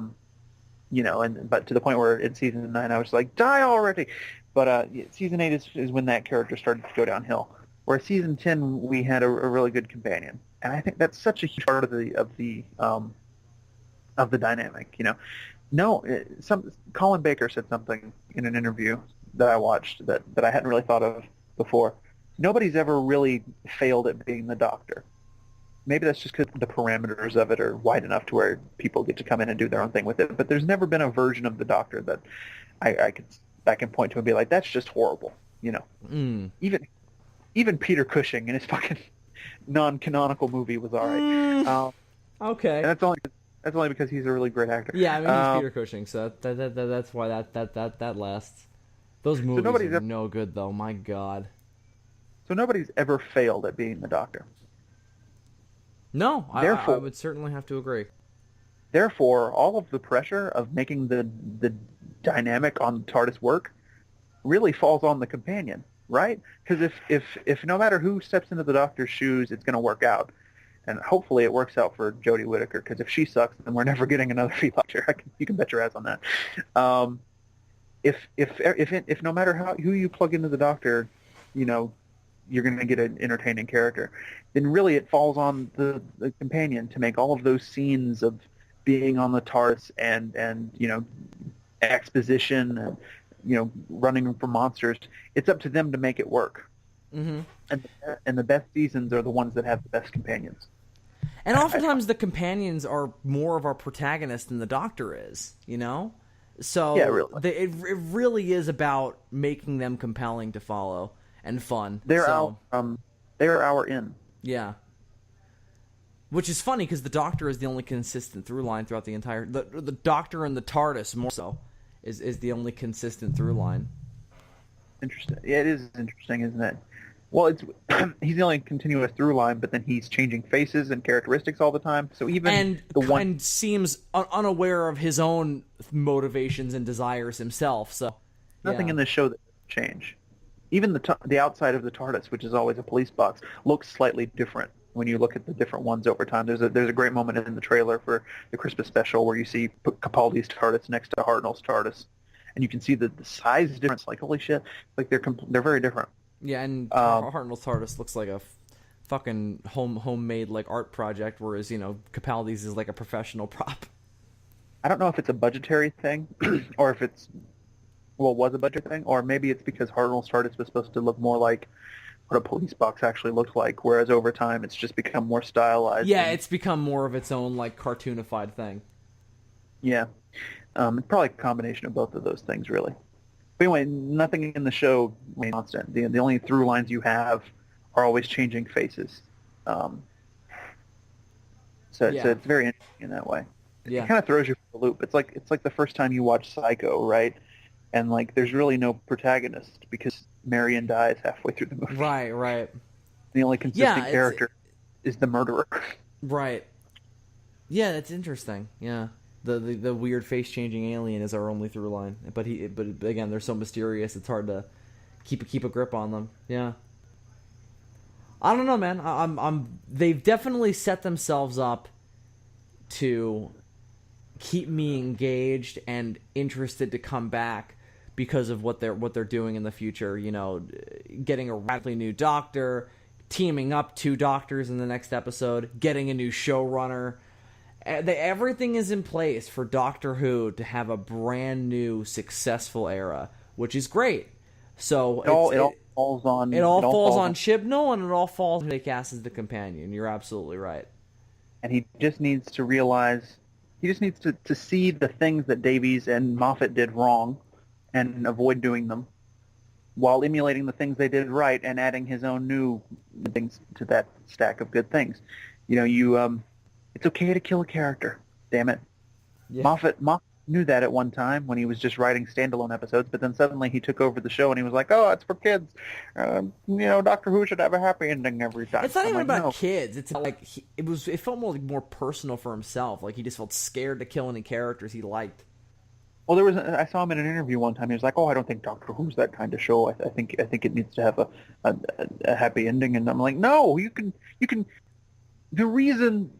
B: to the point where in Season 9 I was like, die already! But Season 8 is when that character started to go downhill. Whereas Season 10 we had a really good companion, and I think that's such a huge part of the dynamic. Colin Baker said something in an interview that I watched that I hadn't really thought of before. Nobody's ever really failed at being the Doctor. Maybe that's just because the parameters of it are wide enough to where people get to come in and do their own thing with it. But there's never been a version of the Doctor that I can point to and be like, that's just horrible. Even Peter Cushing in his fucking non-canonical movie was all right.
A: Okay,
B: and that's only because he's a really great actor.
A: Yeah, I mean he's Peter Cushing, so that's why that lasts. Those movies are no good though. My God.
B: So nobody's ever failed at being the Doctor.
A: No, I would certainly have to agree.
B: Therefore, all of the pressure of making the dynamic on the TARDIS work really falls on the companion, right? Because if no matter who steps into the Doctor's shoes, it's going to work out. And hopefully it works out for Jodie Whittaker, because if she sucks, then we're never getting another female Doctor. You can bet your ass on that. If no matter who you plug into the Doctor, you're going to get an entertaining character, then really it falls on the companion to make all of those scenes of being on the TARDIS and exposition and running from monsters. It's up to them to make it work. Mm-hmm. And the best seasons are the ones that have the best companions.
A: And oftentimes the companions are more of our protagonist than the Doctor is, So
B: yeah, really.
A: It really is about making them compelling to follow and fun.
B: They're our in.
A: Yeah. Which is funny because the Doctor is the only consistent through line throughout the entire... The Doctor and the TARDIS, more so, is the only consistent through line.
B: Interesting. Yeah, it is interesting, isn't it? Well, it's he's the only continuous through line, but then he's changing faces and characteristics all the time. So even
A: And
B: the one,
A: and seems unaware of his own motivations and desires himself. So
B: nothing
A: yeah.
B: in this show that doesn't change. Even the outside of the TARDIS, which is always a police box, looks slightly different when you look at the different ones over time. There's a great moment in the trailer for the Christmas special where you see Capaldi's TARDIS next to Hartnell's TARDIS, and you can see the size difference. Like holy shit, like they're very different.
A: Yeah, and
B: Um,
A: Hartnell's TARDIS looks like a fucking homemade like art project, whereas Capaldi's is like a professional prop.
B: I don't know if it's a budgetary thing or if it's was a budget thing, or maybe it's because Hartnell's TARDIS was supposed to look more like what a police box actually looked like, whereas over time it's just become more stylized.
A: Yeah, it's become more of its own like cartoonified thing.
B: Yeah. It's probably a combination of both of those things, really. But anyway, nothing in the show remains constant. The only through lines you have are always changing faces. Um, so
A: Yeah.
B: it's very interesting in that way.
A: Yeah.
B: It kind of throws you for the loop. It's like the first time you watch Psycho, right? And like there's really no protagonist because Marion dies halfway through the movie.
A: Right.
B: The only consistent
A: Yeah,
B: character is the murderer.
A: Right. Yeah, that's interesting. Yeah. The weird face changing alien is our only through line, but again they're so mysterious it's hard to keep a grip on them. Yeah. I don't know, man. They've definitely set themselves up to keep me engaged and interested to come back because of what they're doing in the future. Getting a radically new doctor, teaming up two doctors in the next episode, getting a new showrunner. Everything is in place for Doctor Who to have a brand new successful era, which is great. So
B: It all falls on
A: Chibnall, and it all falls on Nick Cass as the companion. You're absolutely right.
B: and he just needs to realize, he just needs to see the things that Davies and Moffat did wrong and avoid doing them while emulating the things they did right and adding his own new things to that stack of good things. It's okay to kill a character, damn it.
A: Yeah.
B: Moffat knew that at one time when he was just writing standalone episodes, but then suddenly he took over the show and he was like, oh, it's for kids. Doctor Who should have a happy ending every time.
A: It's not
B: I'm
A: even
B: like,
A: about
B: no.
A: kids. It's like it felt more personal for himself. Like he just felt scared to kill any characters he liked.
B: Well, I saw him in an interview one time. He was like, "Oh, I don't think Doctor Who's that kind of show. I think it needs to have a happy ending." And I'm like, "No, you can. The reason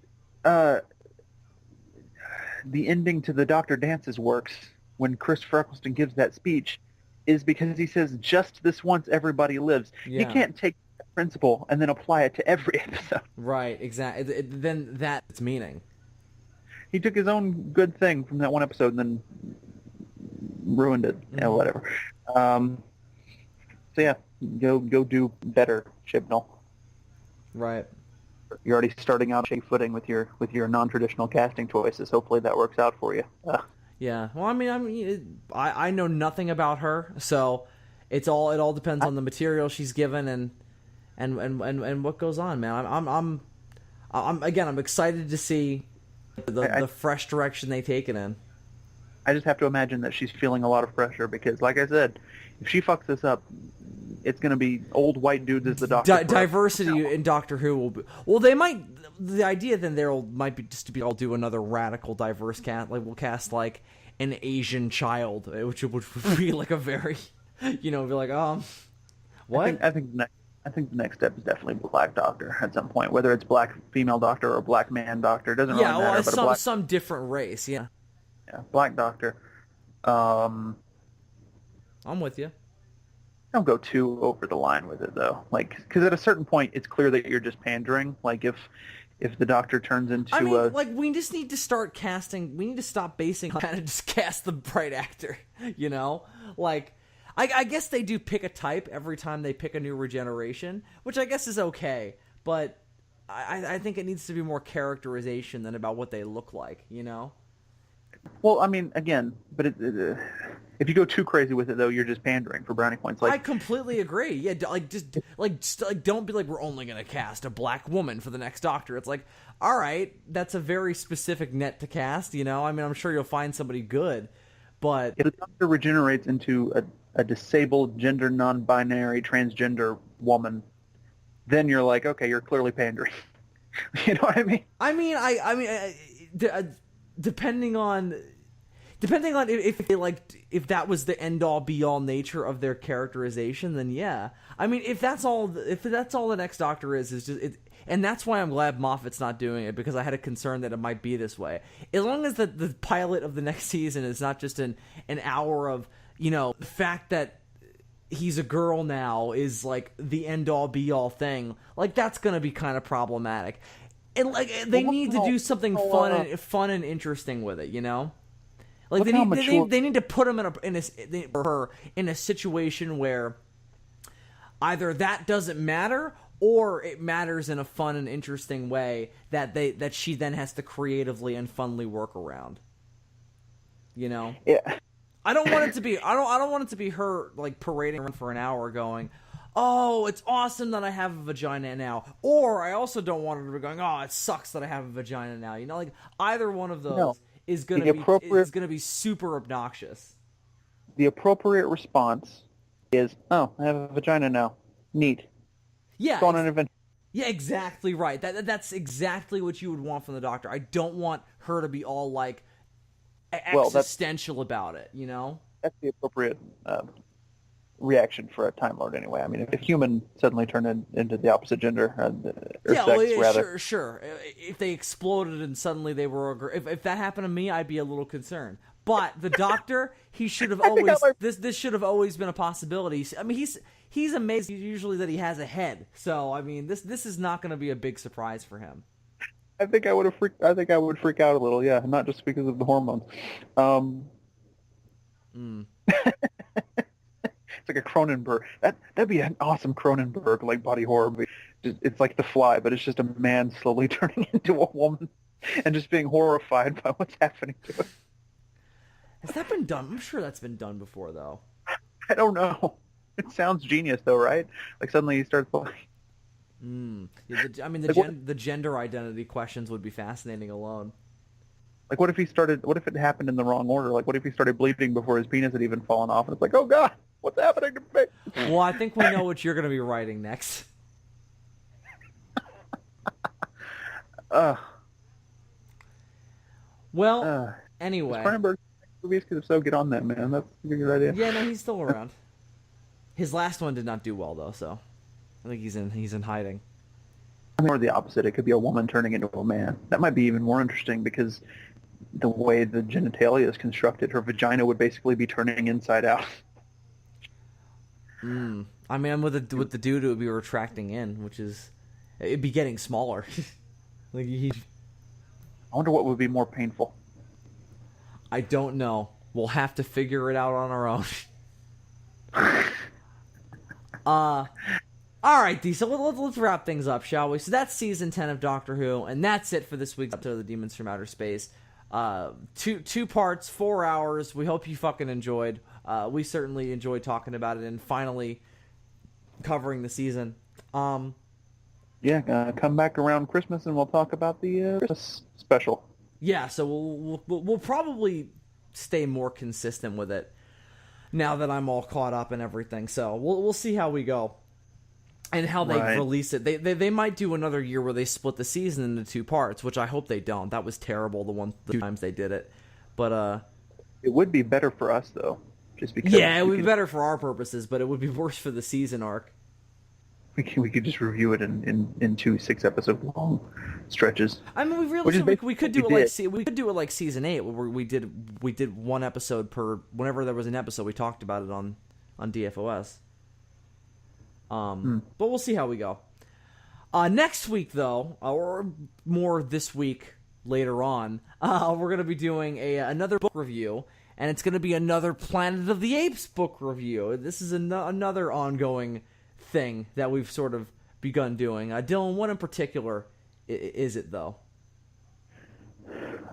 B: the ending to the Doctor Dances works when Christopher Eccleston gives that speech is because he says, "Just this once, everybody lives."
A: Yeah.
B: You can't take that principle and then apply it to every episode.
A: Right, exactly. Then that's meaning.
B: He took his own good thing from that one episode and then ruined it.
A: Mm-hmm.
B: Whatever. So yeah, go do better, Chibnall.
A: Right.
B: You're already starting out on shaky footing with your non-traditional casting choices. Hopefully that works out for you.
A: Yeah. Well, I know nothing about her, so it all depends on the material she's given and what goes on, man. I'm excited to see the fresh direction they take it in.
B: I just have to imagine that she's feeling a lot of pressure because, like I said, if she fucks this up, it's going to be old white dudes as the Doctor.
A: Diversity in Doctor Who will be... Well, they might... The idea then might be just to be... I'll do another radical diverse cast. Like, we'll cast, like, an Asian child, which would be, like, a very... be like, what?
B: I think the next step is definitely Black Doctor at some point, whether it's Black female Doctor or Black man Doctor. It doesn't really matter. But
A: some different race, yeah.
B: Yeah, Black Doctor.
A: I'm with you.
B: Don't go too over the line with it, though. Like, because at a certain point, it's clear that you're just pandering. Like, if the Doctor turns into
A: we just need to start casting. We need to stop basing on kind of just cast the right actor. Like, I guess they do pick a type every time they pick a new regeneration, which I guess is okay. But I think it needs to be more characterization than about what they look like.
B: Well, I mean, again, but if you go too crazy with it, though, you're just pandering for brownie points. Like,
A: I completely agree. Yeah, just don't be like, we're only gonna cast a black woman for the next Doctor. It's like, all right, that's a very specific net to cast. I'm sure you'll find somebody good, but
B: if the Doctor regenerates into a disabled, gender non-binary, transgender woman, then you're like, okay, you're clearly pandering. You know what I mean?
A: Depending on if they if that was the end all be all nature of their characterization, then yeah. I mean, if that's all the next Doctor is just it, and that's why I'm glad Moffat's not doing it, because I had a concern that it might be this way. As long as the pilot of the next season is not just an hour of, the fact that he's a girl now is like the end all be all thing, like that's gonna be kind of problematic. And like they need to do something fun and interesting with it, Like they need to put him in a situation where either that doesn't matter or it matters in a fun and interesting way that she then has to creatively and funly work around.
B: Yeah.
A: I don't want it to be I don't want it to be her like parading around for an hour going, "Oh, it's awesome that I have a vagina now." Or I also don't want her to be going, "Oh, it sucks that I have a vagina now." Like either one of those is going to be super obnoxious.
B: The appropriate response is, "Oh, I have a vagina now. Neat."
A: Yeah.
B: Go on an adventure.
A: Yeah, exactly right. That's exactly what you would want from the Doctor. I don't want her to be all like existential about it,
B: That's the appropriate reaction for a Time Lord anyway. I mean, if human suddenly turned into the opposite gender, rather.
A: Sure. If they exploded and suddenly they were, if that happened to me, I'd be a little concerned. But the Doctor, he should have always this should have always been a possibility. I mean, he's amazed usually that he has a head. So I mean, this is not going to be a big surprise for him.
B: I think I would freak out a little, yeah, not just because of the hormones. It's like a Cronenberg. That'd be an awesome Cronenberg like body horror movie. It's like The Fly, but it's just a man slowly turning into a woman and just being horrified by what's happening to him.
A: Has that been done? I'm sure that's been done before, though.
B: I don't know. It sounds genius, though, right? Like suddenly he starts like.
A: Yeah, the gender identity questions would be fascinating alone.
B: Like, what if it happened in the wrong order? Like, what if he started bleeding before his penis had even fallen off? And it's like, oh, God, what's happening to me?
A: Well, I think we know what you're going to be writing next. Anyway.
B: Cronenberg movies, because if so, get on that, man. That's a good idea.
A: Yeah, no, he's still around. His last one did not do well, though, so I think he's in hiding.
B: Or the opposite. It could be a woman turning into a man. That might be even more interesting because the way the genitalia is constructed, her vagina would basically be turning inside out.
A: I mean, with the dude, it would be retracting in, which is it'd be getting smaller. I
B: wonder what would be more painful.
A: I don't know. We'll have to figure it out on our own. All right, Dee, so let's wrap things up, shall we? So that's season 10 of Doctor Who, and that's it for this week's episode of the Demons from Outer Space. Two parts, 4 hours. We hope you fucking enjoyed. We certainly enjoyed talking about it and finally covering the season.
B: Come back around Christmas and we'll talk about the Christmas special.
A: Yeah, so we'll probably stay more consistent with it now that I'm all caught up and everything. So we'll see how we go. And how they release it. They might do another year where they split the season into 2 parts, which I hope they don't. That was terrible the 2 times they did it. But
B: it would be better for us though, just because.
A: Yeah, it would be better for our purposes, but it would be worse for the season arc.
B: We could just review it in 2 6-episode long stretches.
A: I mean, we could do it like season 8, where we did 1 episode per whenever there was an episode. We talked about it on DFOS. But we'll see how we go. Next week, though, or more this week later on, we're going to be doing another book review, and it's going to be another Planet of the Apes book review. This is another ongoing thing that we've sort of begun doing. Dylan, what in particular is it, though?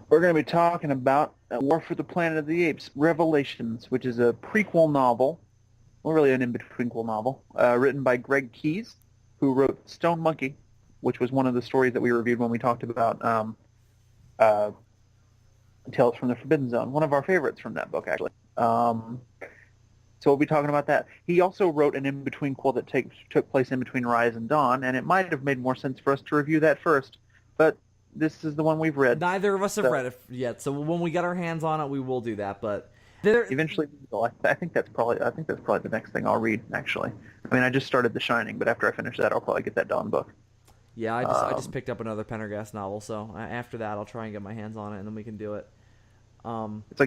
B: We're going to be talking about War for the Planet of the Apes, Revelations, which is a prequel novel. Well, really an in-betweenquel novel, written by Greg Keyes, who wrote Stone Monkey, which was one of the stories that we reviewed when we talked about Tales from the Forbidden Zone, one of our favorites from that book, actually. So we'll be talking about that. He also wrote an in-between quote that took place in between Rise and Dawn, and it might have made more sense for us to review that first. But this is the one we've read.
A: Neither of us have read it yet, so when we get our hands on it, we will do that. But
B: eventually, I think that's probably the next thing I'll read. Actually, I mean, I just started The Shining, but after I finish that, I'll probably get that Dawn book.
A: Yeah, I just picked up another Pendergast novel, so after that, I'll try and get my hands on it, and then we can do it.
B: It's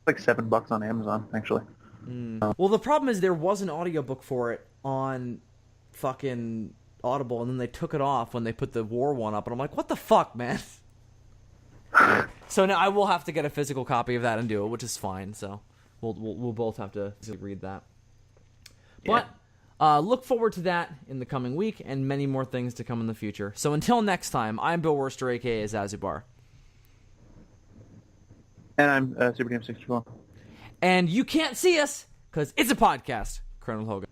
B: like $7 on Amazon, actually.
A: Well, the problem is there was an audiobook for it on fucking Audible, and then they took it off when they put the war one up, and I'm like, what the fuck, man? So now I will have to get a physical copy of that and do it, which is fine. So we'll both have to read that.
B: Yeah.
A: But look forward to that in the coming week, and many more things to come in the future. So until next time, I'm Bill Worster, a.k.a. Zazubar.
B: And I'm Super Game 64.
A: And you can't see us, because it's a podcast. Colonel Hogan.